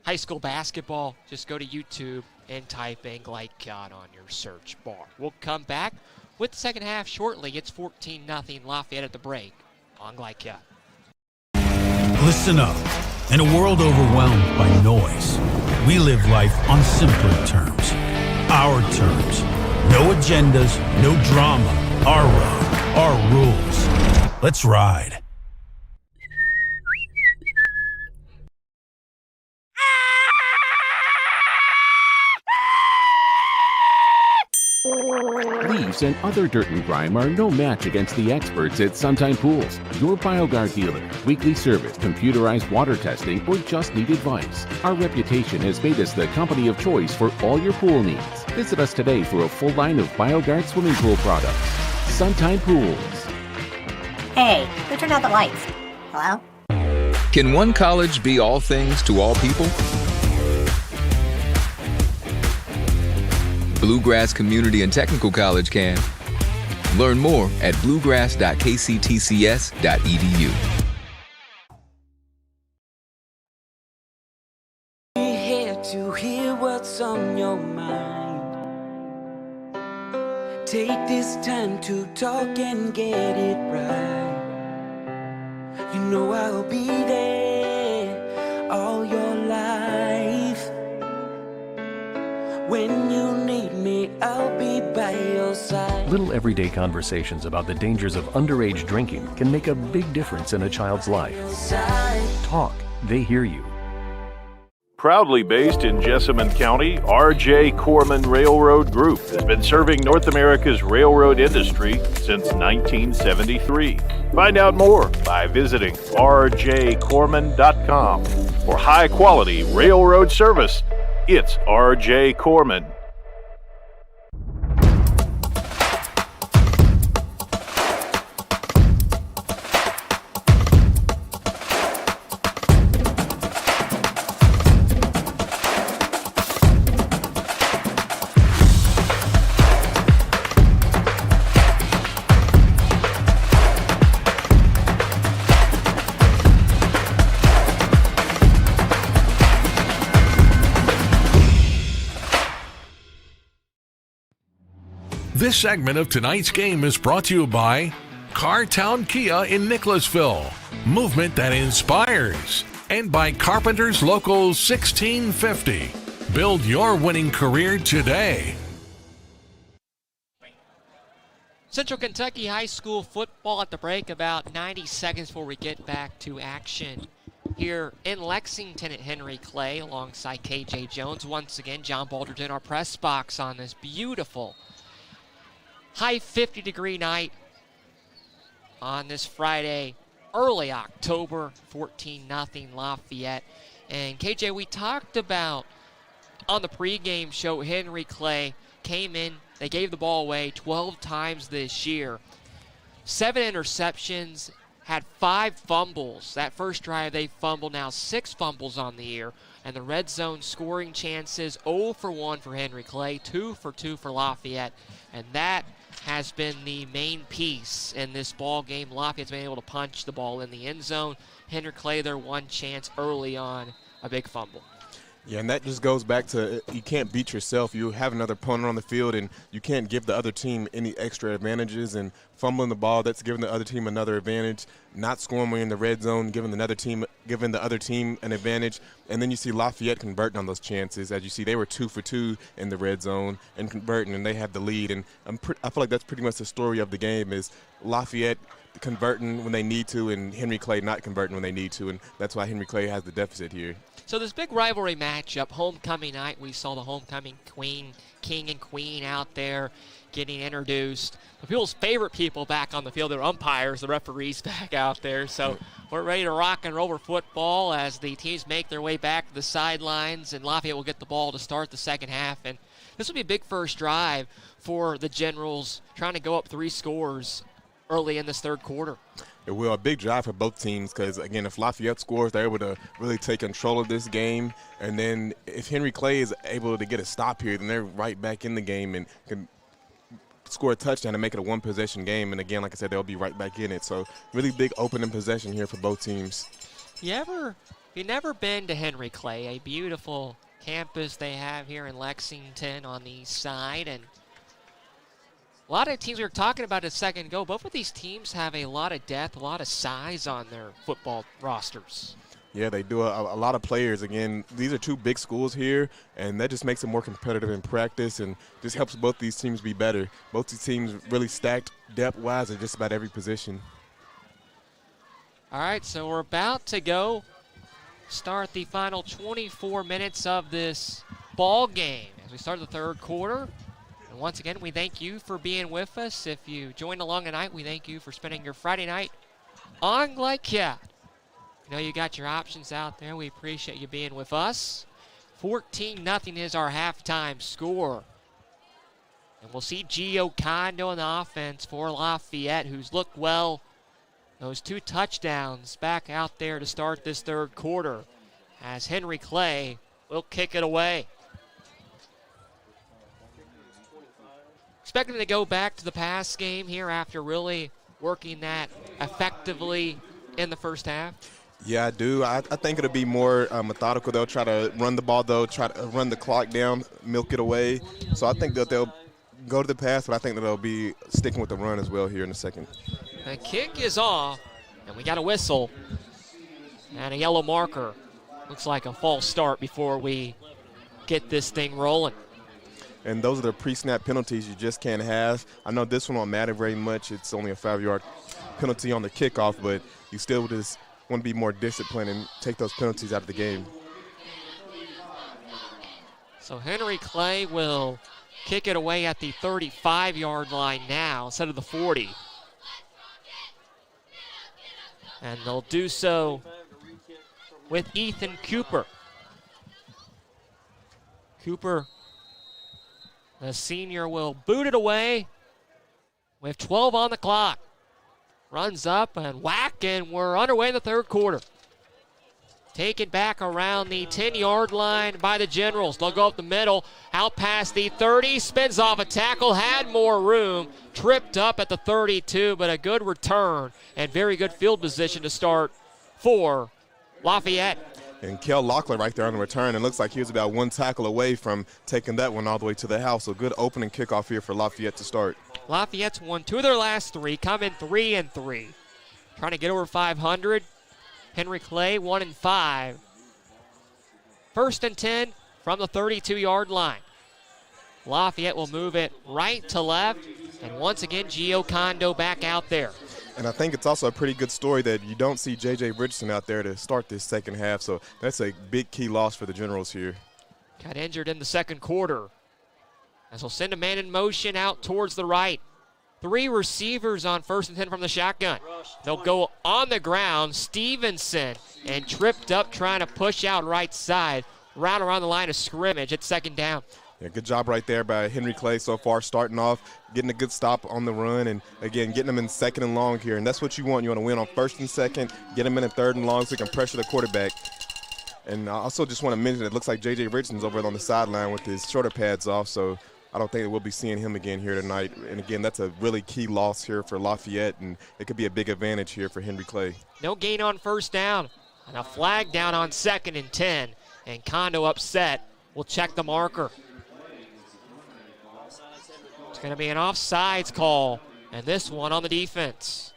high school basketball, just go to YouTube and type in Glycod on your search bar. We'll come back with the second half shortly. It's 14-0 Lafayette at the break on Glycod. Listen up. In a world overwhelmed by noise, we live life on simpler terms. Our terms. No agendas, no drama. Our road, our rules. Let's ride. Leaves and other dirt and grime are no match against the experts at Sunshine Pools, your BioGuard dealer. Weekly service, computerized water testing, or just need advice. Our reputation has made us the company of choice for all your pool needs. Visit us today for a full line of BioGuard swimming pool products. Sunshine Pools. Hey, who turned out the lights? Hello? Can one college be all things to all people? Bluegrass Community and Technical College can. Learn more at bluegrass.kctcs.edu. We're here to hear what's on your mind. Take this time to talk and get it right. You know I'll be there all your life. When you need me, I'll be by your side. Little everyday conversations about the dangers of underage drinking can make a big difference in a child's life. Talk, they hear you. Proudly based in Jessamine County, R.J. Corman Railroad Group has been serving North America's railroad industry since 1973. Find out more by visiting rjcorman.com. For high-quality railroad service, it's R.J. Corman. This segment of tonight's game is brought to you by Cartown Kia in Nicholasville, movement that inspires, and by Carpenter's Local 1650. Build your winning career today. Central Kentucky High School football at the break, about 90 seconds before we get back to action here in Lexington at Henry Clay alongside KJ Jones. Once again, John Balderton, our press box on this beautiful high 50-degree night on this Friday, early October, 14-0 Lafayette. And KJ, we talked about on the pregame show, Henry Clay came in, they gave the ball away 12 times this year. 7 interceptions, had 5 fumbles. That first drive they fumbled, now 6 fumbles on the year. And the red zone scoring chances, 0 for 1 for Henry Clay, 2 for 2 for Lafayette. And that has been the main piece in this ball game. Lafayette's been able to punch the ball in the end zone. Henry Clay, their one chance early on, a big fumble. Yeah, and that just goes back to you can't beat yourself. You have another opponent on the field, and you can't give the other team any extra advantages. And fumbling the ball, that's giving the other team another advantage. Not scoring when you're in the red zone, giving the other team an advantage. And then you see Lafayette converting on those chances. As you see, they were 2 for 2 in the red zone and converting, and they have the lead. And I feel like that's pretty much the story of the game is Lafayette converting when they need to and Henry Clay not converting when they need to. And that's why Henry Clay has the deficit here. So this big rivalry matchup, homecoming night, we saw the homecoming king and queen out there getting introduced. The people's favorite people back on the field, their umpires, the referees back out there. So we're ready to rock and roll for football as the teams make their way back to the sidelines, and Lafayette will get the ball to start the second half. And this will be a big first drive for the Generals, trying to go up 3 scores early in this third quarter. It will. A big drive for both teams because, again, if Lafayette scores, they're able to really take control of this game. And then if Henry Clay is able to get a stop here, then they're right back in the game and can score a touchdown and make it a one-possession game. And, again, like I said, they'll be right back in it. So really big opening possession here for both teams. You've never been to Henry Clay, a beautiful campus they have here in Lexington on the east side. And a lot of teams we were talking about a second ago, both of these teams have a lot of depth, a lot of size on their football rosters. Yeah, they do. A lot of players. Again, these are 2 big schools here, and that just makes it more competitive in practice and just helps both these teams be better. Both these teams really stacked depth-wise at just about every position. All right, so we're about to go start the final 24 minutes of this ball game as we start the third quarter. And once again, we thank you for being with us. If you joined along tonight, we thank you for spending your Friday night on Lafayette. I know you got your options out there. We appreciate you being with us. 14-0 is our halftime score. And we'll see Gio Kondo in the offense for Lafayette, who's looked well. Those 2 touchdowns back out there to start this third quarter as Henry Clay will kick it away. Expecting to go back to the pass game here after really working that effectively in the first half. Yeah, I do. I think it'll be more methodical. They'll try to run the ball, though, try to run the clock down, milk it away. So I think that they'll go to the pass, but I think that they'll be sticking with the run as well here in a second. The kick is off, and we got a whistle and a yellow marker. Looks like a false start before we get this thing rolling. And those are the pre-snap penalties you just can't have. I know this one won't matter very much. It's only a 5-yard penalty on the kickoff, but you still just want to be more disciplined and take those penalties out of the game. So Henry Clay will kick it away at the 35-yard line now instead of the 40. And they'll do so with Ethan Cooper. Cooper, the senior, will boot it away with 12 on the clock. Runs up and whack, and we're underway in the third quarter. Taken back around the 10-yard line by the Generals. They'll go up the middle, out past the 30, spins off a tackle, had more room, tripped up at the 32, but a good return and very good field position to start for Lafayette. And Kel Locklear right there on the return. It looks like he was about 1 tackle away from taking that one all the way to the house. So good opening kickoff here for Lafayette to start. Lafayette's won 2 of their last 3, come in 3-3. Trying to get over 500. Henry Clay 1-5. 1st and 10 from the 32-yard line. Lafayette will move it right to left. And once again, Gio Kondo back out there. And I think it's also a pretty good story that you don't see J.J. Richardson out there to start this second half. So that's a big key loss for the Generals here. Got injured in the second quarter. As we'll send a man in motion out towards the right. 3 receivers on 1st and 10 from the shotgun. They'll go on the ground. Stevenson and tripped up trying to push out right side. Right around the line of scrimmage at 2nd down. Yeah, good job right there by Henry Clay so far, starting off, getting a good stop on the run, and, again, getting them in 2nd and long here. And that's what you want. You want to win on 1st and 2nd, get them in 3rd and long so you can pressure the quarterback. And I also just want to mention it looks like J.J. Richardson's over on the sideline with his shoulder pads off, so I don't think that we'll be seeing him again here tonight. And, again, that's a really key loss here for Lafayette, and it could be a big advantage here for Henry Clay. No gain on 1st down, and a flag down on 2nd and 10. And Kondo upset. We'll check the marker. It's going to be an offsides call, and this one on the defense.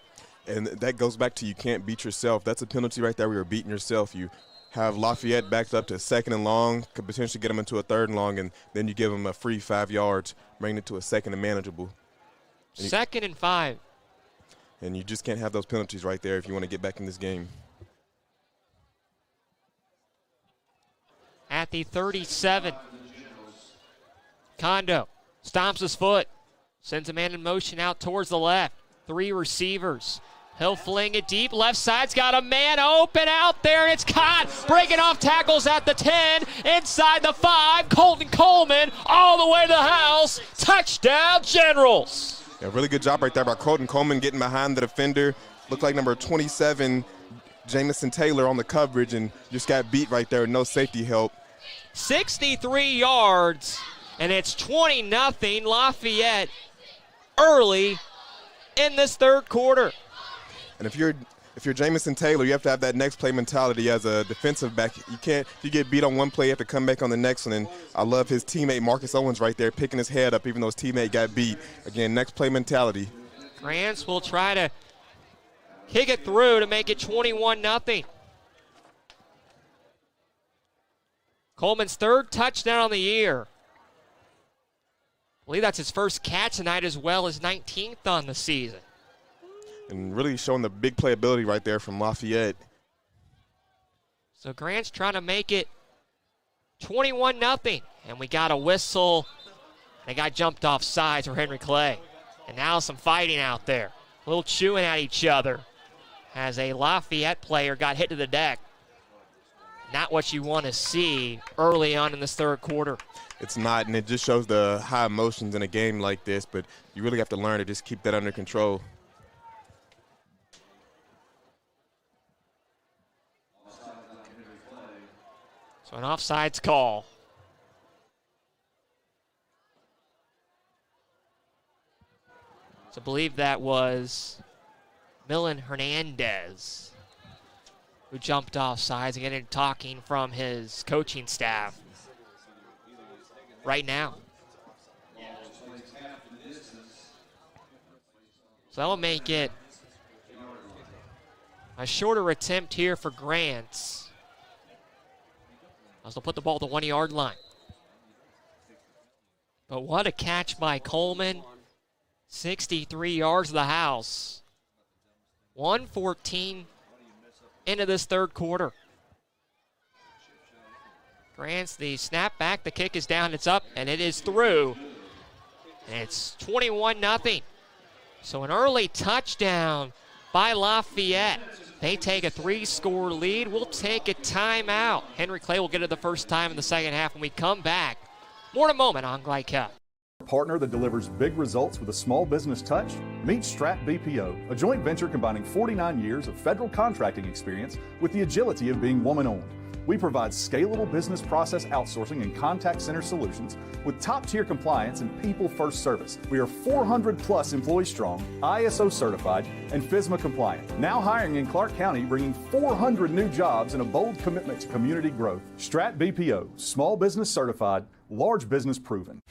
And that goes back to you can't beat yourself. That's a penalty right there where you're beating yourself. You have Lafayette backed up to 2nd and long, could potentially get them into a 3rd and long, and then you give them a free 5 yards, bringing it to a 2nd and manageable. And 2nd and 5. And you just can't have those penalties right there if you want to get back in this game. At the 37, Kondo stomps his foot, sends a man in motion out towards the left. 3 receivers. He'll fling it deep. Left side's got a man open out there, and it's caught. Breaking off tackles at the 10, inside the 5. Colton Coleman all the way to the house. Touchdown, Generals. Yeah, really good job right there by Colton Coleman getting behind the defender. Looked like number 27, Jamison Taylor, on the coverage, and just got beat right there with no safety help. 63 yards, and it's 20-0 Lafayette early in this third quarter. And if you're Jamison Taylor, you have to have that next play mentality as a defensive back. You can't, if you get beat on one play, you have to come back on the next one. And I love his teammate Marcus Owens right there picking his head up even though his teammate got beat. Again, next play mentality. Grants will try to kick it through to make it 21-0. Coleman's 3rd touchdown on the year. I believe that's his first catch tonight as well as 19th on the season. And really showing the big playability right there from Lafayette. So Grant's trying to make it 21-0. And we got a whistle. They got jumped off sides for Henry Clay. And now some fighting out there. A little chewing at each other as a Lafayette player got hit to the deck. Not what you want to see early on in this third quarter. It's not, and it just shows the high emotions in a game like this, but you really have to learn to just keep that under control. So an offsides call. So I believe that was Millen Hernandez who jumped off sides and getting talking from his coaching staff right now. So that will make it a shorter attempt here for Grants, as they'll put the ball at the 1-yard line. But what a catch by Coleman. 63 yards of the house. 1:14 into this third quarter. Grants the snap back, the kick is down, it's up, and it is through. And it's 21-0. So an early touchdown by Lafayette. They take a 3-score lead. We'll take a timeout. Henry Clay will get it the first time in the second half when we come back. More in a moment on Glide Cup. Partner that delivers big results with a small business touch? Meet Strat BPO, a joint venture combining 49 years of federal contracting experience with the agility of being woman-owned. We provide scalable business process outsourcing and contact center solutions with top-tier compliance and people-first service. We are 400-plus employees strong, ISO certified, and FSMA compliant. Now hiring in Clark County, bringing 400 new jobs and a bold commitment to community growth. Strat BPO, small business certified, large business proven.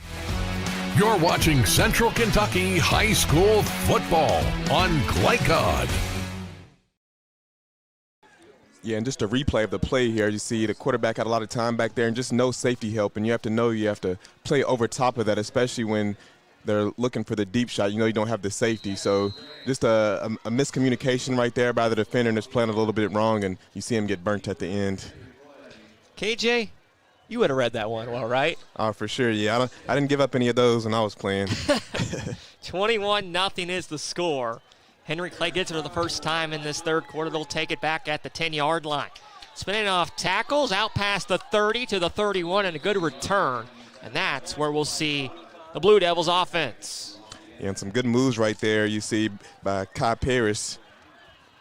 You're watching Central Kentucky High School football on Glycod. Yeah, and just a replay of the play here. You see the quarterback had a lot of time back there and just no safety help. And you have to know you have to play over top of that, especially when they're looking for the deep shot. You know you don't have the safety. So just a miscommunication right there by the defender, and it's playing a little bit wrong, and you see him get burnt at the end. KJ, you would have read that one well, right? Oh, for sure, yeah. I didn't give up any of those when I was playing. 21-0 is the score. Henry Clay gets it for the first time in this third quarter. They'll take it back at the 10-yard line. Spinning off tackles, out past the 30 to the 31, and a good return. And that's where we'll see the Blue Devils offense. Yeah, and some good moves right there you see by Kai Paris,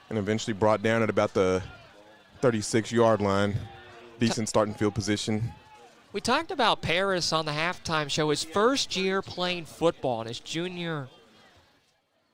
and eventually brought down at about the 36-yard line. Decent starting field position. We talked about Paris on the halftime show. His first year playing football and his junior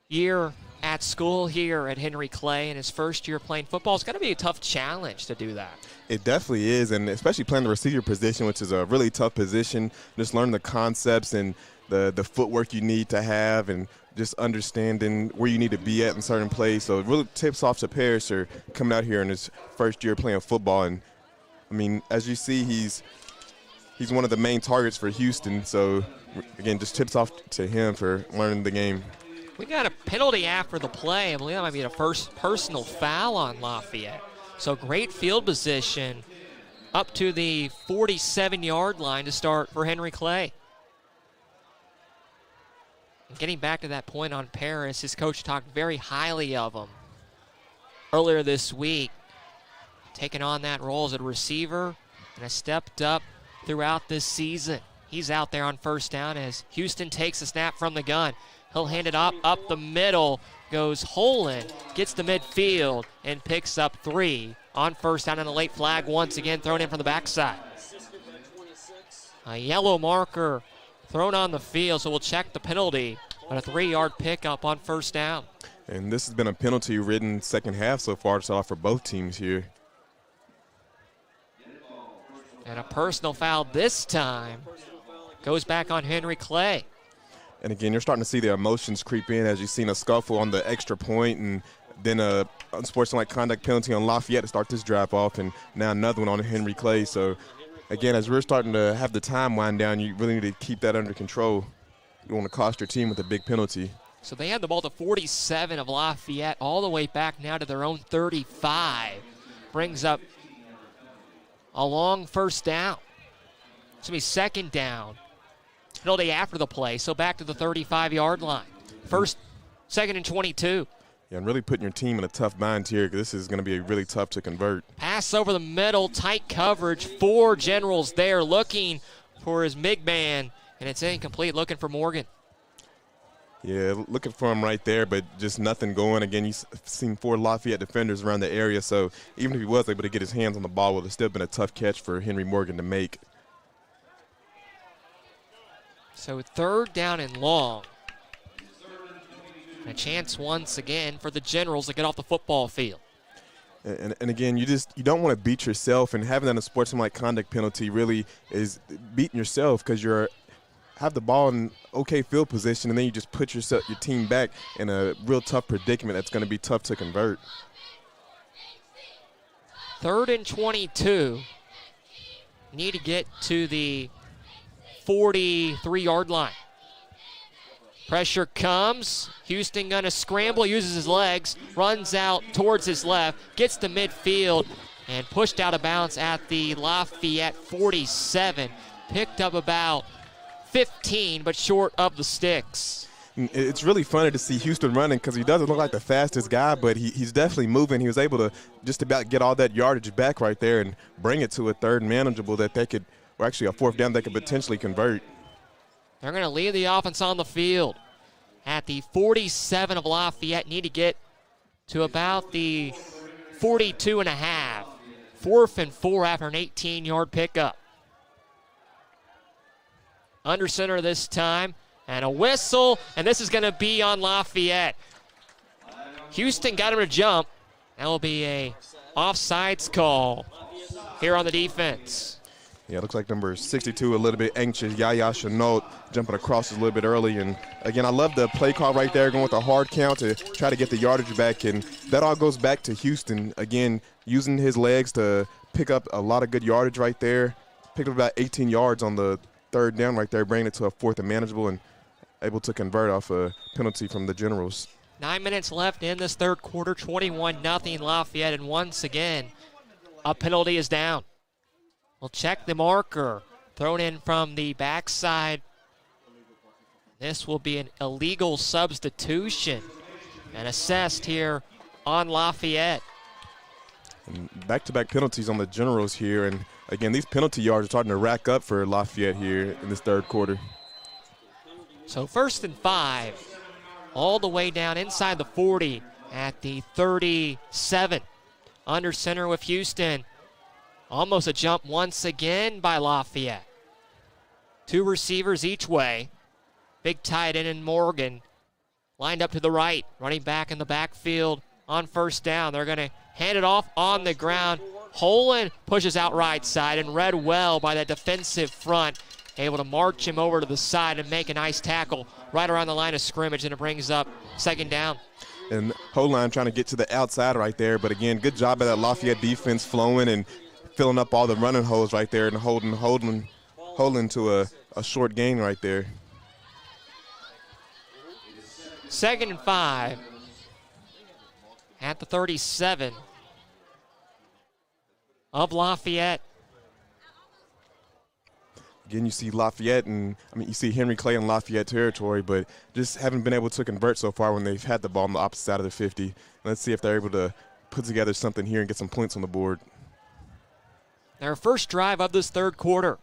year at school here at Henry Clay, and his first year playing football. It's going to be a tough challenge to do that. It definitely is, and especially playing the receiver position, which is a really tough position. Just learn the concepts and the footwork you need to have, and just understanding where you need to be at in certain plays. So it really tips off to Paris for coming out here in his first year playing football. And I mean, as you see, he's one of the main targets for Houston. So again, just tips off to him for learning the game. We got a penalty after the play. I believe that might be the first personal foul on Lafayette. So great field position up to the 47-yard line to start for Henry Clay. And getting back to that point on Paris, his coach talked very highly of him earlier this week, taking on that role as a receiver and has stepped up throughout this season. He's out there on first down as Houston takes a snap from the gun. He'll hand it up the middle, goes Holland, gets to midfield, and picks up 3 on first down, and a late flag once again thrown in from the backside. A yellow marker thrown on the field, so we'll check the penalty, but a 3-yard pickup on first down. And this has been a penalty-ridden second half so far for both teams here. And a personal foul this time goes back on Henry Clay. And again, you're starting to see the emotions creep in as you've seen a scuffle on the extra point, and then a unsportsmanlike conduct penalty on Lafayette to start this drive off, and now another one on Henry Clay. So again, as we're starting to have the time wind down, you really need to keep that under control. You don't want to cost your team with a big penalty. So they had the ball at the 47 of Lafayette, all the way back now to their own 35. Brings up a long first down. It's going to be second down. Penalty after the play, so back to the 35-yard line. Second and 22. Yeah, and really putting your team in a tough bind here because this is going to be really tough to convert. Pass over the middle, tight coverage. 4 Generals there looking for his big man, and it's incomplete, looking for Morgan. Yeah, looking for him right there, but just nothing going. Again, you've seen 4 Lafayette defenders around the area, so even if he was able to get his hands on the ball, it would have still been a tough catch for Henry Morgan to make. So third down and long. A chance once again for the Generals to get off the football field. And again, you don't want to beat yourself, and having that unsportsmanlike conduct penalty really is beating yourself because you're have the ball in okay field position, and then you just put your team back in a real tough predicament that's going to be tough to convert. Third and 22. Need to get to the 43-yard line. Pressure comes. Houston going to scramble, uses his legs, runs out towards his left, gets to midfield, and pushed out of bounds at the Lafayette 47. Picked up about 15, but short of the sticks. It's really funny to see Houston running because he doesn't look like the fastest guy, but he's definitely moving. He was able to just about get all that yardage back right there and bring it to a third manageable that they could, or actually a fourth down they could potentially convert. They're going to leave the offense on the field at the 47 of Lafayette. Need to get to about the 42.5. 4th and 4 after an 18-yard pickup. Under center this time, and a whistle, and this is going to be on Lafayette. Houston got him to jump. That will be a offsides call here on the defense. Yeah, it looks like number 62 a little bit anxious. Yaya Chenault jumping across a little bit early. And, again, I love the play call right there, going with a hard count to try to get the yardage back. And that all goes back to Houston, again, using his legs to pick up a lot of good yardage right there. Picked up about 18 yards on the third down right there, bringing it to a fourth and manageable and able to convert off a penalty from the Generals. 9 minutes left in this third quarter, 21-0 Lafayette, and once again, a penalty is down. We'll check the marker, thrown in from the backside. This will be an illegal substitution and assessed here on Lafayette. And back-to-back penalties on the Generals here, and again, these penalty yards are starting to rack up for Lafayette here in this third quarter. So 1st and 5, all the way down inside the 40 at the 37. Under center with Houston. Almost a jump once again by Lafayette. 2 receivers each way. Big tight end in Morgan. Lined up to the right. Running back in the backfield on first down. They're going to hand it off on the ground. Holen pushes out right side and read well by that defensive front. Able to march him over to the side and make a nice tackle right around the line of scrimmage, and it brings up second down. And Holen trying to get to the outside right there, but again, good job by that Lafayette defense flowing and filling up all the running holes right there and holding to a short gain right there. 2nd and 5 at the 37 of Lafayette. Again, you see Lafayette, and you see Henry Clay in Lafayette territory, but just haven't been able to convert so far when they've had the ball on the opposite side of the 50. Let's see if they're able to put together something here and get some points on the board. Their first drive of this third quarter.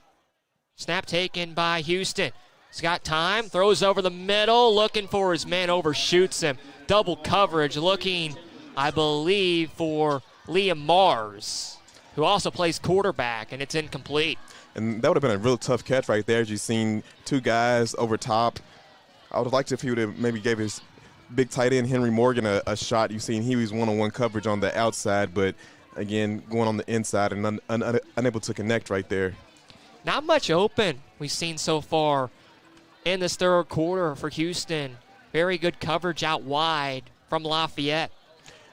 Snap taken by Houston. He's got time, throws over the middle, looking for his man, overshoots him. Double coverage, looking, I believe, for Liam Mars, who also plays quarterback, and it's incomplete. And that would have been a real tough catch right there, as you've seen 2 guys over top. I would have liked if he would have maybe gave his big tight end Henry Morgan a shot. You've seen he was one-on-one coverage on the outside, but again, going on the inside and unable to connect right there. Not much open we've seen so far in this third quarter for Houston. Very good coverage out wide from Lafayette.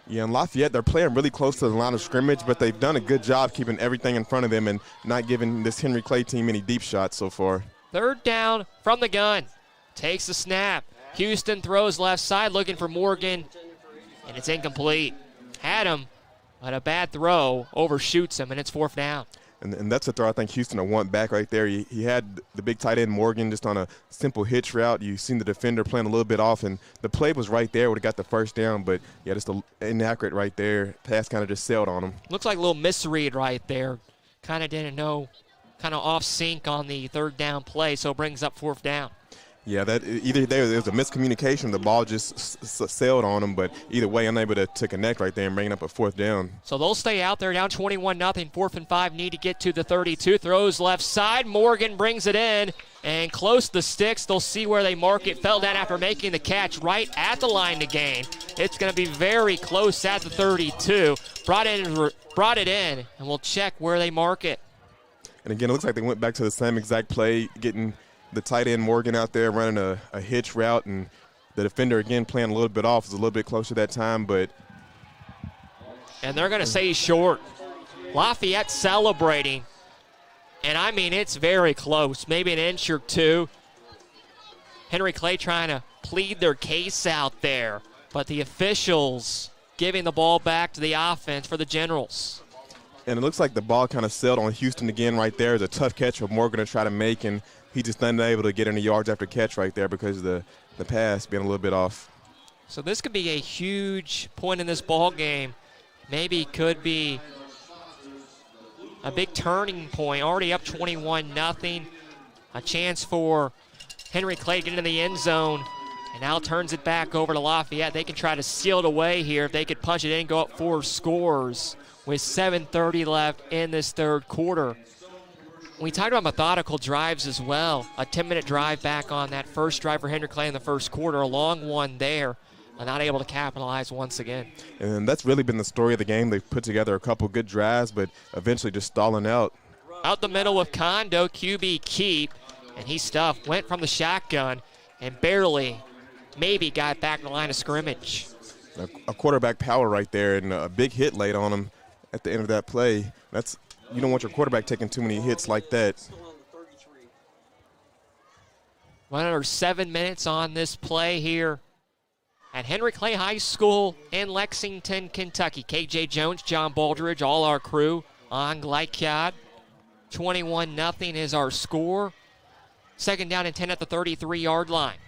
Yeah, and Lafayette, they're playing really close to the line of scrimmage, but they've done a good job keeping everything in front of them and not giving this Henry Clay team any deep shots so far. Third down from the gun. Takes the snap. Houston throws left side looking for Morgan, and it's incomplete. Had him, but a bad throw overshoots him, and it's 4th down. And that's a throw I think Houston will want back right there. He had the big tight end Morgan just on a simple hitch route. You've seen the defender playing a little bit off, and the play was right there. Would have got the first down, but yeah, just inaccurate right there. Pass kind of just sailed on him. Looks like a little misread right there. Kind of didn't know, kind of off sync on the 3rd down play, so it brings up 4th down. Yeah, that either there was a miscommunication, the ball just sailed on him, but either way, unable to connect right there and bring up a 4th down. So they'll stay out there down 21-0, 4th and 5, need to get to the 32. Throws left side, Morgan brings it in, and close to the sticks. They'll see where they mark it. Fell down after making the catch right at the line to gain. It's going to be very close at the 32. Brought it in, and we'll check where they mark it. And again, it looks like they went back to the same exact play, getting the tight end Morgan out there running a hitch route, and the defender again playing a little bit off. It was a little bit closer that time, but. And they're going to say he's short. Lafayette celebrating, and I mean it's very close, maybe an inch or two. Henry Clay trying to plead their case out there, but the officials giving the ball back to the offense for the Generals. And it looks like the ball kind of sailed on Houston again right there. It's a tough catch for Morgan to try to make, and he just unable to get any yards after catch right there because of the pass being a little bit off. So this could be a huge point in this ball game. Maybe could be a big turning point. Already up 21-0. A chance for Henry Clay to get into the end zone, and now turns it back over to Lafayette. They can try to seal it away here. If they could punch it in, go up 4 scores with 7:30 left in this 3rd quarter. We talked about methodical drives as well. A 10-minute drive back on that first drive for Henry Clay in the 1st quarter. A long one there. Not able to capitalize once again. And that's really been the story of the game. They've put together a couple good drives, but eventually just stalling out. Out the middle with Kondo, QB keep, and he stuffed. Went from the shotgun and barely, maybe got back in the line of scrimmage. A quarterback power right there, and a big hit laid on him at the end of that play. You don't want your quarterback taking too many hits like that. 1 under 7 minutes on this play here at Henry Clay High School in Lexington, Kentucky. KJ Jones, John Baldridge, all our crew on Glycod. 21-0 is our score. 2nd down and 10 at the 33-yard line.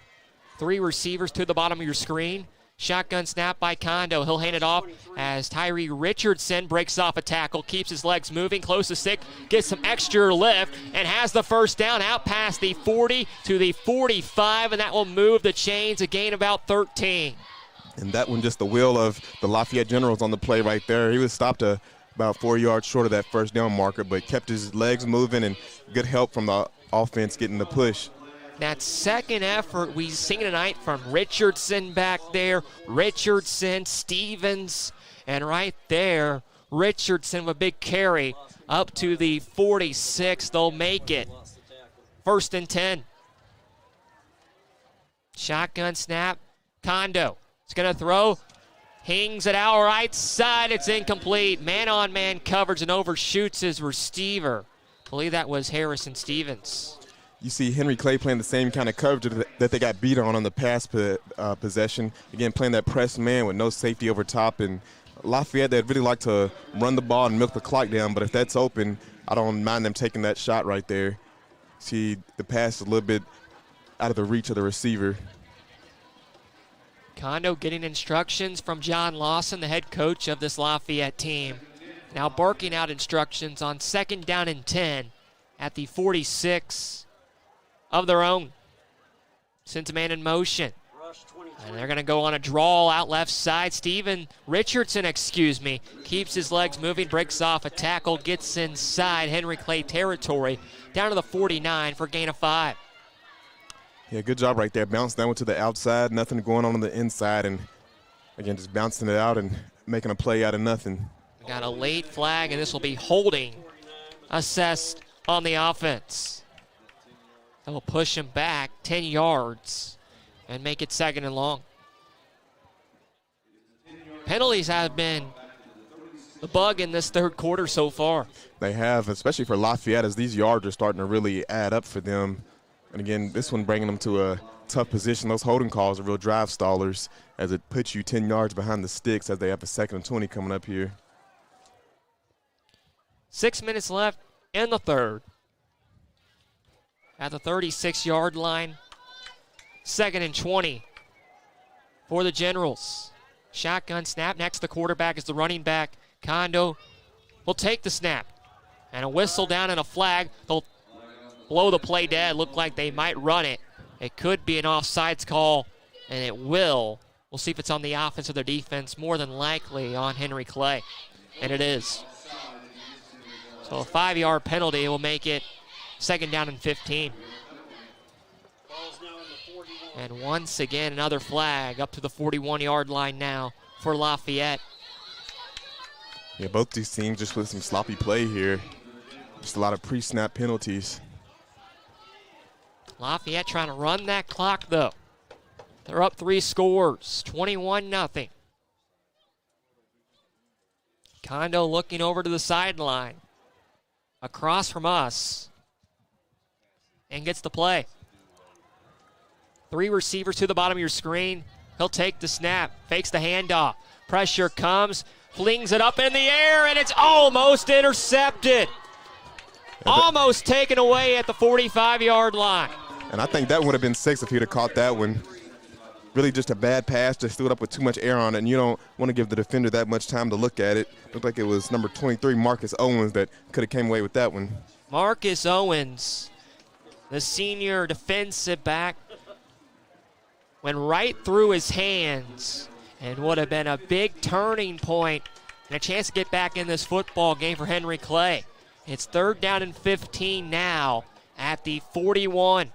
3 receivers to the bottom of your screen. Shotgun snap by Kondo. He'll hand it off as Tyree Richardson breaks off a tackle, keeps his legs moving, close to stick, gets some extra lift, and has the 1st down out past the 40 to the 45, and that will move the chains, a gain about 13. And that one just the will of the Lafayette Generals on the play right there. He was stopped about 4 yards short of that 1st down marker, but kept his legs moving and good help from the offense getting the push. That second effort we've seen tonight from Richardson back there. Richardson, Stevens, and right there, Richardson with a big carry up to the 46. They'll make it. 1st and 10. Shotgun snap. Kondo is going to throw. Hangs it out right side. It's incomplete. Man-on-man coverage and overshoots his receiver. I believe that was Harrison Stevens. You see Henry Clay playing the same kind of coverage that they got beat on the pass possession. Again, playing that press man with no safety over top. And Lafayette, they'd really like to run the ball and milk the clock down, but if that's open, I don't mind them taking that shot right there. See, the pass is a little bit out of the reach of the receiver. Kondo getting instructions from John Lawson, the head coach of this Lafayette team. Now barking out instructions on 2nd down and 10 at the 46 of their own. Sends a man in motion. And they're going to go on a draw out left side. Richardson, keeps his legs moving, breaks off a tackle, gets inside Henry Clay territory, down to the 49 for a gain of 5. Yeah, good job right there. Bounced that one to the outside, nothing going on the inside, and again, just bouncing it out and making a play out of nothing. We got a late flag, and this will be holding assessed on the offense. That will push him back 10 yards and make it 2nd and long. Penalties have been the bug in this 3rd quarter so far. They have, especially for Lafayette, as these yards are starting to really add up for them. And again, this one bringing them to a tough position. Those holding calls are real drive stallers as it puts you 10 yards behind the sticks as they have a 2nd and 20 coming up here. 6 minutes left in the third. At the 36-yard line, 2nd and 20 for the Generals. Shotgun snap. Next, the quarterback is the running back. Kondo will take the snap. And a whistle down and a flag. They'll blow the play dead. Look like they might run it. It could be an offsides call, and it will. We'll see if it's on the offense or the defense. More than likely on Henry Clay. And it is. So a 5-yard penalty will make it 2nd down and 15. And once again, another flag up to the 41-yard line now for Lafayette. Yeah, both these teams just with some sloppy play here. Just a lot of pre-snap penalties. Lafayette trying to run that clock, though. They're up 3 scores, 21-0. Kondo looking over to the sideline. Across from us. And gets the play. 3 receivers to the bottom of your screen. He'll take the snap, fakes the handoff. Pressure comes, flings it up in the air, and it's almost intercepted. Almost taken away at the 45-yard line. And I think that would have been 6 if he'd have caught that one. Really just a bad pass, just threw it up with too much air on it, and you don't want to give the defender that much time to look at it. Looked like it was number 23, Marcus Owens, that could have came away with that one. Marcus Owens, the senior defensive back, went right through his hands and would have been a big turning point and a chance to get back in this football game for Henry Clay. It's 3rd down and 15 now at the 41.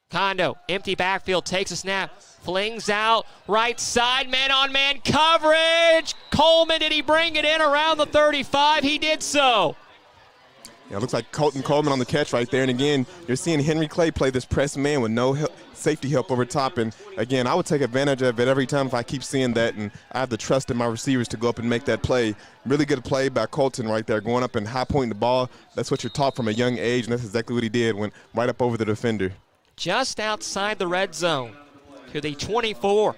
Kondo, empty backfield, takes a snap, flings out, right side, man-on-man coverage. Coleman, did he bring it in around the 35? He did so. Yeah, it looks like Colton Coleman on the catch right there. And again, you're seeing Henry Clay play this press man with no safety help over top. And again, I would take advantage of it every time if I keep seeing that. And I have the trust in my receivers to go up and make that play. Really good play by Colton right there, going up and high pointing the ball. That's what you're taught from a young age, and that's exactly what he did. Went right up over the defender. Just outside the red zone to the 24.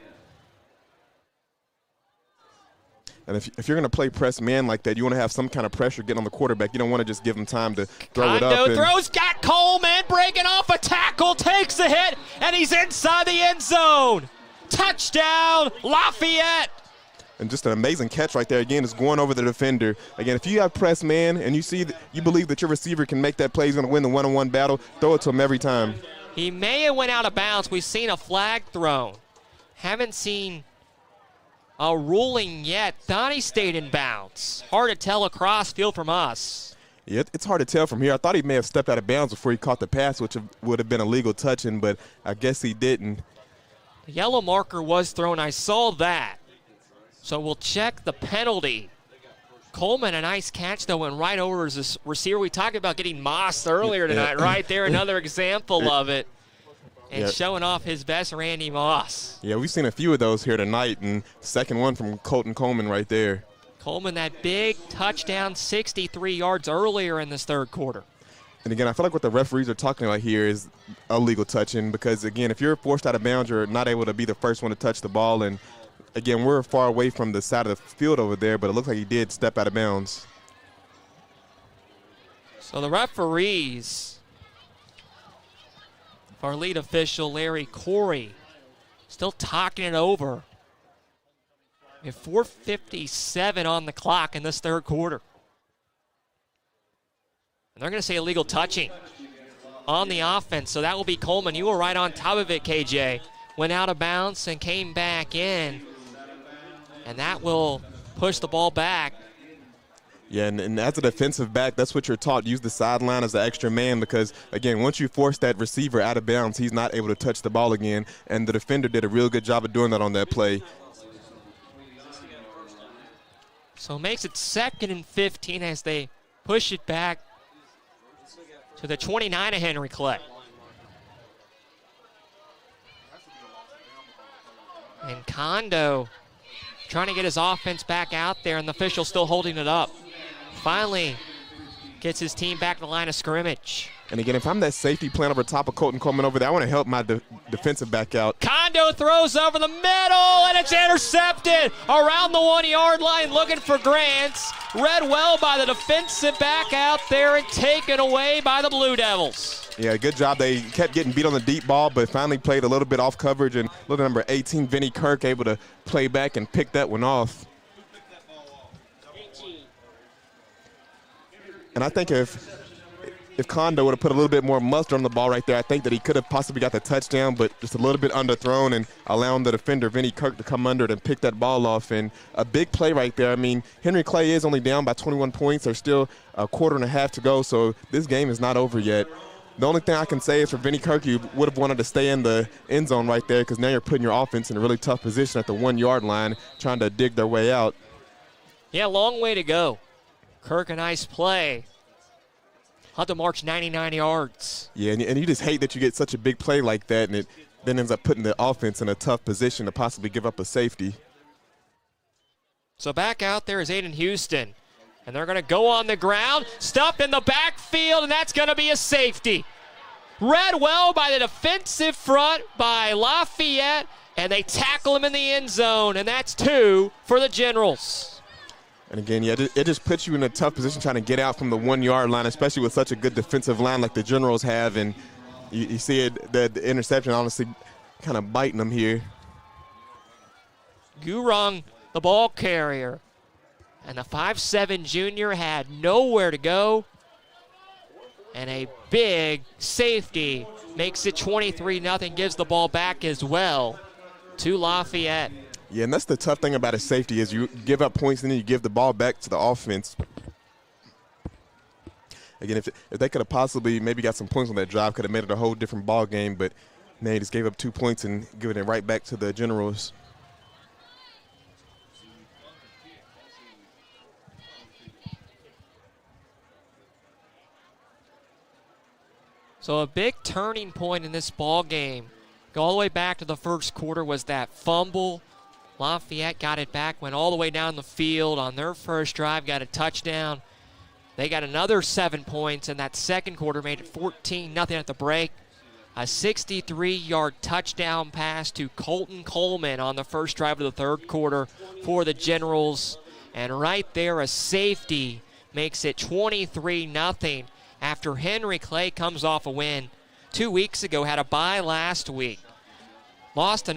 And if you're going to play press man like that, you want to have some kind of pressure getting on the quarterback. You don't want to just give him time to throw it up. Kondo throws, got Coleman breaking off a tackle, takes the hit, and he's inside the end zone. Touchdown, Lafayette. And just an amazing catch right there. Again, it's going over the defender. Again, if you have press man and you believe that your receiver can make that play, he's going to win the one-on-one battle, throw it to him every time. He may have went out of bounds. We've seen a flag thrown. Haven't seen a ruling yet. Donnie stayed in bounds. Hard to tell across field from us. Yeah, it's hard to tell from here. I thought he may have stepped out of bounds before he caught the pass, which would have been a legal touching, but I guess he didn't. The yellow marker was thrown. I saw that. So we'll check the penalty. Coleman, a nice catch, though, went right over his receiver. We talked about getting mossed earlier tonight. Right there, another example of it. And showing off his best Randy Moss. Yeah, we've seen a few of those here tonight, and second one from Colton Coleman right there. Coleman, that big touchdown, 63 yards earlier in this third quarter. And again, I feel like what the referees are talking about here is illegal touching because, again, if you're forced out of bounds, you're not able to be the first one to touch the ball. And, again, we're far away from the side of the field over there, but it looks like he did step out of bounds. So the referees, our lead official, Larry Corey, still talking it over. We have 4:57 on the clock in this third quarter. And they're going to say illegal touching on the offense. So that will be Coleman. You were right on top of it, KJ. Went out of bounds and came back in. And that will push the ball back. Yeah, and as a defensive back, that's what you're taught. Use the sideline as an extra man because, again, once you force that receiver out of bounds, he's not able to touch the ball again. And the defender did a real good job of doing that on that play. So it makes it 2nd and 15 as they push it back to the 29 of Henry Clay. And Kondo trying to get his offense back out there, and the official still holding it up. Finally gets his team back to the line of scrimmage. And again, if I'm that safety playing over top of Colton Coleman over there, I want to help my defensive back out. Kondo throws over the middle, and it's intercepted around the 1-yard line, looking for Grants. Read well by the defensive back out there and taken away by the Blue Devils. Yeah, good job. They kept getting beat on the deep ball, but finally played a little bit off coverage, and look at number 18, Vinny Kirk, able to play back and pick that one off. And I think if Kondo would have put a little bit more mustard on the ball right there, I think that he could have possibly got the touchdown, but just a little bit underthrown and allowing the defender, Vinny Kirk, to come under it and pick that ball off. And a big play right there. I mean, Henry Clay is only down by 21 points. There's still a quarter and a half to go, so this game is not over yet. The only thing I can say is for Vinny Kirk, you would have wanted to stay in the end zone right there, because now you're putting your offense in a really tough position at the 1-yard line, trying to dig their way out. Yeah, long way to go. Kirk, a nice play. Had to march 99 yards. Yeah, and you just hate that you get such a big play like that, and it then ends up putting the offense in a tough position to possibly give up a safety. So back out there is Aiden Houston, and they're going to go on the ground, stuffed in the backfield, and that's going to be a safety. Read well by the defensive front by Lafayette, and they tackle him in the end zone, and that's 2 for the Generals. And again, yeah, it just puts you in a tough position trying to get out from the 1-yard line, especially with such a good defensive line like the Generals have. And you see it, the interception honestly kind of biting them here. Gurung, the ball carrier. And the 5'7" junior had nowhere to go. And a big safety makes it 23-0, gives the ball back as well to Lafayette. Yeah, and that's the tough thing about a safety is you give up points and then you give the ball back to the offense. Again, if they could have possibly maybe got some points on that drive, could have made it a whole different ball game, but they just gave up 2 points and giving it right back to the Generals. So a big turning point in this ball game, go all the way back to the first quarter, was that fumble. Lafayette got it back, went all the way down the field on their first drive, got a touchdown. They got another 7 points in that second quarter, made it 14-0 at the break. A 63-yard touchdown pass to Colton Coleman on the first drive of the third quarter for the Generals. And right there, a safety makes it 23-0 after Henry Clay comes off a win 2 weeks ago, had a bye last week. Lost to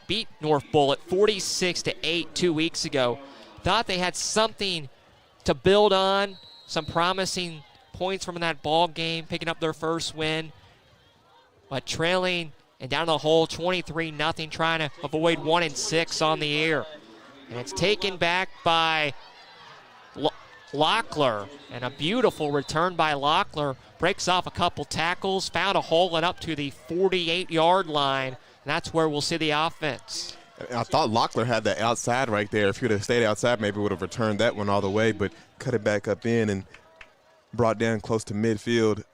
beat North Bullitt 46-8 2 weeks ago. Thought they had something to build on, some promising points from that ball game, picking up their first win. But trailing and down the hole, 23-0, trying to avoid 1-6 on the year. And it's taken back by Locklear, and a beautiful return by Locklear. Breaks off a couple tackles, found a hole and up to the 48-yard line. And that's where we'll see the offense. I thought Locklear had that outside right there. If he would have stayed outside, maybe would have returned that one all the way, but cut it back up in and brought down close to midfield.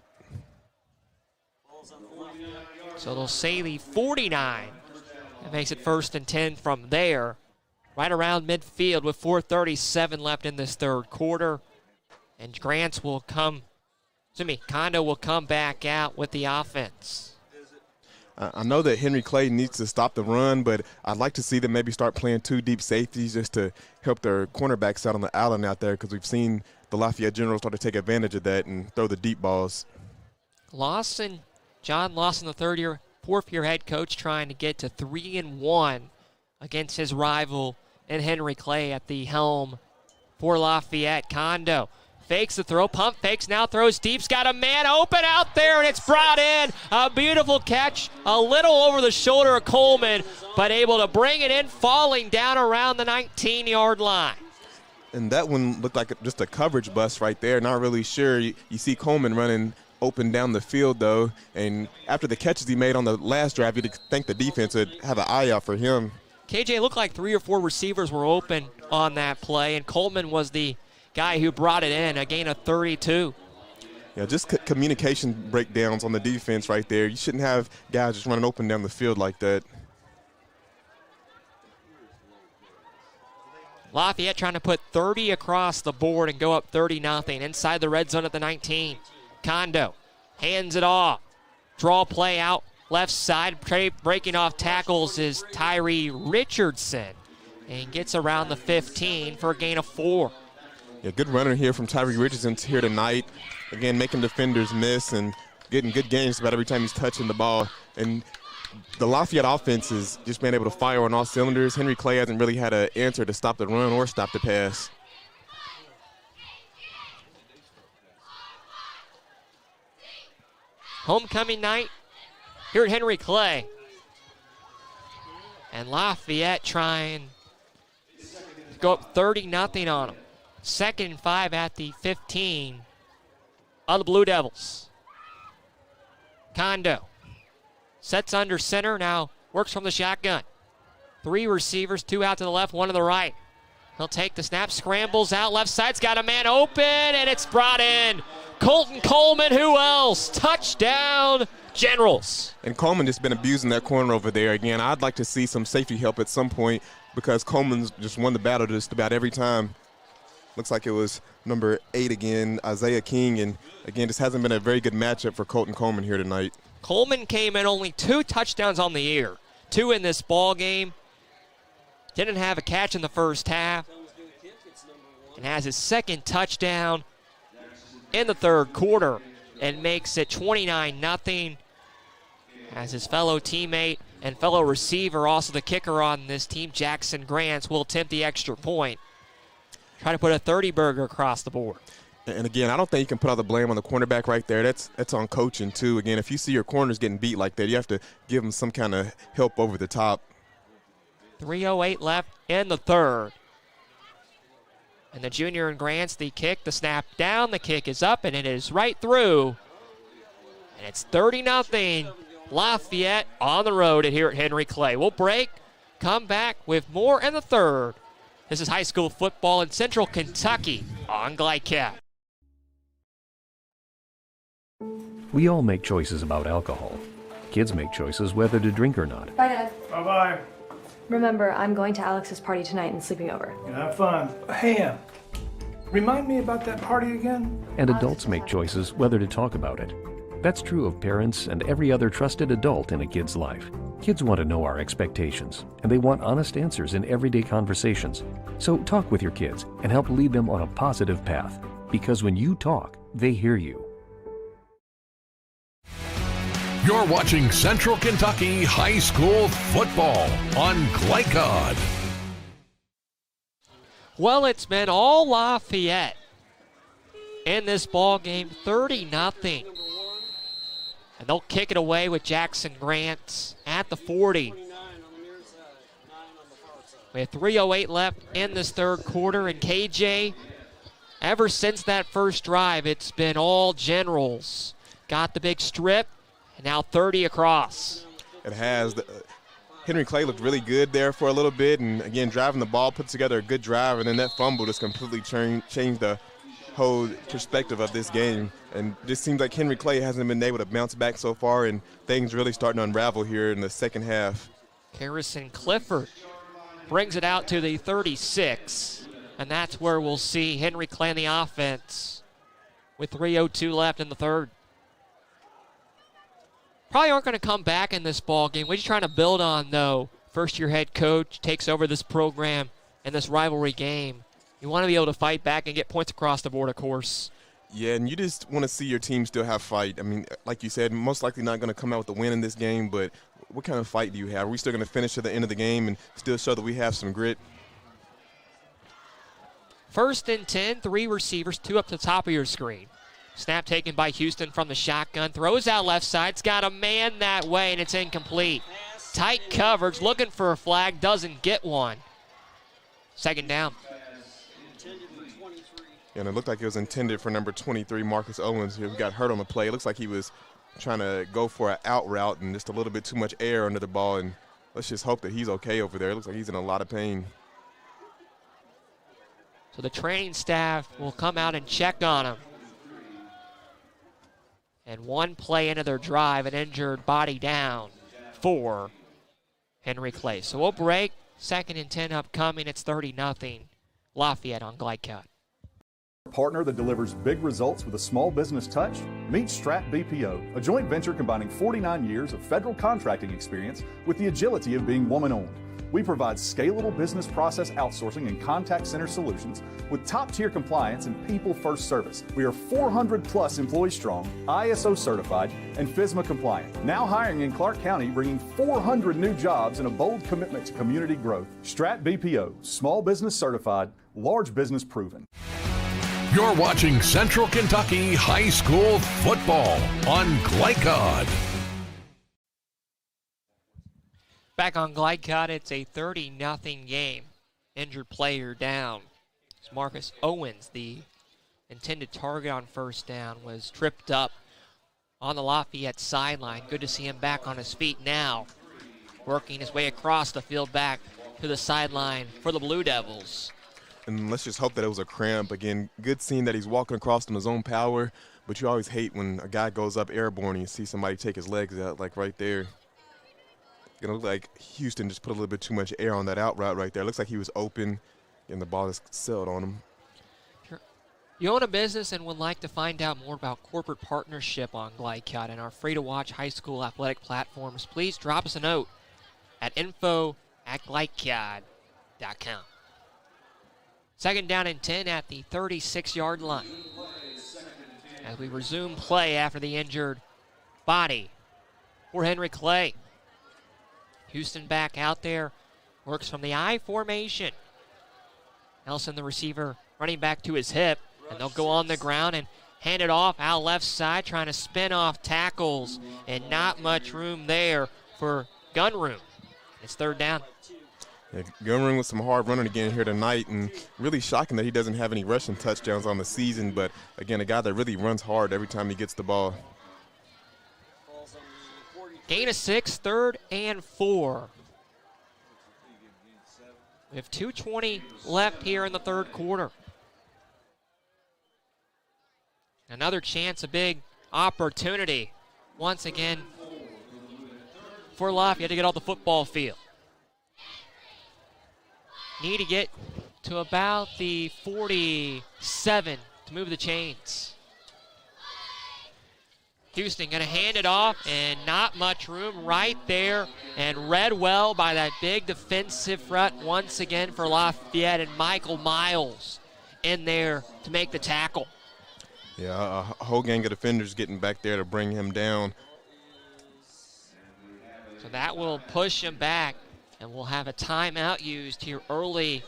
So they'll say the 49. It makes it 1st and 10 from there. Right around midfield with 4:37 left in this third quarter. And Kondo will come back out with the offense. I know that Henry Clay needs to stop the run, but I'd like to see them maybe start playing 2 deep safeties just to help their cornerbacks out on the island out there, because we've seen the Lafayette Generals start to take advantage of that and throw the deep balls. John Lawson, the fourth-year head coach, trying to get to 3-1 against his rival and Henry Clay at the helm for Lafayette. Kondo fakes the throw, pump fakes, now throws deep. Got a man open out there, and it's brought in. A beautiful catch, a little over the shoulder of Coleman, but able to bring it in, falling down around the 19-yard line. And that one looked like just a coverage bust right there. Not really sure. You see Coleman running open down the field, though, and after the catches he made on the last drive, you'd think the defense would have an eye out for him. KJ, looked like 3 or 4 receivers were open on that play, and Coleman was the guy who brought it in, a gain of 32. Yeah, just communication breakdowns on the defense right there. You shouldn't have guys just running open down the field like that. Lafayette trying to put 30 across the board and go up 30-0 inside the red zone at the 19. Kondo hands it off. Draw play out left side. Breaking off tackles is Tyree Richardson and gets around the 15 for a gain of 4. Yeah, good runner here from Tyree Richardson here tonight. Again, making defenders miss and getting good gains about every time he's touching the ball. And the Lafayette offense is just being able to fire on all cylinders. Henry Clay hasn't really had an answer to stop the run or stop the pass. Homecoming night here at Henry Clay. And Lafayette trying to go up 30-0 on them. 2nd and 5 at the 15 of the Blue Devils. Kondo sets under center, now works from the shotgun. 3 receivers, 2 out to the left, 1 to the right. He'll take the snap, scrambles out left side's got a man open, and it's brought in. Colton Coleman, who else? Touchdown, Generals. And Coleman just been abusing that corner over there. Again, I'd like to see some safety help at some point because Coleman's just won the battle just about every time. Looks like it was number 8 again, Isaiah King, and again, this hasn't been a very good matchup for Colton Coleman here tonight. Coleman came in only 2 touchdowns on the year, 2 in this ball game. Didn't have a catch in the first half, and has his 2nd touchdown in the 3rd quarter, and makes it 29-0. As his fellow teammate and fellow receiver, also the kicker on this team, Jackson Grants, will attempt the extra point. Try to put a 30-burger across the board. And again, I don't think you can put all the blame on the cornerback right there. That's on coaching too. Again, if you see your corners getting beat like that, you have to give them some kind of help over the top. 3:08 left in the 3rd. And the junior and Grants, the kick, the snap down, the kick is up, and it is right through. And it's 30-0 Lafayette on the road here at Henry Clay. We'll break, come back with more in the 3rd. This is high school football in Central Kentucky on GlideCap. We all make choices about alcohol. Kids make choices whether to drink or not. Bye, Dad. Bye-bye. Remember, I'm going to Alex's party tonight and sleeping over. Have fun. Hey, remind me about that party again? And adults make choices whether to talk about it. That's true of parents and every other trusted adult in a kid's life. Kids want to know our expectations, and they want honest answers in everyday conversations. So talk with your kids and help lead them on a positive path. Because when you talk, they hear you. You're watching Central Kentucky High School Football on GlideCap. Well, it's been all Lafayette in this ball game, 30-0. And they'll kick it away with Jackson Grants at the 40. We have 3:08 left in this 3rd quarter, and KJ, ever since that first drive, it's been all Generals. Got the big strip, and now 30 across. It has. Henry Clay looked really good there for a little bit, and again, driving the ball, put together a good drive, and then that fumble just completely changed the whole perspective of this game. And it just seems like Henry Clay hasn't been able to bounce back so far, and things really starting to unravel here in the 2nd half. Harrison Clifford brings it out to the 36, and that's where we'll see Henry Clay in the offense with 3:02 left in the 3rd. Probably aren't going to come back in this ball game. We're just trying to build on, though. First-year head coach takes over this program in this rivalry game. You want to be able to fight back and get points across the board, of course. Yeah, and you just want to see your team still have fight. I mean, like you said, most likely not going to come out with the win in this game, but what kind of fight do you have? Are we still going to finish to the end of the game and still show that we have some grit? 1st and 10, 3 receivers, 2 up to the top of your screen. Snap taken by Houston from the shotgun. Throws out left side. It's got a man that way, and it's incomplete. Tight coverage, looking for a flag, doesn't get one. 2nd down. And it looked like it was intended for number 23, Marcus Owens, who got hurt on the play. It looks like he was trying to go for an out route and just a little bit too much air under the ball. And let's just hope that he's okay over there. It looks like he's in a lot of pain. So the training staff will come out and check on him. And one play into their drive, an injured body down for Henry Clay. So we'll break. 2nd and 10 upcoming. It's 30-0 Lafayette on Glide Cut. Partner that delivers big results with a small business touch? Meet Strat BPO, a joint venture combining 49 years of federal contracting experience with the agility of being woman-owned. We provide scalable business process outsourcing and contact center solutions with top-tier compliance and people-first service. We are 400-plus employees strong, ISO certified, and FSMA compliant. Now hiring in Clark County, bringing 400 new jobs and a bold commitment to community growth. Strat BPO, small business certified, large business proven. You're watching Central Kentucky High School football on Glycod. Back on Glide Cut, it's a 30-0 game. Injured player down. It's Marcus Owens, the intended target on first down, was tripped up on the Lafayette sideline. Good to see him back on his feet now, working his way across the field back to the sideline for the Blue Devils. And let's just hope that it was a cramp. Again, good seeing that he's walking across on his own power, but you always hate when a guy goes up airborne and you see somebody take his legs out, like right there. It looked like Houston just put a little bit too much air on that out route right there. It looks like he was open, and the ball just sailed on him. Sure. You own a business and would like to find out more about corporate partnership on GlideCut and our free-to-watch high school athletic platforms, please drop us a note at info@glidecod.com. Second down and 10 at the 36-yard line. As we resume play after the injured body for Henry Clay. Houston back out there, works from the I formation. Nelson, the receiver, running back to his hip, and they'll go on the ground and hand it off out left side, trying to spin off tackles, and not much room there for Gunroom. It's third down. Yeah, Gunroom with some hard running again here tonight, and really shocking that he doesn't have any rushing touchdowns on the season, but again, a guy that really runs hard every time he gets the ball. Gain of 6, third and 4. We have 2:20 left here in the third quarter. Another chance, a big opportunity once again for Lafayette to get off the football field. Need to get to about the 47 to move the chains. Houston going to hand it off, and not much room right there, and read well by that big defensive front once again for Lafayette, and Michael Miles in there to make the tackle. Yeah, a whole gang of defenders getting back there to bring him down. So that will push him back, and we'll have a timeout used here early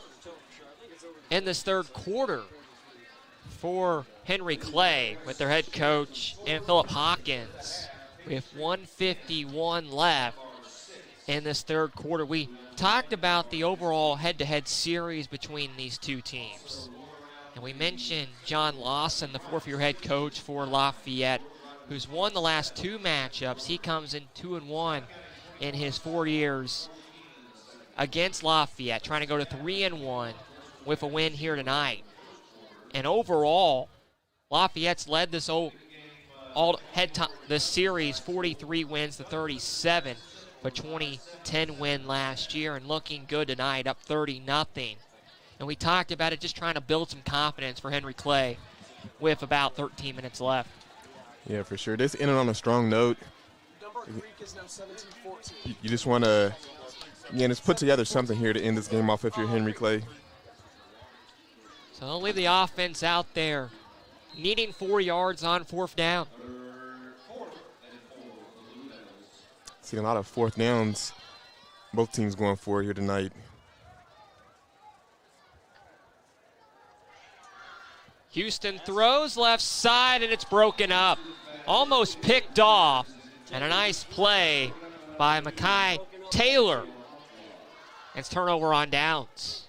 in this third quarter for Henry Clay with their head coach and Philip Hawkins. We have 1:51 left in this third quarter. We talked about the overall head-to-head series between these two teams. And we mentioned John Lawson, the fourth-year head coach for Lafayette, who's won the last two matchups. He comes in 2-1 in his 4 years against Lafayette, trying to go to 3-1 with a win here tonight. And overall, Lafayette's led this this series 43 wins to 37, but 2010 win last year, and looking good tonight, up 30-0. And we talked about it, just trying to build some confidence for Henry Clay with about 13 minutes left. Yeah, for sure. This ended on a strong note. You just want to, just put together something here to end this game off if you're Henry Clay. So they'll leave the offense out there, needing 4 yards on fourth down. Seeing a lot of fourth downs, both teams going for here tonight. Houston throws left side, and it's broken up. Almost picked off, and a nice play by Makai Taylor. It's turnover on downs.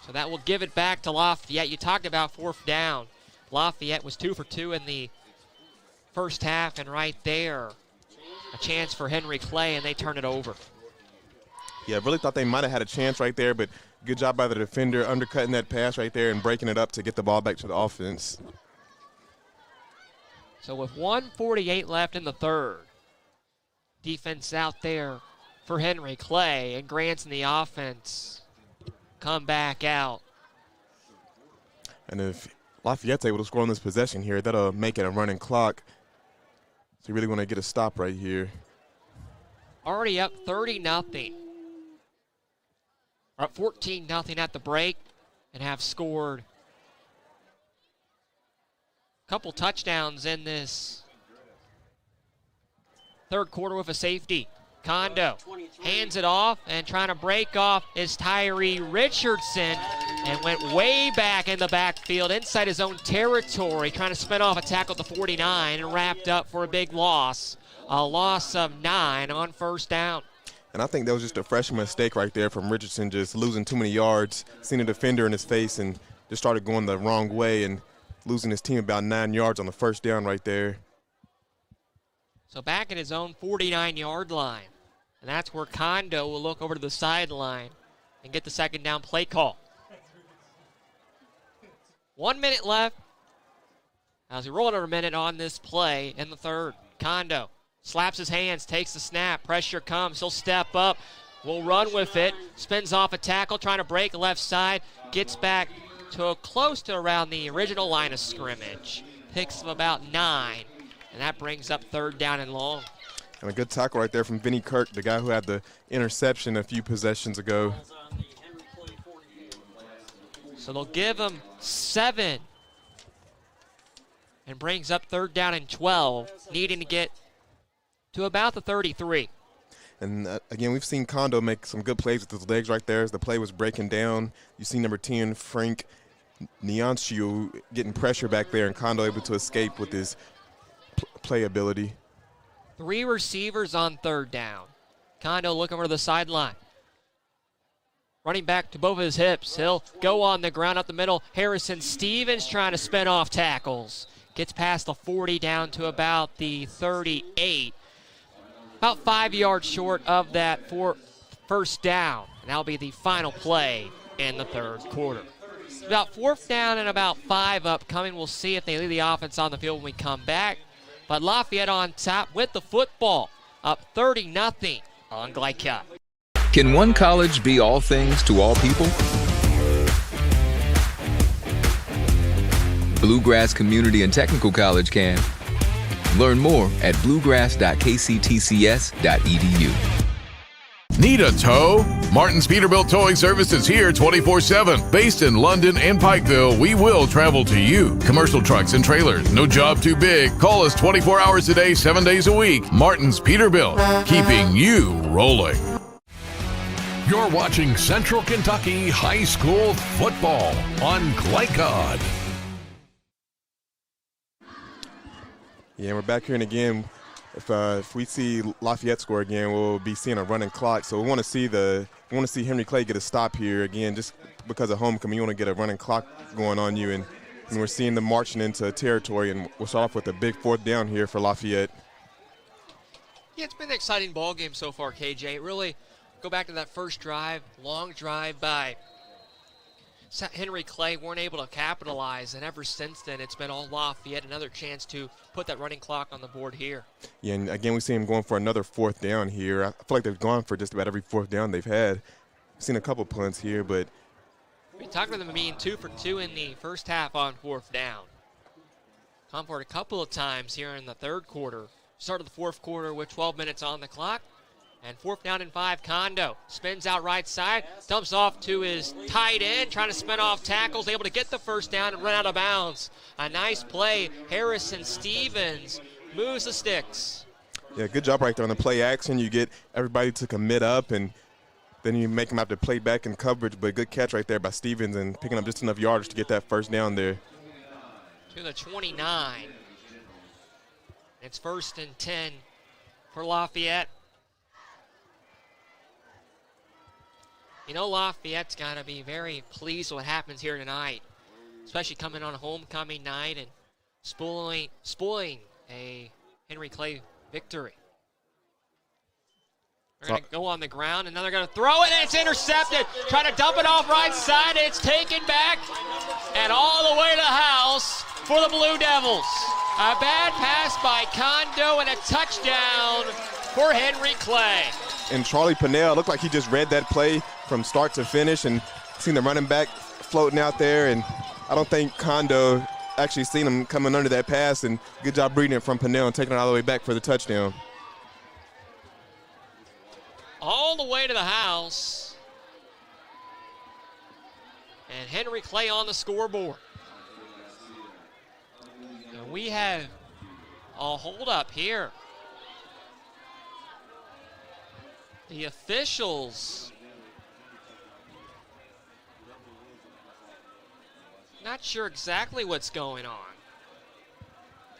So that will give it back to Lafayette. You talked about fourth down. Lafayette was 2 for 2 in the first half, and right there, a chance for Henry Clay, and they turn it over. Yeah, really thought they might have had a chance right there, but good job by the defender undercutting that pass right there and breaking it up to get the ball back to the offense. So with 1:48 left in the third, defense out there for Henry Clay, and Grant's in the offense. come back out. And if Lafayette's able to score on this possession here, that'll make it a running clock. So you really want to get a stop right here. Already up 30-0. Up 14-0 at the break and have scored a couple touchdowns in this third quarter with a safety. Kondo hands it off, and trying to break off is Tyree Richardson, and went way back in the backfield inside his own territory, trying to spin off a tackle at the 49 and wrapped up for a big loss. A loss of 9 on first down. And I think that was just a freshman mistake right there from Richardson, just losing too many yards, seeing a defender in his face, and just started going the wrong way and losing his team about 9 yards on the first down right there. So back at his own 49-yard line. And that's where Kondo will look over to the sideline and get the second down play call. 1 minute left. As we roll another minute on this play in the third. Kondo slaps his hands, takes the snap. Pressure comes. He'll step up. Will run with it. Spins off a tackle, trying to break left side. Gets back to close to around the original line of scrimmage. Picks him about 9. And that brings up third down and long. And a good tackle right there from Vinnie Kirk, the guy who had the interception a few possessions ago. So they'll give him 7. And brings up third down and 12, needing to get to about the 33. And again, we've seen Kondo make some good plays with his legs right there as the play was breaking down. You see number 10, Frank Nyanshiu, getting pressure back there, and Kondo able to escape with his play ability. 3 receivers on third down. Kondo looking over the sideline. Running back to both of his hips. He'll go on the ground up the middle. Harrison Stevens trying to spin off tackles. Gets past the 40 down to about the 38. About 5 yards short of that for first down. And that'll be the final play in the third quarter. About 4th down and about 5 upcoming. We'll see if they leave the offense on the field when we come back. But Lafayette on top with the football, up 30-0 on Glycott. Can one college be all things to all people? Bluegrass Community and Technical College can. Learn more at bluegrass.kctcs.edu. Need a tow? Martin's Peterbilt Towing Service is here 24/7. Based in London and Pikeville, we will travel to you. Commercial trucks and trailers, no job too big. Call us 24 hours a day, 7 days a week. Martin's Peterbilt, keeping you rolling. You're watching Central Kentucky High School Football on Glycod. Yeah, we're back here, and again, if we see Lafayette score again, we'll be seeing a running clock. So we want to see Henry Clay get a stop here again, just because of homecoming. You want to get a running clock going on you, and we're seeing them marching into territory, and we'll start off with a big 4th down here for Lafayette. Yeah, it's been an exciting ball game so far, KJ. Really, go back to that first drive, long drive by Henry Clay, weren't able to capitalize, and ever since then it's been all Lafayette. Another chance to put that running clock on the board here. Yeah, and again, we see him going for another 4th down here. I feel like they've gone for just about every 4th down they've had. I've seen a couple punts here, but we talked about them being 2 for 2 in the first half on 4th down. Come for it a couple of times here in the third quarter. Started the 4th quarter with 12 minutes on the clock. And 4th down and 5, Kondo spins out right side, dumps off to his tight end, trying to spin off tackles, able to get the first down and run out of bounds. A nice play. Harrison Stevens moves the sticks. Yeah, good job right there on the play action. You get everybody to commit up, and then you make them have to play back in coverage. But good catch right there by Stevens and picking up just enough yardage to get that first down there. To the 29. It's 1st and 10 for Lafayette. You know, Lafayette's got to be very pleased with what happens here tonight, especially coming on homecoming night and spoiling a Henry Clay victory. They're going to go on the ground, and then they're going to throw it, and it's intercepted. Trying to dump it off right side. It's taken back and all the way to the house for the Blue Devils. A bad pass by Kondo and a touchdown for Henry Clay. And Charlie Pinnell looked like he just read that play from start to finish and seen the running back floating out there, and I don't think Kondo actually seen him coming under that pass, and good job reading it from Pennell and taking it all the way back for the touchdown. All the way to the house. And Henry Clay on the scoreboard. And we have a hold-up here. The officials not sure exactly what's going on.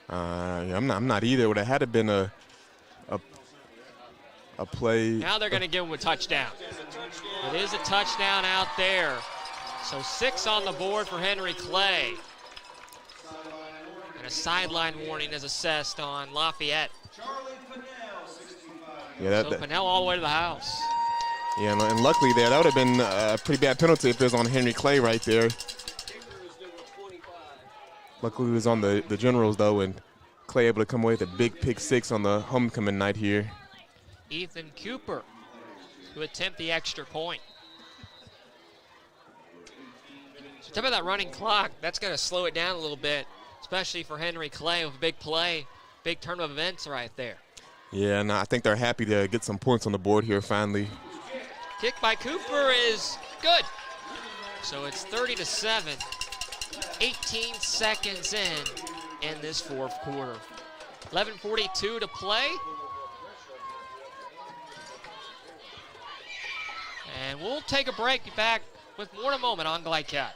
I'm not either. Would have had to been a play. Now they're going to give him a touchdown. It is a touchdown out there. So 6 on the board for Henry Clay. And a sideline warning is assessed on Lafayette. Yeah, so Pennell all the way to the house. Yeah, and luckily there, that would have been a pretty bad penalty if it was on Henry Clay right there. Luckily it was on the Generals, though, and Clay able to come away with a big pick 6 on the homecoming night here. Ethan Cooper to attempt the extra point. So talk about that running clock. That's going to slow it down a little bit, especially for Henry Clay with a big play, big turn of events right there. Yeah, and I think they're happy to get some points on the board here finally. Kick by Cooper is good. So it's 30-7, 18 seconds in this fourth quarter. 11:42 to play. And we'll take a break. Be back with more in a moment on Glide Cat.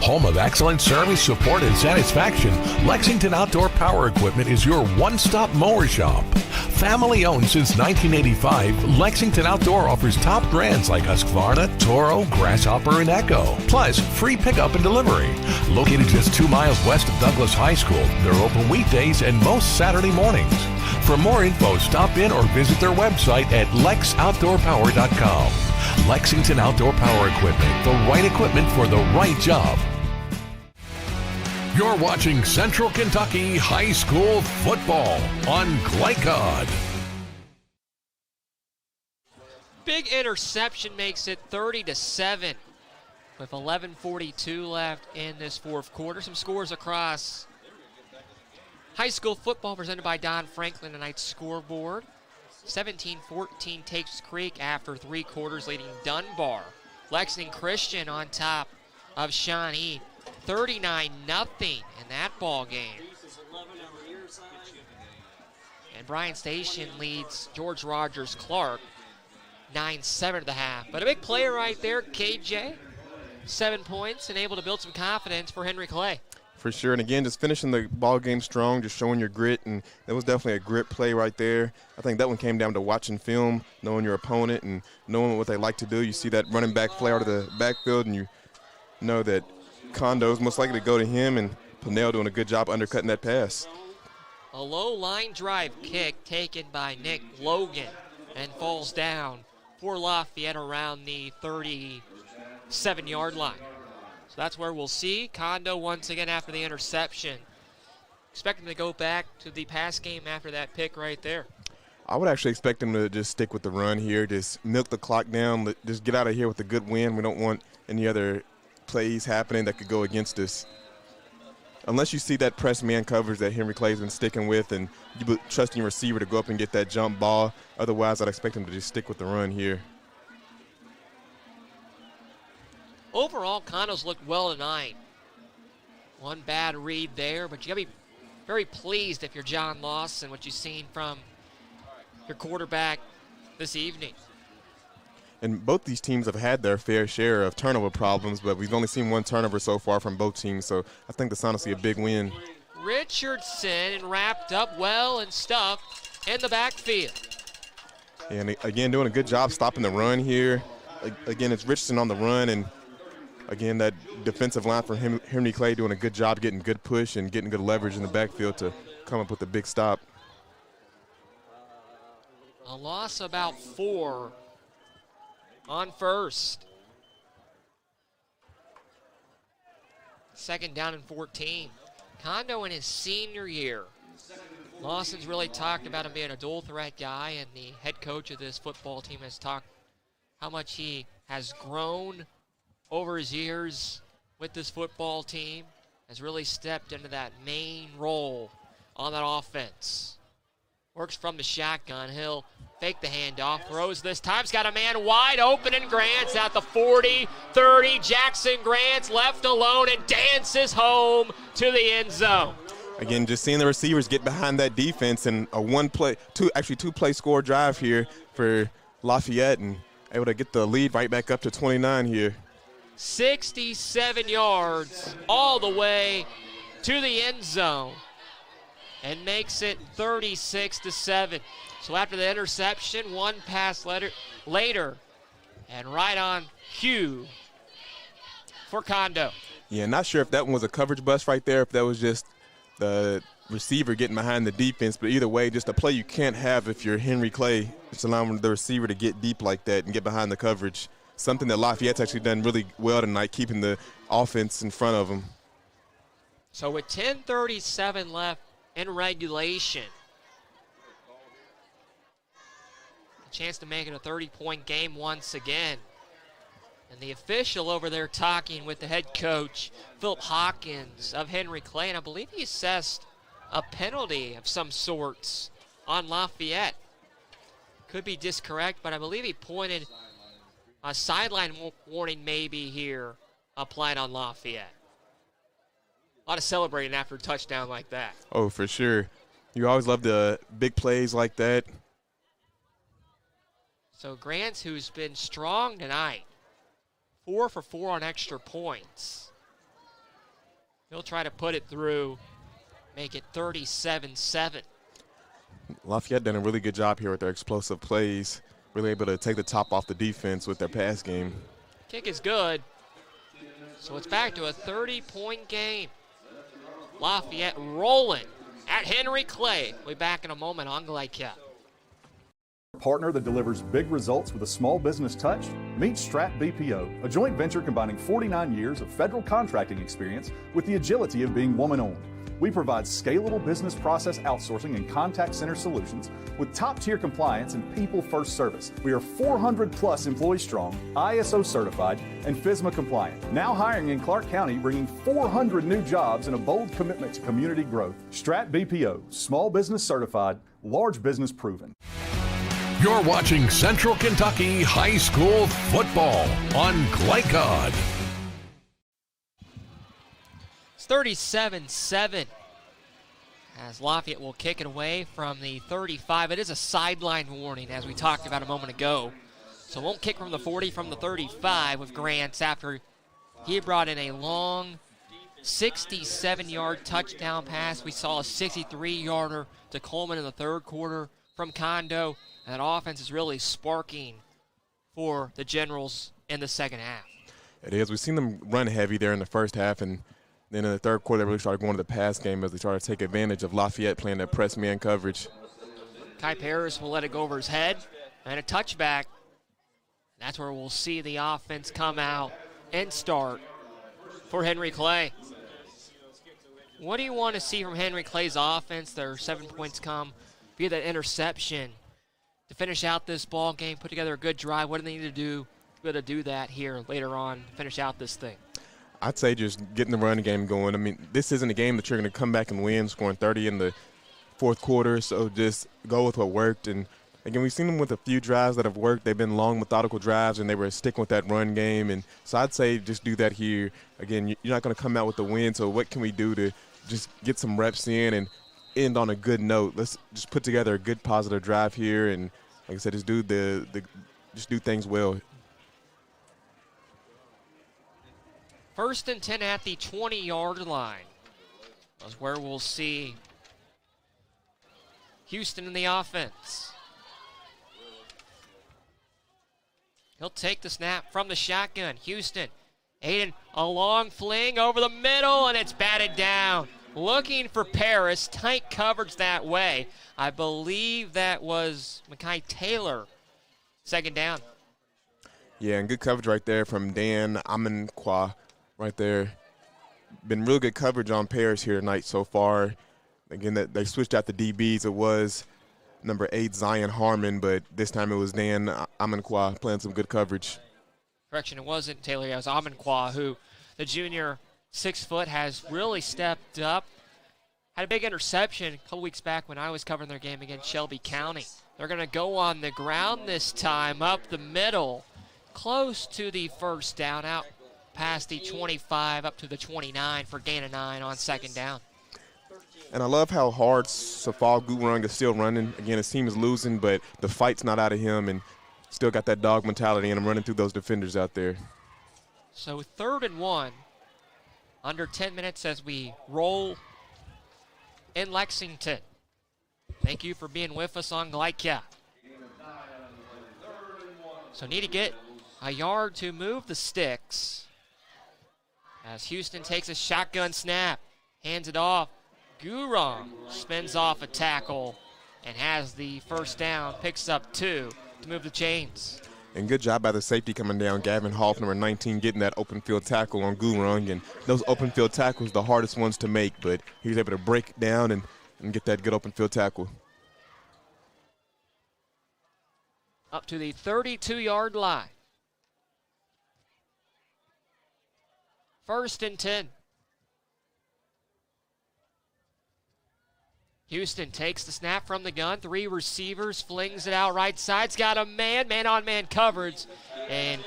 Home of excellent service, support, and satisfaction, Lexington Outdoor Power Equipment is your one-stop mower shop. Family owned since 1985, Lexington Outdoor offers top brands like Husqvarna, Toro, Grasshopper, and Echo. Plus, free pickup and delivery. Located just 2 miles west of Douglas High School, they're open weekdays and most Saturday mornings. For more info, stop in or visit their website at lexoutdoorpower.com. Lexington Outdoor Power Equipment, the right equipment for the right job. You're watching Central Kentucky High School Football on Glycod. Big interception makes it 30-7 with 11:42 left in this fourth quarter. Some scores across high school football presented by Don Franklin, tonight's scoreboard. 17-14 takes Creek after 3 quarters, leading Dunbar. Lexington Christian on top of Shawnee. 39-0 in that ball game. And Bryan Station leads George Rogers Clark 9-7 at the half. But a big player right there, KJ. 7 points and able to build some confidence for Henry Clay. For sure, and again, just finishing the ball game strong, just showing your grit, and it was definitely a grit play right there. I think that one came down to watching film, knowing your opponent, and knowing what they like to do. You see that running back play out of the backfield, and you know that Kondo's most likely to go to him, and Pennell doing a good job undercutting that pass. A low line drive kick taken by Nick Logan and falls down for Lafayette around the 37-yard line. So that's where we'll see Kondo once again after the interception. Expect him to go back to the pass game after that pick right there. I would actually expect him to just stick with the run here, just milk the clock down, just get out of here with a good win. We don't want any other plays happening that could go against us. Unless you see that press man coverage that Henry Clay's been sticking with and you trust your receiver to go up and get that jump ball. Otherwise, I'd expect him to just stick with the run here. Overall, Kondo's looked well tonight. One bad read there, but you got to be very pleased if you're John Lawson, what you've seen from your quarterback this evening. And both these teams have had their fair share of turnover problems, but we've only seen 1 turnover so far from both teams, so I think that's honestly a big win. Richardson wrapped up well and stuffed in the backfield. And again, doing a good job stopping the run here. Again, it's Richardson on the run, and again, that defensive line for Henry Clay doing a good job getting good push and getting good leverage in the backfield to come up with a big stop. A loss about 4 on first. Second down and 14. Kondo in his senior year. Lawson's really talked about him being a dual threat guy, and the head coach of this football team has talked how much he has grown over his years with this football team, has really stepped into that main role on that offense. Works from the shotgun. He'll fake the handoff, throws this time. He's got a man wide open, and Grant's at the 40, 30. Jackson Grant's left alone and dances home to the end zone. Again, just seeing the receivers get behind that defense, and a two-play score drive here for Lafayette, and able to get the lead right back up to 29 here. 67 yards all the way to the end zone, and makes it 36-7. So after the interception, one pass later, and right on cue for Kondo. Yeah, not sure if that one was a coverage bust right there, if that was just the receiver getting behind the defense, but either way, just a play you can't have if you're Henry Clay, just allowing the receiver to get deep like that and get behind the coverage. Something that Lafayette's actually done really well tonight, keeping the offense in front of them. So with 10:37 left in regulation, a chance to make it a 30-point game once again. And the official over there talking with the head coach, Philip Hawkins of Henry Clay, and I believe he assessed a penalty of some sorts on Lafayette. Could be discorrect, but I believe he pointed a sideline warning maybe here applied on Lafayette. A lot of celebrating after a touchdown like that. Oh, for sure. You always love the big plays like that. So Grant, who's been strong tonight, 4 for 4 on extra points. He'll try to put it through, make it 37-7. Lafayette done a really good job here with their explosive plays, really able to take the top off the defense with their pass game. Kick is good, so it's back to a 30-point game. Lafayette rolling at Henry Clay. We'll be back in a moment on Glide Cap. Partner that delivers big results with a small business touch? Meet Strat BPO, a joint venture combining 49 years of federal contracting experience with the agility of being woman-owned. We provide scalable business process outsourcing and contact center solutions with top-tier compliance and people-first service. We are 400-plus employees strong, ISO certified, and FSMA compliant. Now hiring in Clark County, bringing 400 new jobs and a bold commitment to community growth. Strat BPO, small business certified, large business proven. You're watching Central Kentucky High School football on Glycod. It's 37-7 as Lafayette will kick it away from the 35. It is a sideline warning, as we talked about a moment ago. So won't kick from the 40, from the 35 with Grants after he brought in a long 67-yard touchdown pass. We saw a 63-yarder to Coleman in the third quarter from Kondo. And that offense is really sparking for the Generals in the second half. It is. We've seen them run heavy there in the first half, and then in the third quarter they really started going to the pass game as they started to take advantage of Lafayette playing that press man coverage. Kai Paris will let it go over his head, and a touchback. That's where we'll see the offense come out and start for Henry Clay. What do you want to see from Henry Clay's offense? Their 7 points come via that interception to finish out this ball game, put together a good drive. What do they need to do to be able to do that here later on, finish out this thing? I'd say just getting the run game going. I mean, this isn't a game that you're going to come back and win, scoring 30 in the fourth quarter, so just go with what worked. And, again, we've seen them with a few drives that have worked. They've been long, methodical drives, and they were sticking with that run game. And so I'd say just do that here. Again, you're not going to come out with the win, so what can we do to just get some reps in and end on a good note? Let's just put together a good positive drive here, and like I said, just do just do things well. 1st and 10 at the 20-yard line. That's where we'll see Houston in the offense. He'll take the snap from the shotgun. Houston, Aiden, a long fling over the middle, and it's batted down. Looking for Paris, tight coverage that way. I believe that was Makai Taylor. Second down. Yeah, and good coverage right there from Dan Amenkwa right there. Been real good coverage on Paris here tonight so far. Again, that they switched out the DBs. It was number 8, Zion Harmon, but this time it was Dan Amenkwa playing some good coverage. Correction, it wasn't Taylor. It was Amenkwa, who the junior 6 foot has really stepped up. Had a big interception a couple weeks back when I was covering their game against Shelby County. They're going to go on the ground this time, up the middle, close to the first down, out past the 25, up to the 29 for gain of 9 on second down. And I love how hard Safal Gurung is still running. Again, his team is losing, but the fight's not out of him, and still got that dog mentality, and I'm running through those defenders out there. So 3rd and 1, under 10 minutes as we roll in Lexington. Thank you for being with us on Glycia. So need to get a yard to move the sticks as Houston takes a shotgun snap, hands it off. Gurung spins off a tackle and has the first down, picks up 2 to move the chains. And good job by the safety coming down, Gavin Hoff, number 19, getting that open field tackle on Gurung. And those open field tackles, the hardest ones to make, but he was able to break it down and get that good open field tackle. Up to the 32-yard line. 1st and 10. Houston takes the snap from the gun. 3 receivers, flings it out right side's got a man-on-man coverage, and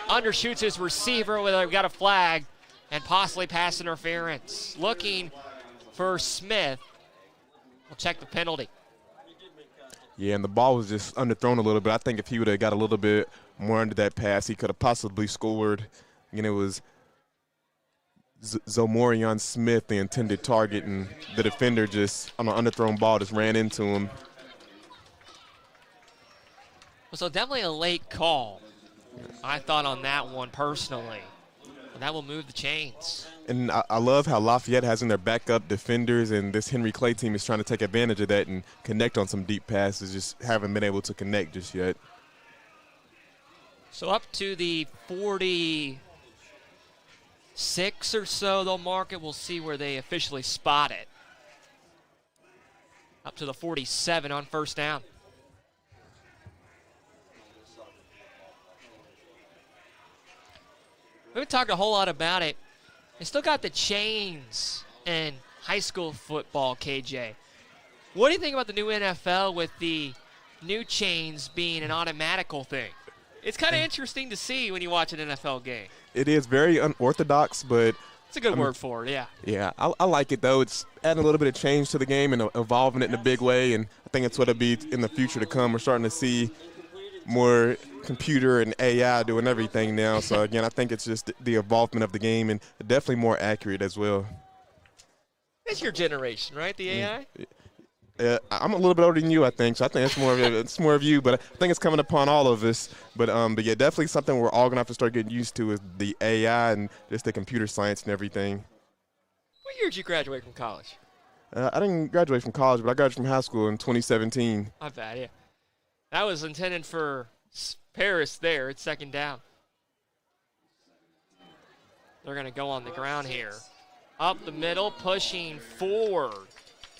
undershoots his receiver. We've got a flag and possibly pass interference. Looking for Smith. We'll check the penalty. Yeah, and the ball was just underthrown a little bit. I think if he would have got a little bit more under that pass, he could have possibly scored. Again, it was Zomorion Smith, the intended target, and the defender just, on an underthrown ball, just ran into him. So definitely a late call, I thought, on that one personally. And that will move the chains. And I love how Lafayette has in their backup defenders, and this Henry Clay team is trying to take advantage of that and connect on some deep passes, just haven't been able to connect just yet. So up to the 46 or so, they'll mark it. We'll see where they officially spot it. Up to the 47 on first down. We haven't talked a whole lot about it. They still got the chains in high school football, KJ. What do you think about the new NFL with the new chains being an automatical thing? It's kind of interesting to see when you watch an NFL game. It is very unorthodox, but it's a good word for it, yeah. Yeah, I like it, though. It's adding a little bit of change to the game and evolving it in a big way, and I think it's what it'll be in the future to come. We're starting to see more computer and AI doing everything now. So, again, I think it's just the evolvement of the game and definitely more accurate as well. It's your generation, right, the AI? I'm a little bit older than you, I think, so I think it's more of you, but I think it's coming upon all of us. But yeah, definitely something we're all going to have to start getting used to is the AI and just the computer science and everything. What year did you graduate from college? I didn't graduate from college, but I graduated from high school in 2017. Not bad, yeah. That was intended for Paris there. It's second down. They're going to go on the ground here. Up the middle, pushing forward.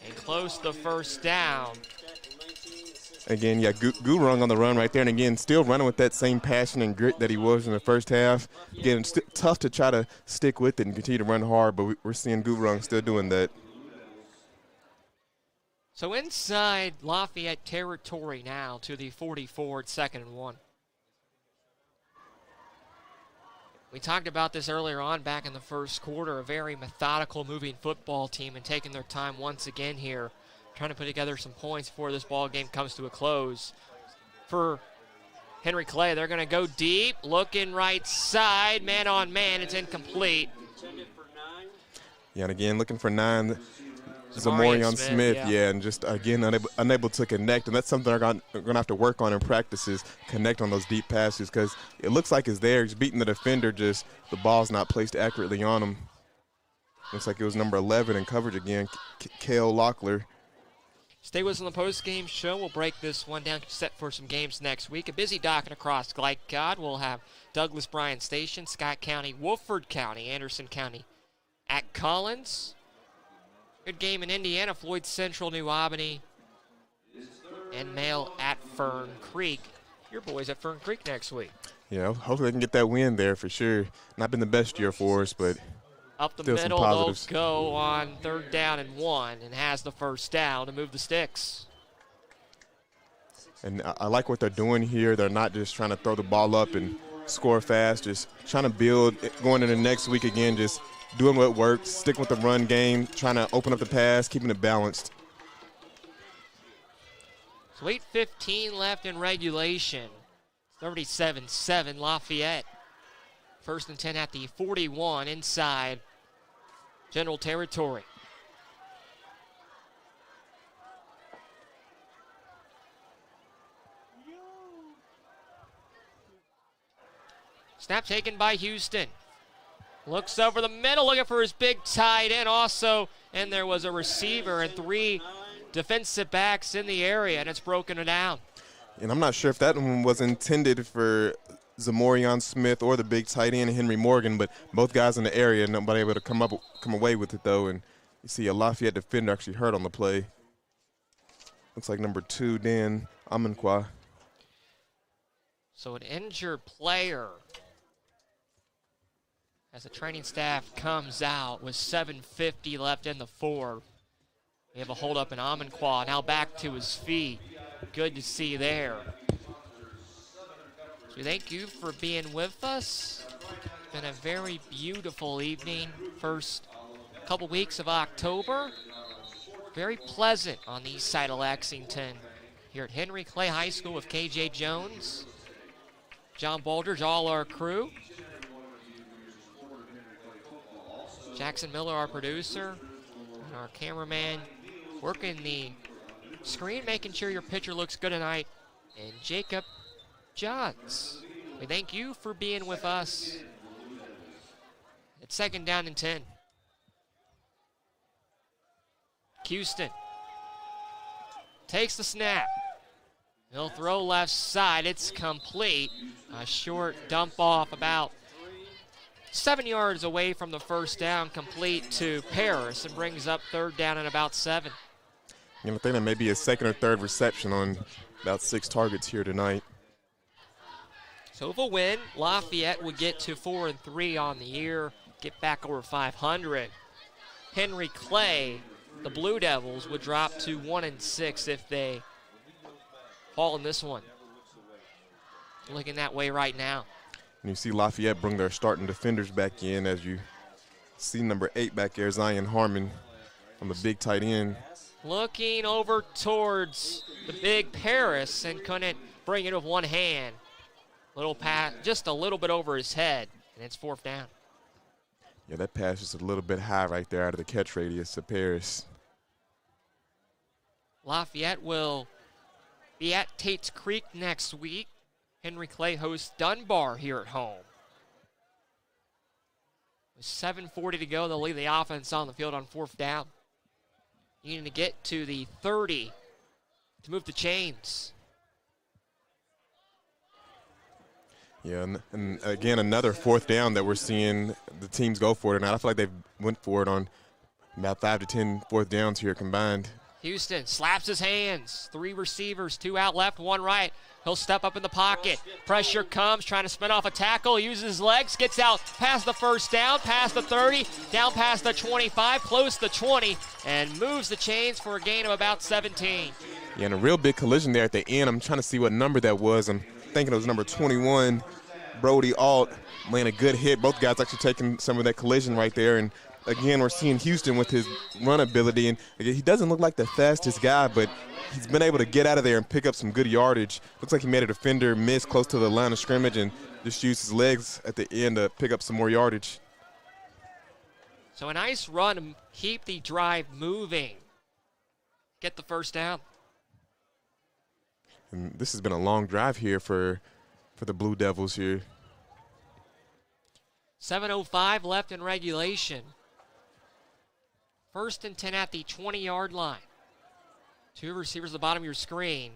And close the first down. Again, yeah, Gurung on the run right there. And, again, still running with that same passion and grit that he was in the first half. Again, it's tough to try to stick with it and continue to run hard, but we're seeing Gurung still doing that. So inside Lafayette territory now to the 44, it's 2nd and 1. We talked about this earlier on back in the first quarter, a very methodical moving football team and taking their time once again here, trying to put together some points before this ball game comes to a close. For Henry Clay, they're going to go deep, looking right side, man on man, it's incomplete. Yeah, and again, looking for 9. Zamorion Smith, yeah, and just, again, unable to connect. And that's something they're going to have to work on in practices, connect on those deep passes, because it looks like it's there. He's beating the defender, just the ball's not placed accurately on him. Looks like it was number 11 in coverage again, Kale Locklear. Stay with us on the post-game show. We'll break this one down, set for some games next week. A busy docket across Glycod. We'll have Douglas Bryan Station, Scott County, Wolford County, Anderson County at Collins. Good game in Indiana, Floyd Central, New Albany, and Mail at Fern Creek. your boys at Fern Creek next week. Yeah, hopefully they can get that win there for sure. Not been the best year for us, but up the still middle, some they'll positives. go on 3rd down and 1 and has the first down to move the sticks. And I like what they're doing here. They're not just trying to throw the ball up and score fast, just trying to build going into next week again, just doing what works, sticking with the run game, trying to open up the pass, keeping it balanced. So 8:15 left in regulation. 37-7 Lafayette. 1st and 10 at the 41 inside general territory. Snap taken by Houston. Looks over the middle, looking for his big tight end also. And there was a receiver and 3 defensive backs in the area, and it's broken down. And I'm not sure if that one was intended for Zamorian Smith or the big tight end Henry Morgan, but both guys in the area, nobody able to come away with it though. And you see a Lafayette defender actually hurt on the play. Looks like number 2, Dan Amenkwa. So an injured player as the training staff comes out with 7:50 left in the 4. We have a holdup in Amenkwa, now back to his feet. Good to see there. So thank you for being with us. It's been a very beautiful evening. First couple weeks of October. Very pleasant on the east side of Lexington. Here at Henry Clay High School with KJ Jones, John Baldridge, all our crew. Jackson Miller, our producer, and our cameraman working the screen, making sure your picture looks good tonight, and Jacob Johns. We thank you for being with us. It's 2nd down and 10. Houston takes the snap. He'll throw left side. It's complete. A short dump off about 7 yards away from the first down, complete to Paris, and brings up 3rd down and about 7. You know, I think that may be his 2nd or 3rd reception on about 6 targets here tonight. So if a win, Lafayette would get to 4-3 on the year, get back over 500. Henry Clay, the Blue Devils, would drop to 1-6 if they fall in this one. Looking that way right now. And you see Lafayette bring their starting defenders back in, as you see number 8 back there, Zion Harmon, on the big tight end. Looking over towards the big Paris and couldn't bring it with one hand. Little pass, just a little bit over his head, and it's 4th down. Yeah, that pass is a little bit high right there out of the catch radius of Paris. Lafayette will be at Tate's Creek next week. Henry Clay hosts Dunbar here at home. With 7:40 to go, they'll leave the offense on the field on 4th down. Needing to get to the 30 to move the chains. Yeah, and again, another 4th down that we're seeing the teams go for tonight. I feel like they've went for it on about 5 to 10 4th downs here combined. Houston slaps his hands. 3 receivers, 2 out left, 1 right. He'll step up in the pocket. Pressure comes, trying to spin off a tackle. Uses his legs, gets out past the first down, past the 30, down past the 25, close to the 20, and moves the chains for a gain of about 17. Yeah, and a real big collision there at the end. I'm trying to see what number that was. I'm thinking it was number 21, Brody Alt, laying a good hit. Both guys actually taking some of that collision right there. And again, we're seeing Houston with his run ability. And again, he doesn't look like the fastest guy, but he's been able to get out of there and pick up some good yardage. Looks like he made a defender miss close to the line of scrimmage and just used his legs at the end to pick up some more yardage. So a nice run to keep the drive moving. Get the first down. And this has been a long drive here for the Blue Devils here. 7:05 left in regulation. 1st and 10 at the 20-yard line. 2 receivers at the bottom of your screen.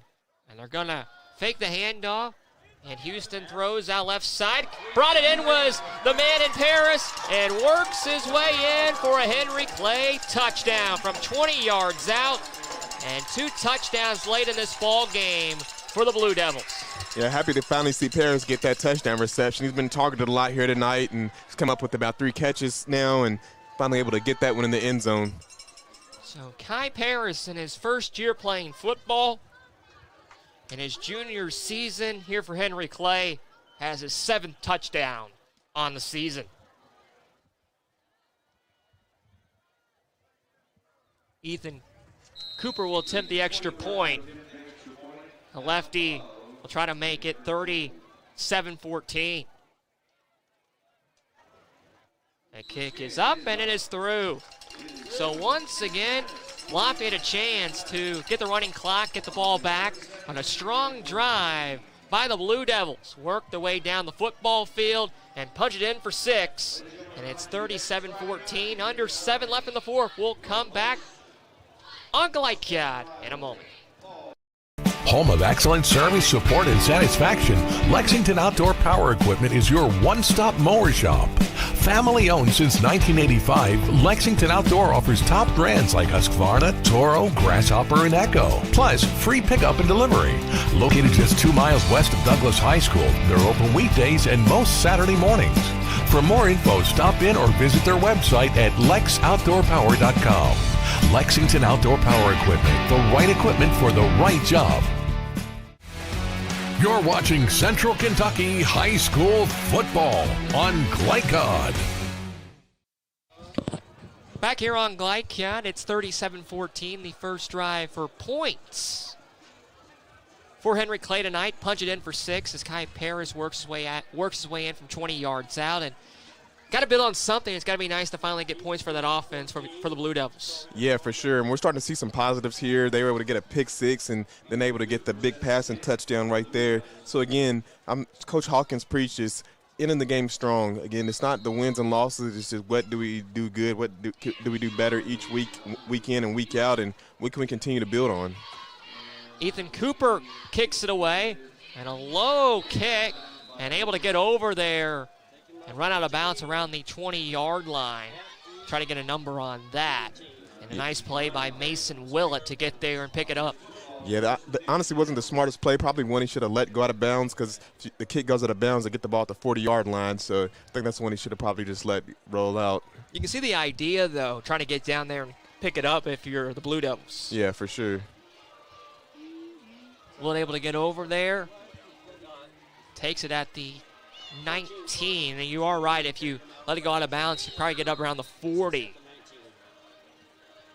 And they're going to fake the handoff. And Houston throws out left side. Brought it in was the man in Paris and works his way in for a Henry Clay touchdown from 20 yards out. And 2 touchdowns late in this ball game for the Blue Devils. Yeah, happy to finally see Paris get that touchdown reception. He's been targeted a lot here tonight, and he's come up with about 3 catches now and finally able to get that one in the end zone. So Kai Paris in his first year playing football, in his junior season here for Henry Clay, has his 7th touchdown on the season. Ethan Cooper will attempt the extra point. The lefty will try to make it 37-14. The kick is up and it is through. So once again, Lafayette a chance to get the running clock, get the ball back on a strong drive by the Blue Devils. Work their way down the football field and punch it in for 6. And it's 37-14, under 7 left in the fourth. We'll come back on Glycad in a moment. Home of excellent service, support, and satisfaction, Lexington Outdoor Power Equipment is your one-stop mower shop. Family owned since 1985, Lexington Outdoor offers top brands like Husqvarna, Toro, Grasshopper, and Echo. Plus, free pickup and delivery. Located just 2 miles west of Douglas High School, they're open weekdays and most Saturday mornings. For more info, stop in or visit their website at lexoutdoorpower.com. Lexington Outdoor Power Equipment, the right equipment for the right job. You're watching Central Kentucky High School football on Glycod. Back here on Glycad, it's 37-14, the first drive for points for Henry Clay tonight. Punch it in for 6 as Kai Paris works his way in from 20 yards out. And got to build on something. It's got to be nice to finally get points for that offense for the Blue Devils. Yeah, for sure. And we're starting to see some positives here. They were able to get a pick 6 and then able to get the big pass and touchdown right there. So, again, Coach Hawkins preaches ending the game strong. Again, it's not the wins and losses. It's just what do we do good, what do we do better each week in and week out, and what can we continue to build on. Ethan Cooper kicks it away, and a low kick, and able to get over there and run out of bounds around the 20-yard line. Try to get a number on that. And a nice play by Mason Willett to get there and pick it up. Yeah, that honestly wasn't the smartest play. Probably one he should have let go out of bounds because the kick goes out of bounds to get the ball at the 40-yard line. So I think that's one he should have probably just let roll out. You can see the idea, though, trying to get down there and pick it up if you're the Blue Devils. Yeah, for sure. Willett able to get over there. Takes it at the 19, and you are right. If you let it go out of bounds, you probably get up around the 40.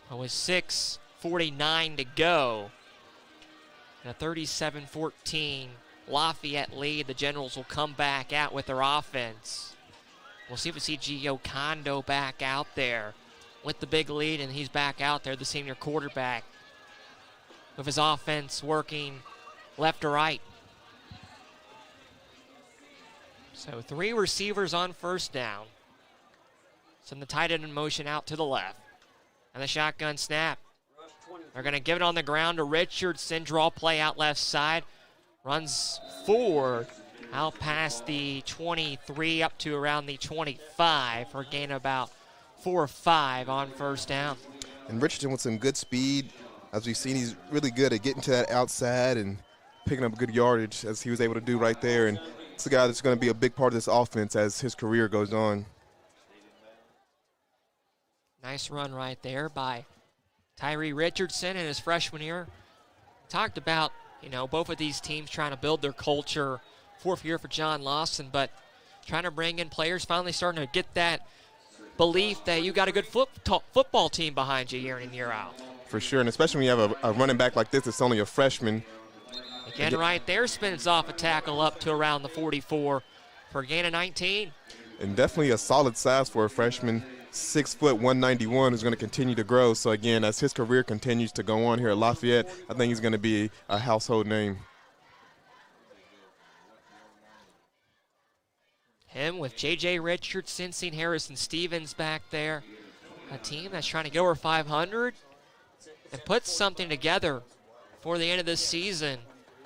But with 6:49 to go, and a 37-14 Lafayette lead, the Generals will come back out with their offense. We'll see if we see Gio Kondo back out there with the big lead, and he's back out there, the senior quarterback, with his offense working left to right. So 3 receivers on first down. Send the tight end in motion out to the left. And the shotgun snap. They're going to give it on the ground to Richardson. Draw play out left side. Runs forward out past the 23 up to around the 25 for a gain of about 4 or 5 on first down. And Richardson with some good speed. As we've seen, he's really good at getting to that outside and picking up good yardage as he was able to do right there. And it's a guy that's going to be a big part of this offense as his career goes on. Nice run right there by Tyree Richardson in his freshman year. Talked about, both of these teams trying to build their culture. 4th year for John Lawson, but trying to bring in players, finally starting to get that belief that you got a good football team behind you year in and year out. For sure, and especially when you have a running back like this that's only a freshman. Again, right there, spins off a tackle up to around the 44 for a gain of 19. And definitely a solid size for a freshman. 6 foot 191 is going to continue to grow. So again, as his career continues to go on here at Lafayette, I think he's going to be a household name. Him with J.J. Richardson, seen Harrison Stevens back there. A team that's trying to go over 500 and put something together for the end of this season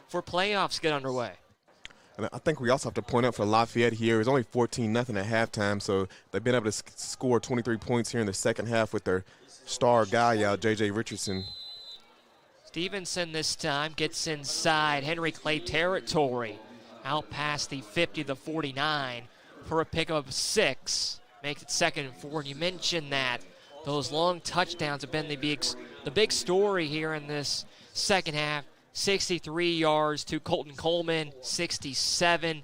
for playoffs get underway. And I think we also have to point out for Lafayette here, it's only 14-0 at halftime, so they've been able to score 23 points here in the second half with their star guy out, J.J. Richardson. Stevenson this time gets inside Henry Clay territory, out past the 50 to 49 for a pickup of 6. Makes it 2nd and 4. And you mentioned that those long touchdowns have been the big story here in this second half. 63 yards to Colton Coleman, 67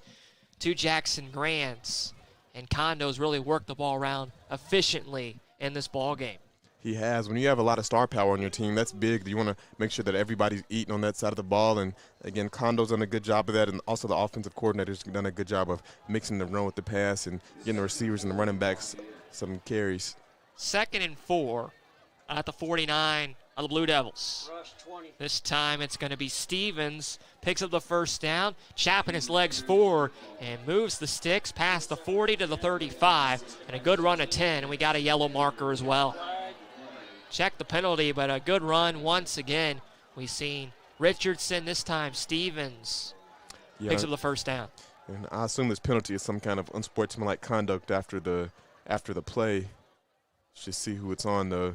to Jackson Grants. And Condo's really worked the ball around efficiently in this ball game. He has. When you have a lot of star power on your team, that's big. You want to make sure that everybody's eating on that side of the ball. And, again, Condo's done a good job of that, and also the offensive coordinator's done a good job of mixing the run with the pass and getting the receivers and the running backs some carries. 2nd and 4 at the 49 of the Blue Devils. This time it's going to be Stevens. Picks up the first down, chapping his legs forward, and moves the sticks past the 40 to the 35. And a good run of 10, and we got a yellow marker as well. Check the penalty, but a good run once again. We've seen Richardson, this time Stevens picks up the first down. And I assume this penalty is some kind of unsportsmanlike conduct after the play. Just see who it's on, though.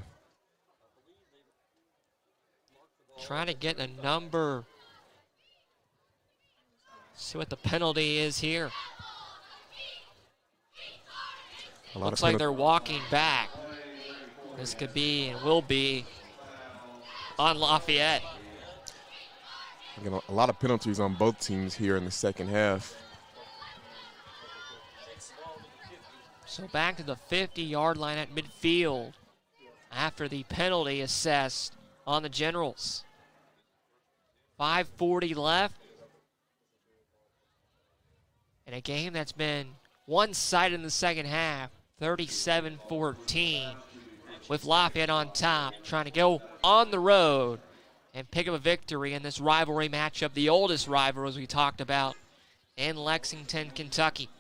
Trying to get a number. See what the penalty is here. Looks like they're walking back. This could be and will be on Lafayette. Again, a lot of penalties on both teams here in the second half. So back to the 50-yard line at midfield after the penalty assessed on the Generals. 5:40 left. In a game that's been one-sided in the second half, 37-14. With Lafayette on top, trying to go on the road and pick up a victory in this rivalry matchup, the oldest rivalry, as we talked about, in Lexington, Kentucky.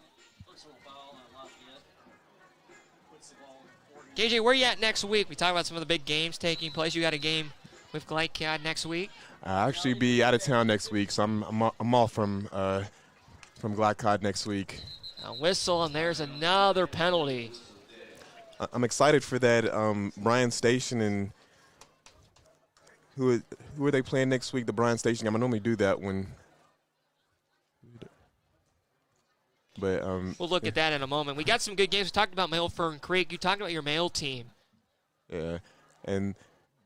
KJ, where are you at next week? We talked about some of the big games taking place. You got a game with Glycad next week? I'll actually be out of town next week, so I'm off from Glycad next week. A whistle, and there's another penalty. I'm excited for that. Bryan Station and who are they playing next week? The Bryan Station game. I normally do that one, but we'll look at that in a moment. We got some good games. We talked about Fern Creek. You talked about your male team. Yeah, and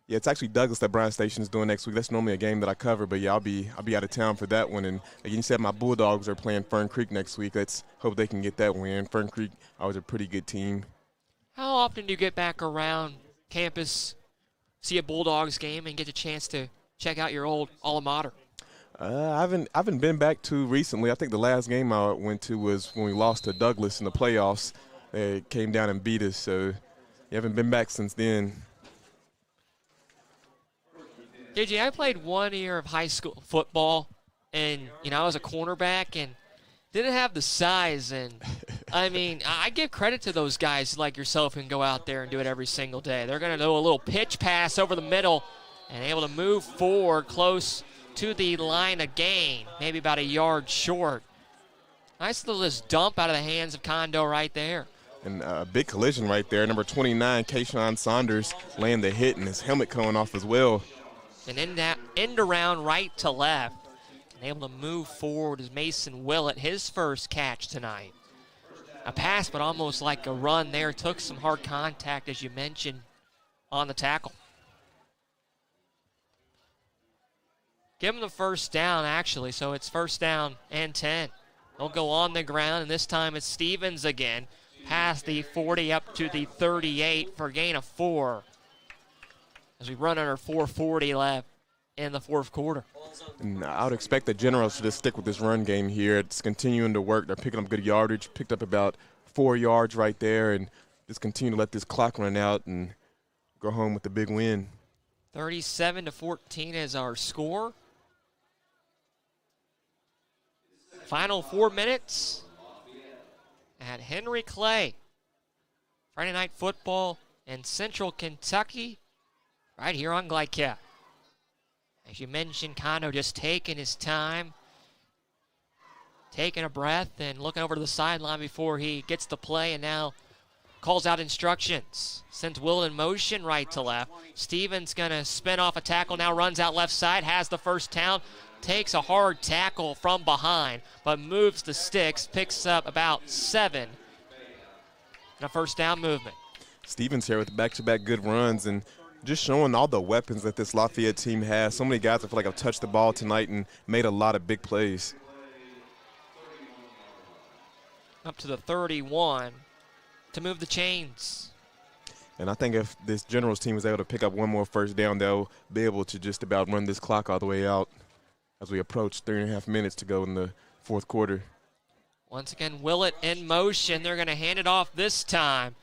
yeah, it's actually Douglas that Bryan Station is doing next week. That's normally a game that I cover, but yeah, I'll be out of town for that one. And again, you said my Bulldogs are playing Fern Creek next week. Let's hope they can get that win. Fern Creek always a pretty good team. How often do you get back around campus, see a Bulldogs game, and get a chance to check out your old alma mater? I haven't been back too recently. I think the last game I went to was when we lost to Douglas in the playoffs. They came down and beat us, so you haven't been back since then. JJ, I played 1 year of high school football, and I was a cornerback and didn't have the size. And I mean, I give credit to those guys like yourself who can go out there and do it every single day. They're going to do a little pitch pass over the middle and able to move forward close to the line of gain, maybe about a yard short. Nice little just dump out of the hands of Condo right there. And a big collision right there. Number 29, Kayshawn Saunders, laying the hit and his helmet coming off as well. And end around right to left. And able to move forward is Mason Willett, his first catch tonight. A pass, but almost like a run there. Took some hard contact, as you mentioned, on the tackle. Give him the first down, actually, so it's first down and 10. They'll go on the ground, and this time it's Stevens again. Past the 40 up to the 38 for a gain of 4. As we run under 4:40 left in the fourth quarter. And I would expect the Generals to just stick with this run game here. It's continuing to work. They're picking up good yardage, picked up about 4 yards right there, and just continue to let this clock run out and go home with the big win. 37-14 is our score. Final 4 minutes at Henry Clay. Friday Night Football in Central Kentucky, right here on Glycad. As you mentioned, Condo just taking his time, taking a breath and looking over to the sideline before he gets the play, and now calls out instructions. Sends Will in motion right to left. Stevens going to spin off a tackle now, runs out left side, has the first down, takes a hard tackle from behind, but moves the sticks, picks up about 7. And a first down movement. Stevens here with back-to-back good runs and just showing all the weapons that this Lafayette team has. So many guys I feel like have touched the ball tonight and made a lot of big plays. Up to the 31 to move the chains. And I think if this Generals team is able to pick up one more first down, they'll be able to just about run this clock all the way out as we approach 3.5 minutes to go in the fourth quarter. Once again, Willett in motion. They're going to hand it off this time.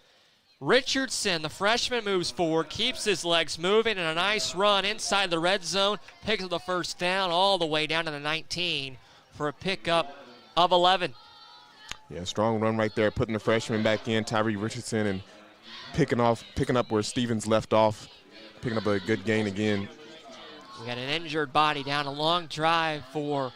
Richardson, the freshman, moves forward, keeps his legs moving, and a nice run inside the red zone. Picks up the first down all the way down to the 19 for a pickup of 11. Yeah, strong run right there, putting the freshman back in, Tyree Richardson, and picking up where Stevens left off, picking up a good gain again. We got an injured body down, a long drive for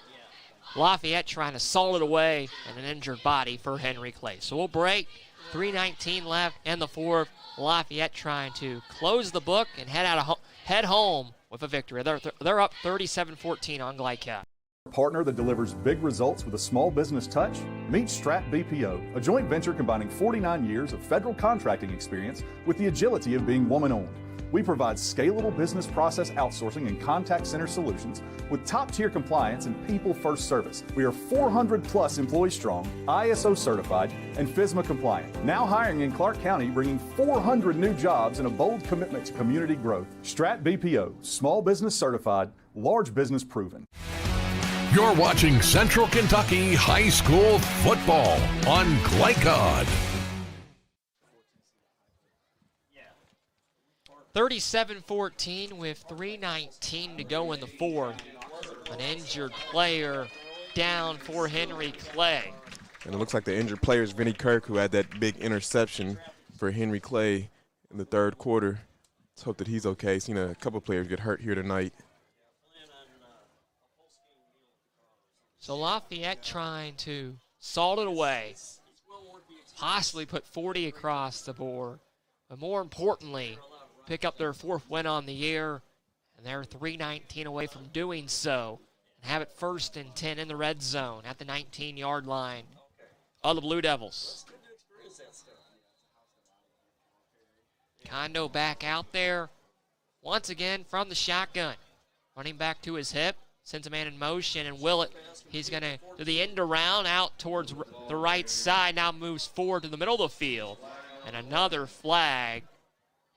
Lafayette trying to saw it away, and an injured body for Henry Clay. So we'll break. 3:19 left in the fourth. Lafayette trying to close the book and head home with a victory. They're up 37-14 on Glycat. Partner that delivers big results with a small business touch? Meet Strat BPO, a joint venture combining 49 years of federal contracting experience with the agility of being woman-owned. We provide scalable business process outsourcing and contact center solutions with top-tier compliance and people-first service. We are 400-plus employees strong, ISO certified, and FSMA compliant. Now hiring in Clark County, bringing 400 new jobs and a bold commitment to community growth. Strat BPO, small business certified, large business proven. You're watching Central Kentucky High School football on Glycod. 37-14 with 3:19 to go in the fourth. An injured player down for Henry Clay. And it looks like the injured player is Vinnie Kirk, who had that big interception for Henry Clay in the third quarter. Let's hope that he's okay. Seen a couple players get hurt here tonight. So Lafayette trying to salt it away, possibly put 40 across the board, but more importantly, pick up their fourth win on the year, and they're 3:19 away from doing so, and have it 1st and 10 in the red zone at the 19-yard line of the Blue Devils. Kondo back out there once again from the shotgun, running back to his hip. Sends a man in motion, and Willett, he's going to do the end around out towards the right side, now moves forward to the middle of the field. And another flag.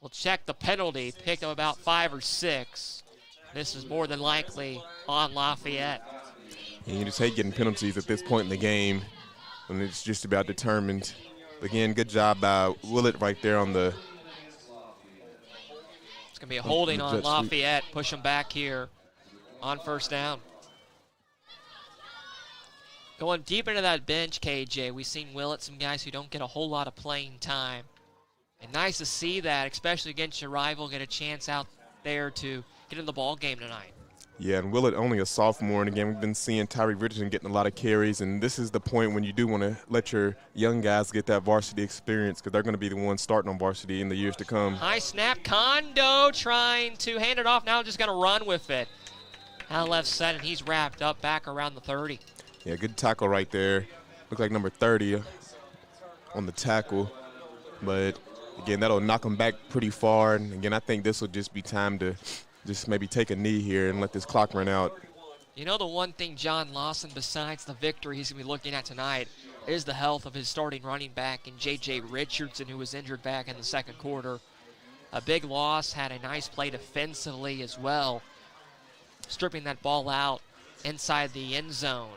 We'll check the penalty, picked up about 5 or 6. This is more than likely on Lafayette. And you just hate getting penalties at this point in the game when it's just about determined. Again, good job by Willett right there on the. It's going to be a holding on Lafayette, push them back here on first down. Going deep into that bench, KJ, we've seen Willett, some guys who don't get a whole lot of playing time. And nice to see that, especially against your rival, get a chance out there to get in the ball game tonight. Yeah, and Willett only a sophomore, and again, we've been seeing Tyree Richardson getting a lot of carries, and this is the point when you do want to let your young guys get that varsity experience because they're going to be the ones starting on varsity in the years to come. High snap, Kondo trying to hand it off, now just going to run with it. Out left side, and he's wrapped up back around the 30. Yeah, good tackle right there. Looked like number 30 on the tackle, but again, that'll knock him back pretty far, and again, I think this will just be time to just maybe take a knee here and let this clock run out. You know, the one thing John Lawson, besides the victory he's going to be looking at tonight, is the health of his starting running back in J.J. Richardson, who was injured back in the second quarter. A big loss, had a nice play defensively as well, stripping that ball out inside the end zone.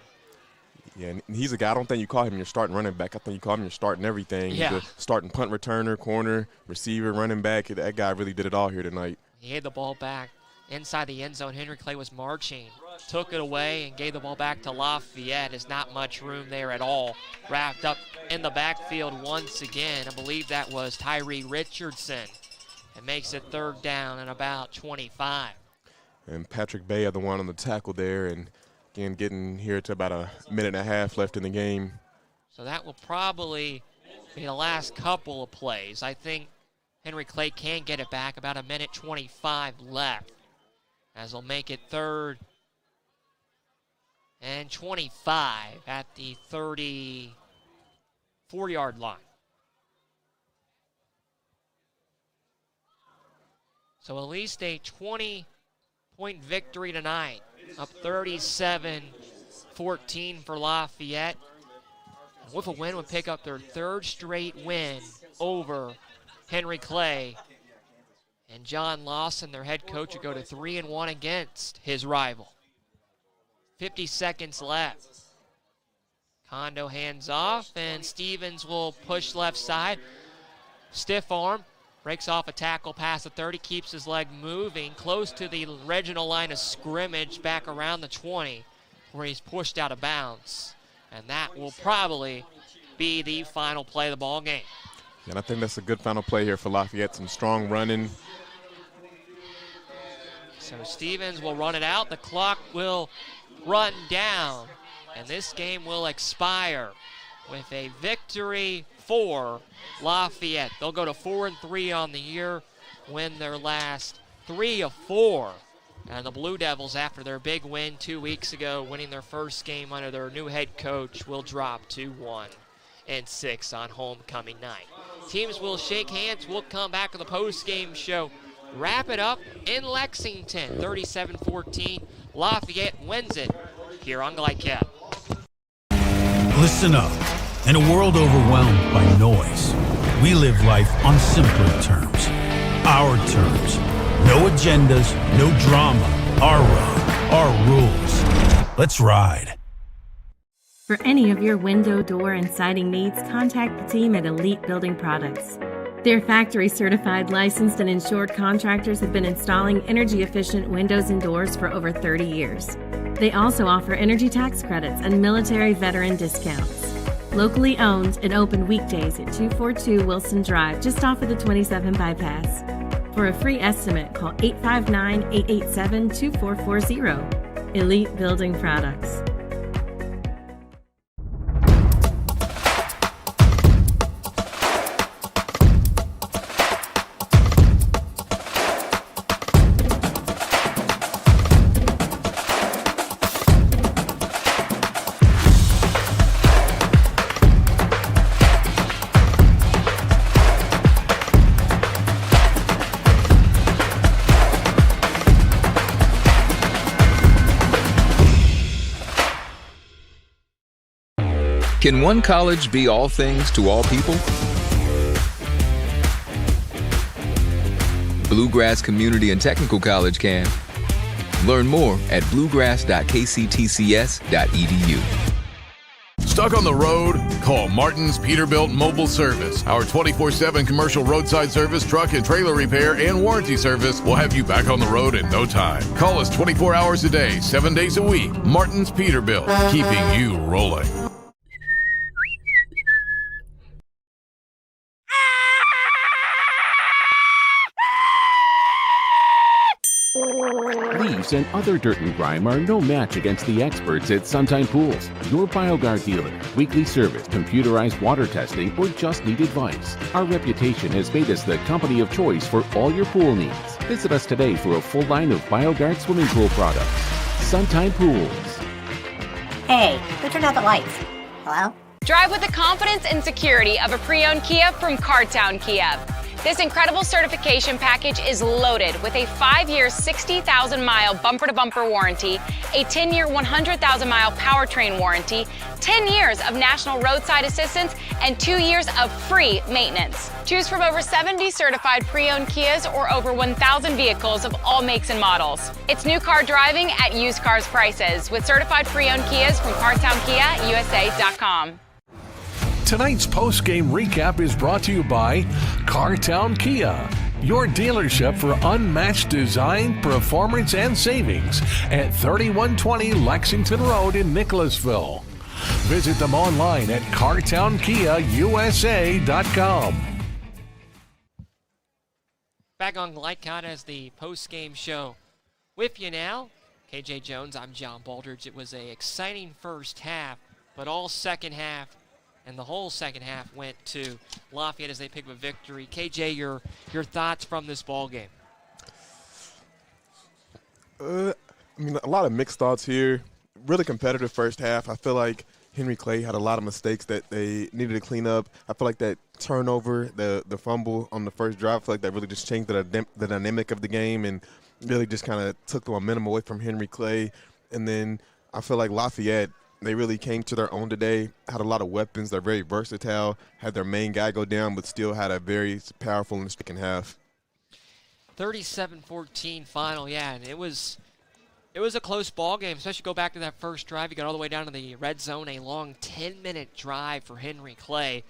Yeah, and he's a guy, I don't think you call him your starting running back. I think you call him your starting everything. Yeah. He's a starting punt returner, corner, receiver, running back. That guy really did it all here tonight. He had the ball back inside the end zone. Henry Clay was marching, took it away, and gave the ball back to Lafayette. There's not much room there at all. Wrapped up in the backfield once again. I believe that was Tyree Richardson. It makes it 3rd down and about 25. And Patrick Bay are the one on the tackle there, and again getting here to about a minute and a half left in the game. So that will probably be the last couple of plays. I think Henry Clay can get it back, about 1:25 left, as they'll make it 3rd and 25 at the 34-yard line. So at least a 20-point victory tonight, up 37-14 for Lafayette. And with a win, would pick up their 3rd straight win over Henry Clay. And John Lawson, their head coach, would go to 3-1 against his rival. 50 seconds left. Kondo hands off, and Stevens will push left side. Stiff arm, breaks off a tackle past the 30, keeps his leg moving close to the original line of scrimmage back around the 20, where he's pushed out of bounds. And that will probably be the final play of the ball game. And I think that's a good final play here for Lafayette. Some strong running. So Stevens will run it out. The clock will run down, and this game will expire with a victory for Lafayette. They'll go to 4-3 on the year, win their last 3 of 4. And the Blue Devils, after their big win 2 weeks ago, winning their first game under their new head coach, will drop to 1-6 on homecoming night. Teams will shake hands. We'll come back to the post-game show. Wrap it up in Lexington, 37-14. Lafayette wins it here on Glycap. Listen up. In a world overwhelmed by noise, we live life on simpler terms. Our terms. No agendas, no drama. Our road, our rules. Let's ride. For any of your window, door, and siding needs, contact the team at Elite Building Products. Their factory-certified, licensed, and insured contractors have been installing energy-efficient windows and doors for over 30 years. They also offer energy tax credits and military veteran discounts. Locally owned and open weekdays at 242 Wilson Drive, just off of the 27 bypass. For a free estimate, call 859-887-2440. Elite Building Products. Can one college be all things to all people? Bluegrass Community and Technical College can. Learn more at bluegrass.kctcs.edu. Stuck on the road? Call Martin's Peterbilt Mobile Service. Our 24/7 commercial roadside service, truck and trailer repair, and warranty service will have you back on the road in no time. Call us 24 hours a day, 7 days a week. Martin's Peterbilt, keeping you rolling. Leaves and other dirt and grime are no match against the experts at Suntime Pools, your BioGuard dealer. Weekly service, computerized water testing, or just need advice. Our reputation has made us the company of choice for all your pool needs. Visit us today for a full line of BioGuard swimming pool products. Suntime Pools. Hey, who turned out the lights? Hello? Drive with the confidence and security of a pre-owned Kia from Cartown Kia. This incredible certification package is loaded with a 5-year, 60,000-mile bumper-to-bumper warranty, a 10-year, 100,000-mile powertrain warranty, 10 years of national roadside assistance, and 2 years of free maintenance. Choose from over 70 certified pre-owned Kias or over 1,000 vehicles of all makes and models. It's new car driving at used cars prices with certified pre-owned Kias from CartownKiaUSA.com. Tonight's post-game recap is brought to you by Cartown Kia, your dealership for unmatched design, performance, and savings at 3120 Lexington Road in Nicholasville. Visit them online at CartownKiaUSA.com. Back on Glycott as the post-game show with you now. KJ Jones, I'm John Baldridge. It was an exciting first half, but all second half and the whole second half went to Lafayette as they picked up a victory. KJ, your thoughts from this ball game? I mean, a lot of mixed thoughts here. Really competitive first half. I feel like Henry Clay had a lot of mistakes that they needed to clean up. I feel like that turnover, the fumble on the first drive, I feel like that really just changed the dynamic of the game and really just kind of took the momentum away from Henry Clay. And then I feel like Lafayette, they really came to their own today, had a lot of weapons. They're very versatile, had their main guy go down, but still had a very powerful in the second half. 37-14 final, yeah, and it was a close ball game, especially go back to that first drive. You got all the way down to the red zone, a long 10-minute drive for Henry Clay.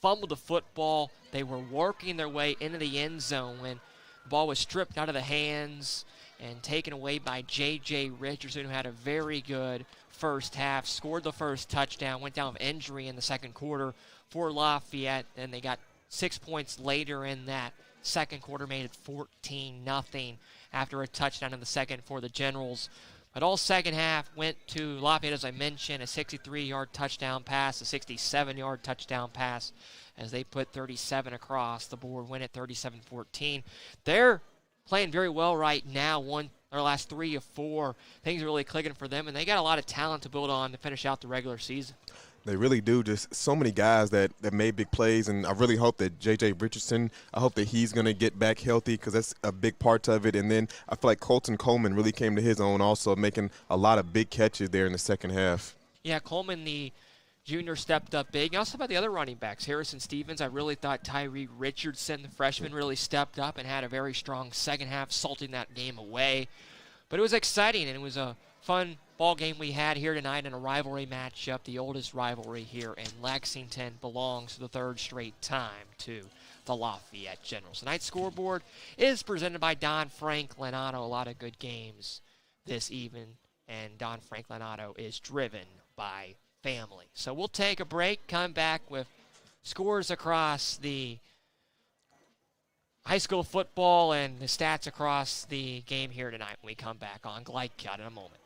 Fumbled the football. They were working their way into the end zone when the ball was stripped out of the hands and taken away by J.J. Richardson, who had a very good first half, scored the first touchdown, went down with injury in the second quarter for Lafayette. Then they got 6 points later in that second quarter, made it 14-0 after a touchdown in the second for the Generals. But all second half went to Lafayette, as I mentioned, a 63-yard touchdown pass, a 67-yard touchdown pass, as they put 37 across the board, win at 37-14. They're playing very well right now, won their last 3 of 4. Things are really clicking for them, and they got a lot of talent to build on to finish out the regular season. They really do. Just so many guys that made big plays, and I really hope that J.J. Richardson, I hope that he's going to get back healthy because that's a big part of it. And then I feel like Colton Coleman really came to his own also, making a lot of big catches there in the second half. Yeah, Coleman, the junior, stepped up big. You also about the other running backs, Harrison Stevens. I really thought Tyree Richardson, the freshman, really stepped up and had a very strong second half, salting that game away. But it was exciting, and it was a fun ball game we had here tonight in a rivalry matchup. The oldest rivalry here in Lexington belongs for the third straight time to the Lafayette Generals. Tonight's scoreboard is presented by Don Franklin Auto. A lot of good games this evening, and Don Franklin Auto is driven by family. So we'll take a break, come back with scores across the high school football and the stats across the game here tonight when we come back on Glide Cut in a moment.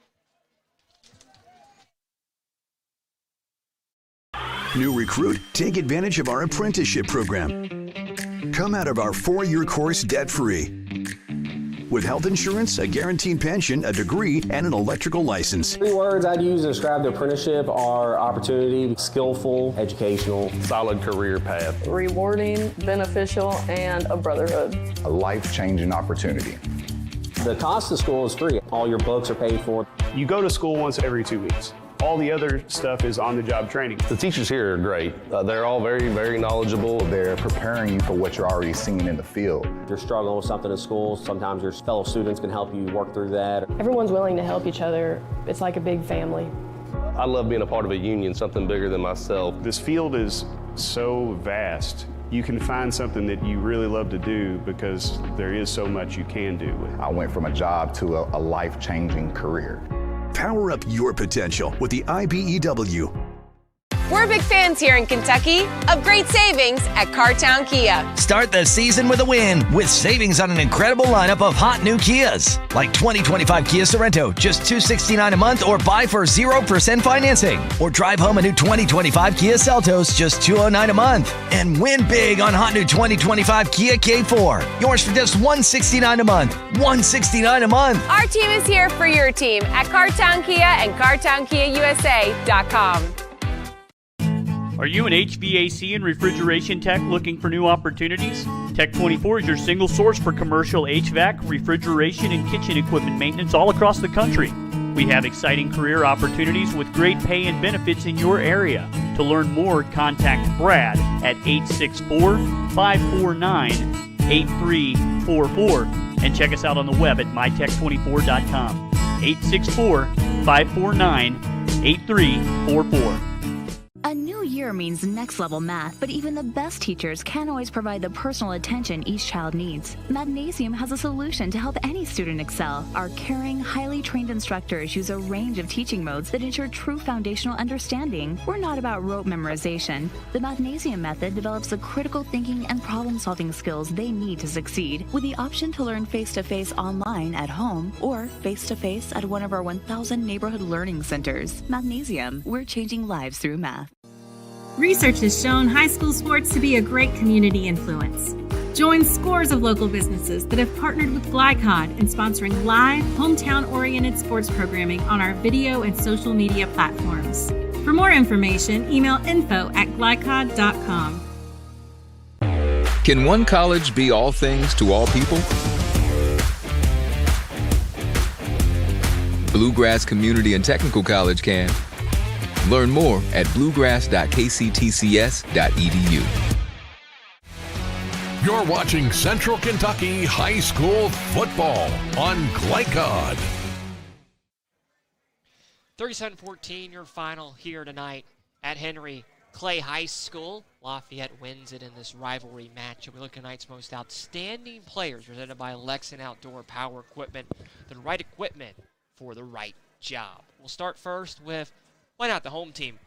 New recruit, take advantage of our apprenticeship program. Come out of our 4-year course debt-free. With health insurance, a guaranteed pension, a degree, and an electrical license. 3 words I'd use to describe the apprenticeship are opportunity, skillful, educational, solid career path, rewarding, beneficial, and a brotherhood. A life-changing opportunity. The cost of school is free. All your books are paid for. You go to school once every 2 weeks. All the other stuff is on-the-job training. The teachers here are great. They're all very, very knowledgeable. They're preparing you for what you're already seeing in the field. If you're struggling with something in school, sometimes your fellow students can help you work through that. Everyone's willing to help each other. It's like a big family. I love being a part of a union, something bigger than myself. This field is so vast. You can find something that you really love to do because there is so much you can do with it. I went from a job to a life-changing career. Power up your potential with the IBEW. We're big fans here in Kentucky of great savings at Cartown Kia. Start the season with a win with savings on an incredible lineup of hot new Kias. Like 2025 Kia Sorento, just $269 a month or buy for 0% financing. Or drive home a new 2025 Kia Seltos, just $209 a month. And win big on hot new 2025 Kia K4. Yours for just $169 a month. $169 a month. Our team is here for your team at Cartown Kia and CartownKiaUSA.com. Are you an HVAC and refrigeration tech looking for new opportunities? Tech24 is your single source for commercial HVAC, refrigeration, and kitchen equipment maintenance all across the country. We have exciting career opportunities with great pay and benefits in your area. To learn more, contact Brad at 864-549-8344 and check us out on the web at mytech24.com. 864-549-8344. A new year means next-level math, but even the best teachers can't always provide the personal attention each child needs. Mathnasium has a solution to help any student excel. Our caring, highly trained instructors use a range of teaching modes that ensure true foundational understanding. We're not about rote memorization. The Mathnasium method develops the critical thinking and problem-solving skills they need to succeed, with the option to learn face-to-face online at home or face-to-face at one of our 1,000 neighborhood learning centers. Mathnasium, we're changing lives through math. Research has shown high school sports to be a great community influence. Join scores of local businesses that have partnered with Glycod in sponsoring live, hometown-oriented sports programming on our video and social media platforms. For more information, email info@glycod.com. Can one college be all things to all people? Bluegrass Community and Technical College can. Learn more at bluegrass.kctcs.edu. You're watching Central Kentucky High School football on Glycod. 37-14, your final here tonight at Henry Clay High School. Lafayette wins it in this rivalry match. We look at tonight's most outstanding players presented by Lexington Outdoor Power Equipment, the right equipment for the right job. We'll start first with, why not the home team?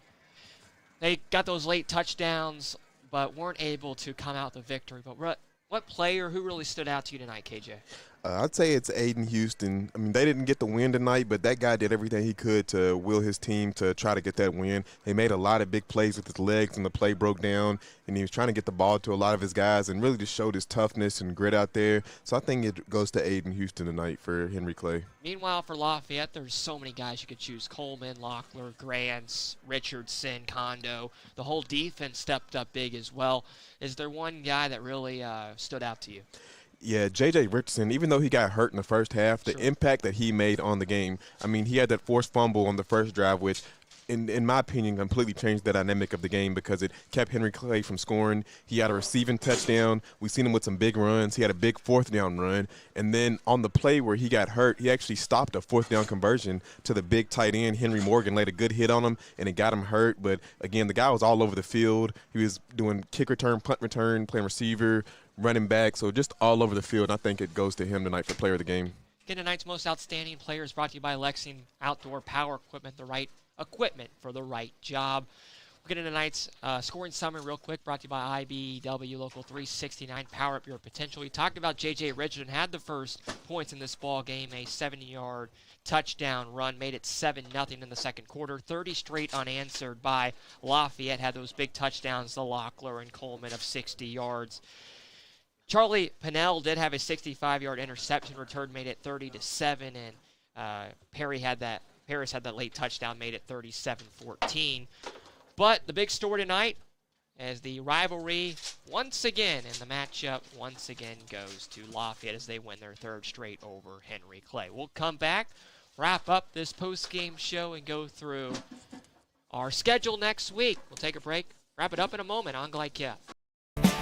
They got those late touchdowns, but weren't able to come out with a victory. But what player, who really stood out to you tonight, KJ? I'd say it's Aiden Houston. I mean, they didn't get the win tonight, but that guy did everything he could to will his team to try to get that win. He made a lot of big plays with his legs, and the play broke down, and he was trying to get the ball to a lot of his guys and really just showed his toughness and grit out there. So I think it goes to Aiden Houston tonight for Henry Clay. Meanwhile, for Lafayette, there's so many guys you could choose. Coleman, Locklear, Grants, Richardson, Kondo. The whole defense stepped up big as well. Is there one guy that really stood out to you? Yeah, J.J. Richardson, even though he got hurt in the first half, the impact that he made on the game. I mean, he had that forced fumble on the first drive, which, in my opinion, completely changed the dynamic of the game because it kept Henry Clay from scoring. He had a receiving touchdown. We've seen him with some big runs. He had a big fourth down run. And then on the play where he got hurt, he actually stopped a fourth down conversion to the big tight end. Henry Morgan laid a good hit on him, and it got him hurt. But, again, the guy was all over the field. He was doing kick return, punt return, playing receiver, running back, so just all over the field. And I think it goes to him tonight for player of the game. Again, tonight's most outstanding players brought to you by Lexington Outdoor Power Equipment, the right equipment for the right job. We'll get into tonight's scoring summary real quick, brought to you by IBEW Local 369. Power up your potential. We talked about J.J. Richardson, had the first points in this ball game, a 70-yard touchdown run, made it 7-0 in the second quarter. 30 straight unanswered by Lafayette, had those big touchdowns, the Locklear and Coleman of 60 yards. Charlie Pinnell did have a 65-yard interception return, made it 30-7, and Paris had that late touchdown, made it 37-14. But the big story tonight, as the rivalry once again, and the matchup once again goes to Lafayette as they win their third straight over Henry Clay. We'll come back, wrap up this post-game show, and go through our schedule next week. We'll take a break, wrap it up in a moment on Glycod.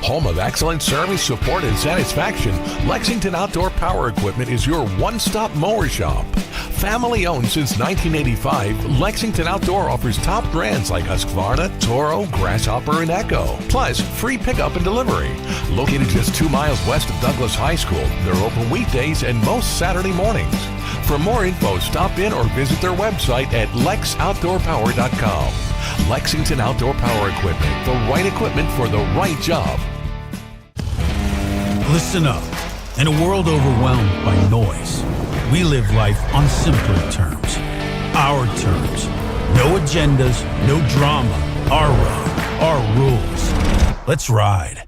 Home of excellent service, support, and satisfaction, Lexington Outdoor Power Equipment is your one-stop mower shop. Family owned since 1985, Lexington Outdoor offers top brands like Husqvarna, Toro, Grasshopper, and Echo. Plus, free pickup and delivery. Located just 2 miles west of Douglas High School, they're open weekdays and most Saturday mornings. For more info, stop in or visit their website at lexoutdoorpower.com. Lexington Outdoor Power Equipment, the right equipment for the right job. Listen up. In a world overwhelmed by noise, we live life on simpler terms. Our terms. No agendas, no drama. Our road, our rules. Let's ride.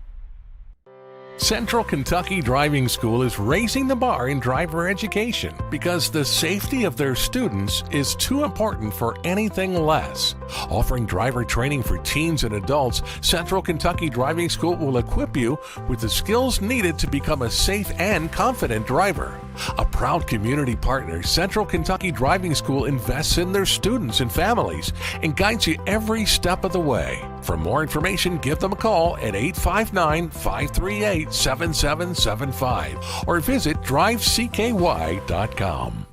Central Kentucky Driving School is raising the bar in driver education because the safety of their students is too important for anything less. Offering driver training for teens and adults, Central Kentucky Driving School will equip you with the skills needed to become a safe and confident driver. A proud community partner, Central Kentucky Driving School invests in their students and families and guides you every step of the way. For more information, give them a call at 859-538-7775 or visit drivecky.com.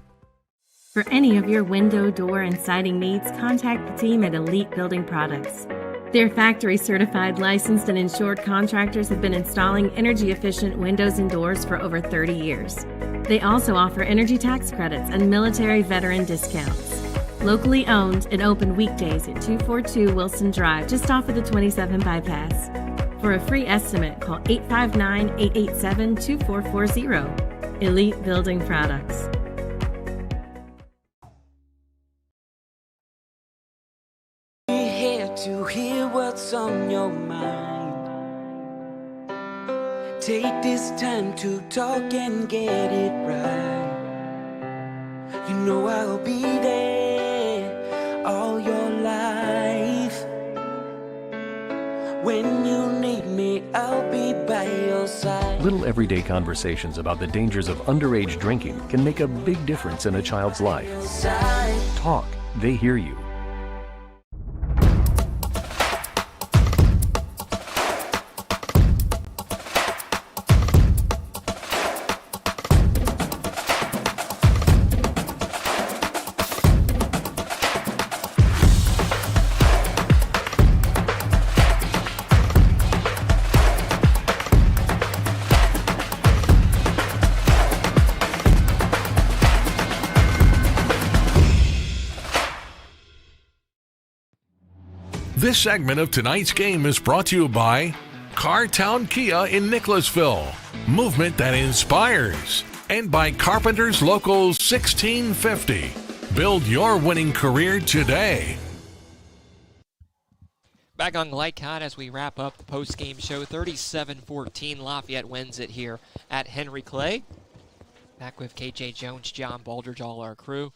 For any of your window, door, and siding needs, contact the team at Elite Building Products. Their factory-certified, licensed, and insured contractors have been installing energy-efficient windows and doors for over 30 years. They also offer energy tax credits and military veteran discounts. Locally owned and open weekdays at 242 Wilson Drive, just off of the 27 bypass. For a free estimate, call 859-887-2440. Elite Building Products. We're here to hear what's what's on your mind. Take this time to talk and get it right. You know I'll be there all your life. When you need me, I'll be by your side. Little everyday conversations about the dangers of underage drinking can make a big difference in a child's life. Talk, they hear you. This segment of tonight's game is brought to you by Cartown Kia in Nicholasville, movement that inspires, and by Carpenter's Local 1650. Build your winning career today. Back on Glycott as we wrap up the post-game show. 37-14, Lafayette wins it here at Henry Clay. Back with KJ Jones, John Baldridge, all our crew.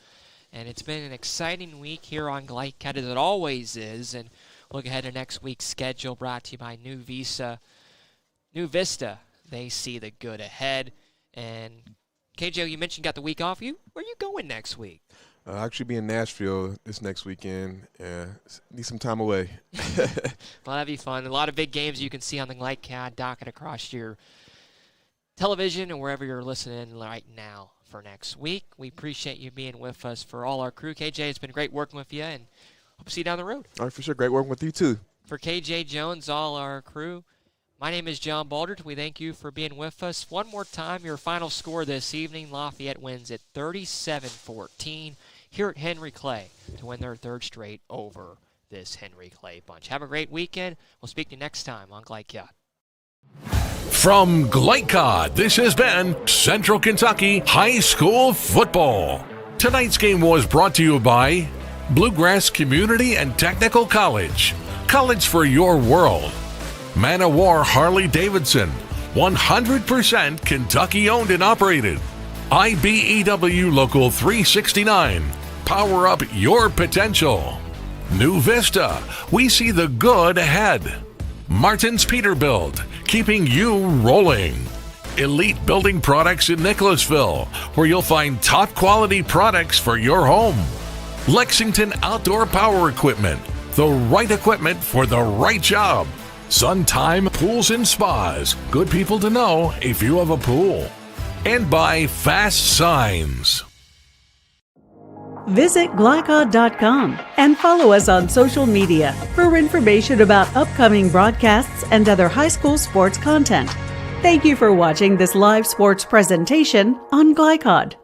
And it's been an exciting week here on Glycott, as it always is. And look ahead to next week's schedule, brought to you by New Vista. New Vista, they see the good ahead. And KJ, you mentioned you got the week off. Where are you going next week? I'll actually be in Nashville this next weekend. Need some time away. Well, that'd be fun. A lot of big games you can see on the Glycott docket across your television or wherever you're listening right now for next week. We appreciate you being with us for all our crew. KJ, it's been great working with you, and hope to see you down the road. All right, for sure. Great working with you, too. For KJ Jones, all our crew, my name is John Baldridge. We thank you for being with us. One more time, your final score this evening, Lafayette wins at 37-14 here at Henry Clay to win their third straight over this Henry Clay bunch. Have a great weekend. We'll speak to you next time on Glycott. From Glycott, this has been Central Kentucky High School Football. Tonight's game was brought to you by Bluegrass Community and Technical College. College for your world. Man of War Harley-Davidson. 100% Kentucky owned and operated. IBEW Local 369. Power up your potential. New Vista. We see the good ahead. Martin's Peterbilt, keeping you rolling. Elite Building Products in Nicholasville, where you'll find top quality products for your home. Lexington Outdoor Power Equipment, the right equipment for the right job. Suntime Pools and Spas, good people to know if you have a pool. And by Fast Signs. Visit Glycod.com and follow us on social media for information about upcoming broadcasts and other high school sports content. Thank you for watching this live sports presentation on Glycod.